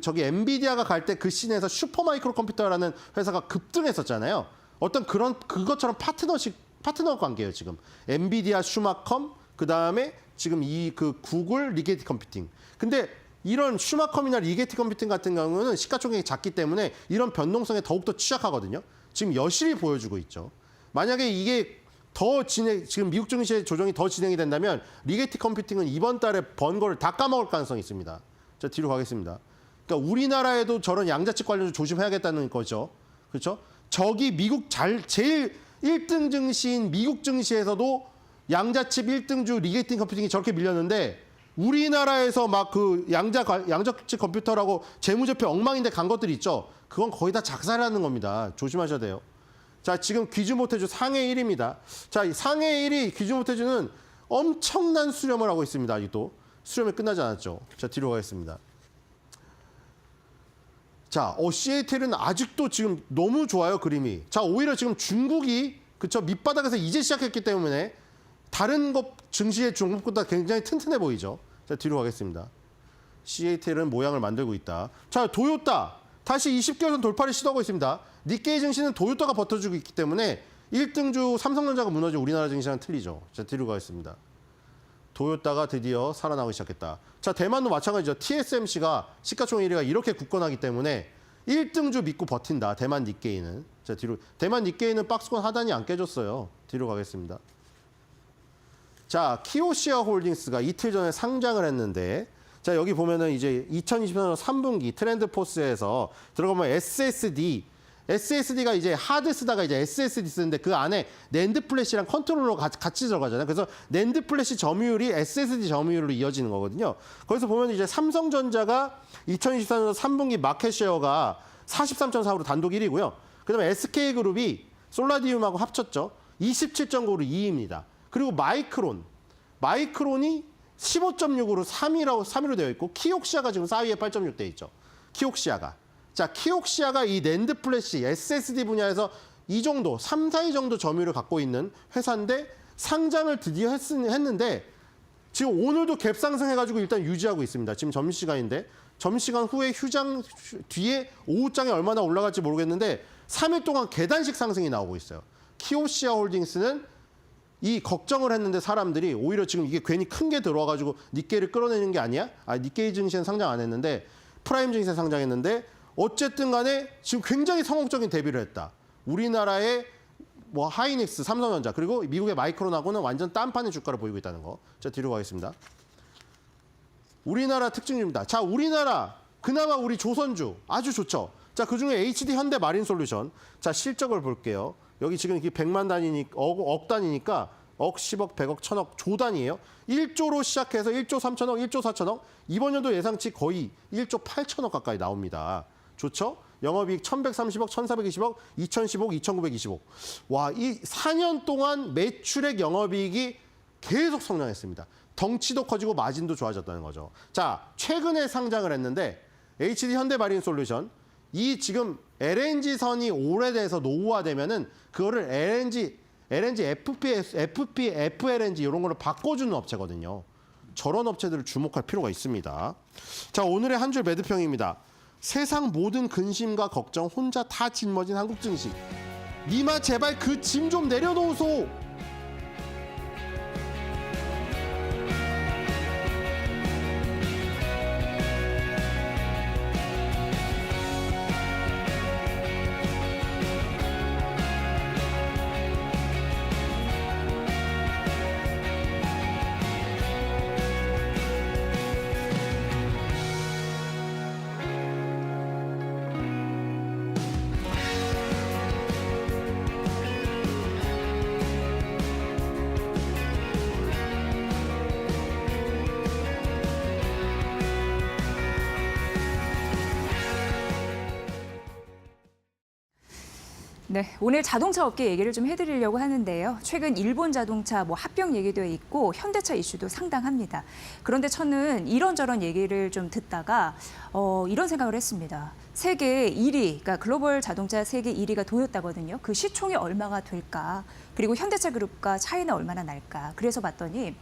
Speaker 10: 저기 엔비디아가 갈 때 그 씬에서 슈퍼마이크로 컴퓨터라는 회사가 급등했었잖아요. 어떤 그것처럼 파트너 관계예요, 지금. 엔비디아 슈마컴, 그다음에 지금 구글 리게티 컴퓨팅. 근데 이런 슈마컴이나 리게티 컴퓨팅 같은 경우는 시가총액이 작기 때문에 이런 변동성에 더욱더 취약하거든요. 지금 여실히 보여주고 있죠. 만약에 이게 지금 미국 증시의 조정이 더 진행이 된다면 리게티 컴퓨팅은 이번 달에 번 거를 다 까먹을 가능성이 있습니다. 자, 뒤로 가겠습니다. 그러니까 우리나라에도 저런 양자칩 관련주 조심해야겠다는 거죠. 그렇죠? 저기 제일 1등 증시인 미국 증시에서도 양자칩 1등주 리게팅 컴퓨팅이 저렇게 밀렸는데 우리나라에서 막 그 양자칩 컴퓨터라고 재무제표 엉망인데 간 것들이 있죠. 그건 거의 다 작살하는 겁니다. 조심하셔야 돼요. 자, 지금 귀주모태주 상해 1위입니다. 자, 상해 1위 귀주모태주는 엄청난 수렴을 하고 있습니다. 아직도. 수렴이 끝나지 않았죠. 자, 뒤로 가겠습니다. 자, CATL은 아직도 지금 너무 좋아요, 그림이. 자, 오히려 지금 중국이 밑바닥에서 이제 시작했기 때문에 다른 증시의 종목보다 굉장히 튼튼해 보이죠. 자, 뒤로 가겠습니다. CATL은 모양을 만들고 있다. 자, 도요타 다시 20개선 돌파를 시도하고 있습니다. 니케이 증시는 도요타가 버텨주고 있기 때문에 1등주 삼성전자가 무너진 우리나라 증시랑 틀리죠. 자, 뒤로 가겠습니다. 도요타가 드디어 살아나기 시작했다. 자, 대만도 마찬가지죠. TSMC가 시가총액 1위가 이렇게 굳건하기 때문에 1등주 믿고 버틴다. 대만 니케이는. 자, 뒤로. 대만 니케이는 박스권 하단이 안 깨졌어요. 뒤로 가겠습니다. 자, 키오시아 홀딩스가 이틀 전에 상장을 했는데, 자, 여기 보면은 이제 2024년 3분기 트렌드 포스에서 들어가면 SSD가 이제 하드 쓰다가 이제 SSD 쓰는데 그 안에 낸드 플래시랑 컨트롤러가 같이 들어가잖아요. 그래서 낸드 플래시 점유율이 SSD 점유율로 이어지는 거거든요. 거기서 보면 이제 삼성전자가 2024년 3분기 마켓쉐어가 43.4%로 단독 1위고요. 그다음에 SK그룹이 솔라디움하고 합쳤죠. 27.9로 2위입니다. 그리고 마이크론이 15.6으로 3위로 되어 있고 키옥시아가 지금 4위에 8.6 돼 있죠. 키옥시아가. 자, 키옥시아가 이 낸드 플래시, SSD 분야에서 이 정도, 3, 4위 정도 점유율을 갖고 있는 회사인데 상장을 드디어 했는데 지금 오늘도 갭 상승해가지고 일단 유지하고 있습니다. 지금 점심시간인데 점심시간 후에 휴장 뒤에 오후장에 얼마나 올라갈지 모르겠는데 3일 동안 계단식 상승이 나오고 있어요. 키오시아 홀딩스는 이 걱정을 했는데 사람들이 오히려 지금 이게 괜히 큰 게 들어와가지고 니케이를 끌어내는 게 아니야? 니케이 증시는 상장 안 했는데 프라임 증시는 상장했는데 어쨌든 간에 지금 굉장히 성공적인 데뷔를 했다. 우리나라의 하이닉스, 삼성전자 그리고 미국의 마이크론하고는 완전 딴판의 주가를 보이고 있다는 거. 자, 뒤로 가겠습니다. 우리나라 특징입니다. 자, 우리나라 그나마 우리 조선주 아주 좋죠. 자, 그중에 HD 현대마린솔루션. 자, 실적을 볼게요. 여기 지금 이게 100만 단위니까 억 단위니까 억, 10억, 100억, 1000억 조 단위예요. 1조로 시작해서 1조 3천억, 1조 4천억. 이번 연도 예상치 거의 1조 8천억 가까이 나옵니다. 좋죠? 영업이익 1130억, 1420억, 2010억, 2920억. 와, 이 4년 동안 매출액 영업이익이 계속 성장했습니다. 덩치도 커지고 마진도 좋아졌다는 거죠. 자, 최근에 상장을 했는데 HD 현대마린솔루션 이 지금 LNG선이 오래돼서 노후화되면은 그거를 LNG FLNG 이런 걸로 바꿔주는 업체거든요. 저런 업체들을 주목할 필요가 있습니다. 자, 오늘의 한 줄 매도평입니다. 세상 모든 근심과 걱정 혼자 다 짊어진 한국 증시. 니마 제발 그 짐 좀 내려놓으소.
Speaker 2: 네, 오늘 자동차 업계 얘기를 좀 해드리려고 하는데요. 최근 일본 자동차 합병 얘기도 있고 현대차 이슈도 상당합니다. 그런데 저는 이런저런 얘기를 좀 듣다가 이런 생각을 했습니다. 세계 1위, 그러니까 글로벌 자동차 세계 1위가 도요타거든요. 그 시총이 얼마가 될까? 그리고 현대차 그룹과 차이는 얼마나 날까? 그래서 봤더니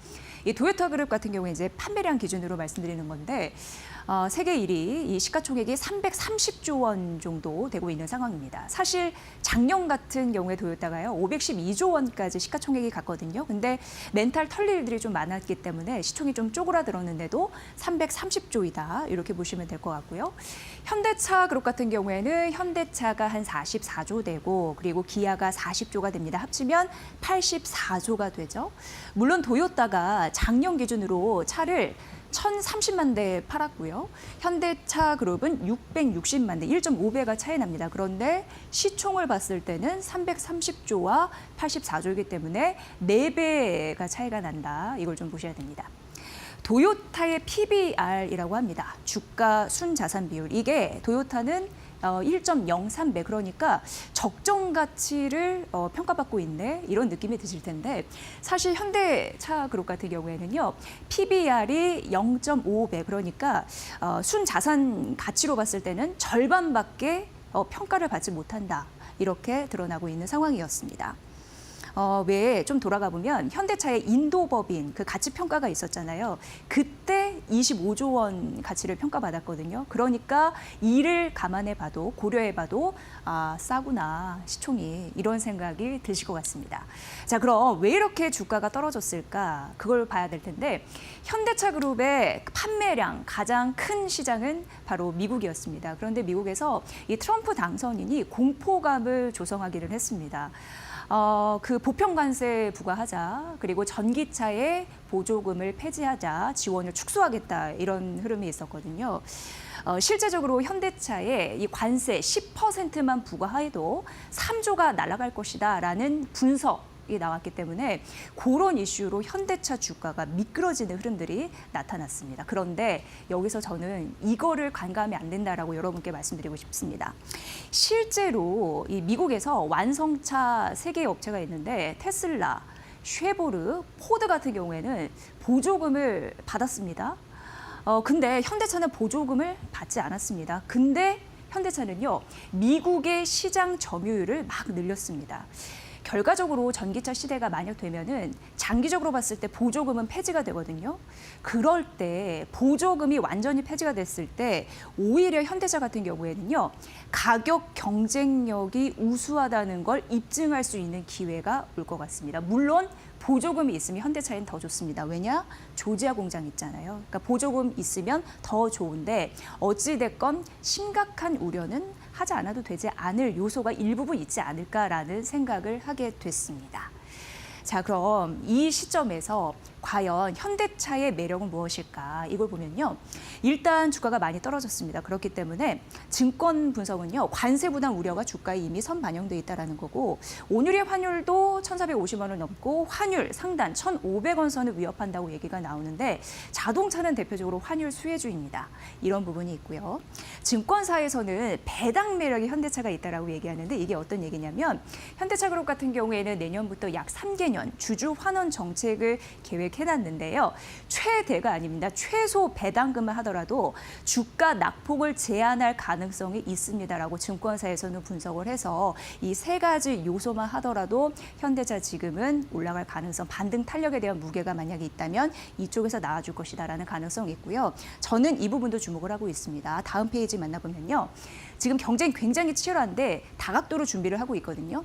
Speaker 2: 이 도요타 그룹 같은 경우에 이제 판매량 기준으로 말씀드리는 건데 세계 1위 이 시가총액이 330조 원 정도 되고 있는 상황입니다. 사실 작년 같은 경우에 도요타가요 512조 원까지 시가총액이 갔거든요. 근데 멘탈 털릴 일들이 좀 많았기 때문에 시총이 좀 쪼그라들었는데도 330조이다 이렇게 보시면 될 것 같고요. 현대차 그룹 같은 경우에는 현대차가 한 44조 되고 그리고 기아가 40조가 됩니다. 합치면 84조가 되죠. 물론 도요타가 작년 기준으로 차를 1,030만 대 팔았고요. 현대차 그룹은 660만 대, 1.5배가 차이 납니다. 그런데 시총을 봤을 때는 330조와 84조이기 때문에 4배가 차이가 난다. 이걸 좀 보셔야 됩니다. 도요타의 PBR이라고 합니다. 주가 순자산 비율. 이게 도요타는 1.03배, 그러니까 적정 가치를 평가받고 있네 이런 느낌이 드실 텐데 사실 현대차 그룹 같은 경우에는요 PBR이 0.5배, 그러니까 순자산 가치로 봤을 때는 절반밖에 평가를 받지 못한다 이렇게 드러나고 있는 상황이었습니다. 외에 좀 돌아가 보면 현대차의 인도법인 그 가치 평가가 있었잖아요. 그때 25조 원 가치를 평가받았거든요. 그러니까 이를 감안해 봐도 고려해 봐도 싸구나 시총이 이런 생각이 드실 것 같습니다. 자, 그럼 왜 이렇게 주가가 떨어졌을까? 그걸 봐야 될 텐데 현대차 그룹의 판매량 가장 큰 시장은 바로 미국이었습니다. 그런데 미국에서 이 트럼프 당선인이 공포감을 조성하기를 했습니다. 그 보편 관세 부과하자, 그리고 전기차의 보조금을 폐지하자, 지원을 축소하겠다 이런 흐름이 있었거든요. 실제적으로 현대차에 이 관세 10%만 부과해도 3조가 날아갈 것이다라는 분석이 나왔기 때문에 그런 이슈로 현대차 주가가 미끄러지는 흐름들이 나타났습니다. 그런데 여기서 저는 이거를 간과하면 안 된다라고 여러분께 말씀드리고 싶습니다. 실제로 이 미국에서 완성차 3개의 업체가 있는데 테슬라, 쉐보르, 포드 같은 경우에는 보조금을 받았습니다. 근데 현대차는 보조금을 받지 않았습니다. 근데 현대차는요, 미국의 시장 점유율을 막 늘렸습니다. 결과적으로 전기차 시대가 만약 되면은 장기적으로 봤을 때 보조금은 폐지가 되거든요. 그럴 때 보조금이 완전히 폐지가 됐을 때 오히려 현대차 같은 경우에는요, 가격 경쟁력이 우수하다는 걸 입증할 수 있는 기회가 올 것 같습니다. 물론 보조금이 있으면 현대차에는 더 좋습니다. 왜냐? 조지아 공장 있잖아요. 그러니까 보조금 있으면 더 좋은데 어찌됐건 심각한 우려는 하지 않아도 되지 않을 요소가 일부분 있지 않을까라는 생각을 하게 됐습니다. 자, 그럼 이 시점에서 과연 현대차의 매력은 무엇일까? 이걸 보면요. 일단 주가가 많이 떨어졌습니다. 그렇기 때문에 증권 분석은요. 관세 부담 우려가 주가에 이미 선반영돼 있다는 거고 오늘의 환율도 1,450원을 넘고 환율 상단 1,500원 선을 위협한다고 얘기가 나오는데 자동차는 대표적으로 환율 수혜주입니다. 이런 부분이 있고요. 증권사에서는 배당 매력이 현대차가 있다라고 얘기하는데 이게 어떤 얘기냐면 현대차 그룹 같은 경우에는 내년부터 약 3개년 주주 환원 정책을 계획을 계획해놨는데요. 최대가 아닙니다. 최소 배당금을 하더라도 주가 낙폭을 제한할 가능성이 있습니다라고 증권사에서는 분석을 해서 이 세 가지 요소만 하더라도 현대차 지금은 올라갈 가능성, 반등 탄력에 대한 무게가 만약에 있다면 이쪽에서 나와줄 것이다라는 가능성이 있고요. 저는 이 부분도 주목을 하고 있습니다. 다음 페이지 만나보면요. 지금 경쟁이 굉장히 치열한데 다각도로 준비를 하고 있거든요.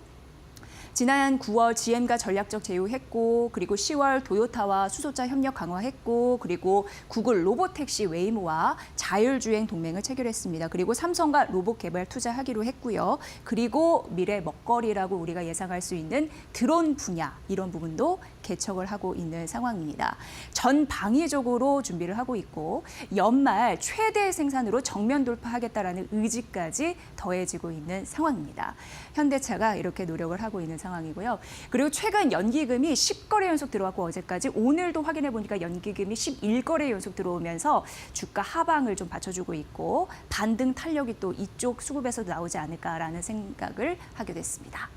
Speaker 2: 지난 9월 GM과 전략적 제휴했고 그리고 10월 도요타와 수소차 협력 강화했고 그리고 구글 로보택시 웨이모와 자율주행 동맹을 체결했습니다. 그리고 삼성과 로봇 개발 투자하기로 했고요. 그리고 미래 먹거리라고 우리가 예상할 수 있는 드론 분야 이런 부분도 개척을 하고 있는 상황입니다. 전방위적으로 준비를 하고 있고 연말 최대 생산으로 정면 돌파하겠다라는 의지까지 더해지고 있는 상황입니다. 현대차가 이렇게 노력을 하고 있는 상황이고요. 그리고 최근 연기금이 10거래 연속 들어왔고 어제까지 오늘도 확인해 보니까 연기금이 11거래 연속 들어오면서 주가 하방을 좀 받쳐주고 있고 반등 탄력이 또 이쪽 수급에서도 나오지 않을까라는 생각을 하게 됐습니다.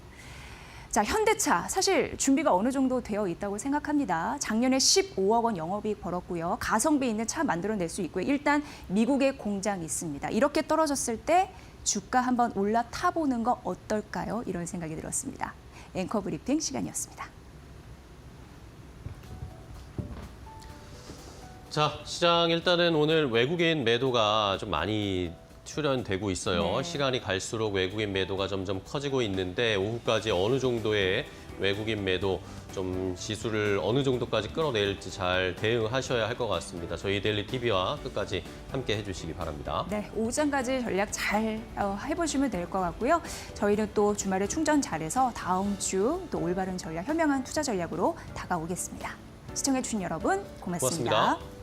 Speaker 2: 자, 현대차 사실 준비가 어느 정도 되어 있다고 생각합니다. 작년에 15억 원 영업이익 벌었고요. 가성비 있는 차 만들어낼 수 있고요. 일단 미국에 공장이 있습니다. 이렇게 떨어졌을 때 주가 한번 올라타보는 거 어떨까요? 이런 생각이 들었습니다. 앵커 브리핑 시간이었습니다.
Speaker 1: 자, 시장 일단은 오늘 외국인 매도가 좀 많이 출현되고 있어요.
Speaker 2: 네.
Speaker 1: 시간이 갈수록 외국인 매도가 점점 커지고 있는데 오후까지 어느 정도의 외국인 매도 좀 지수를 어느 정도까지 끌어내릴지 잘 대응하셔야 할 것 같습니다. 저희 데일리 TV와 끝까지 함께 해주시기 바랍니다.
Speaker 2: 네, 오전까지 전략 잘 해보시면 될 것 같고요. 저희는 또 주말에 충전 잘해서 다음 주 또 올바른 전략, 현명한 투자 전략으로 다가오겠습니다. 시청해주신 여러분 고맙습니다.
Speaker 1: 고맙습니다.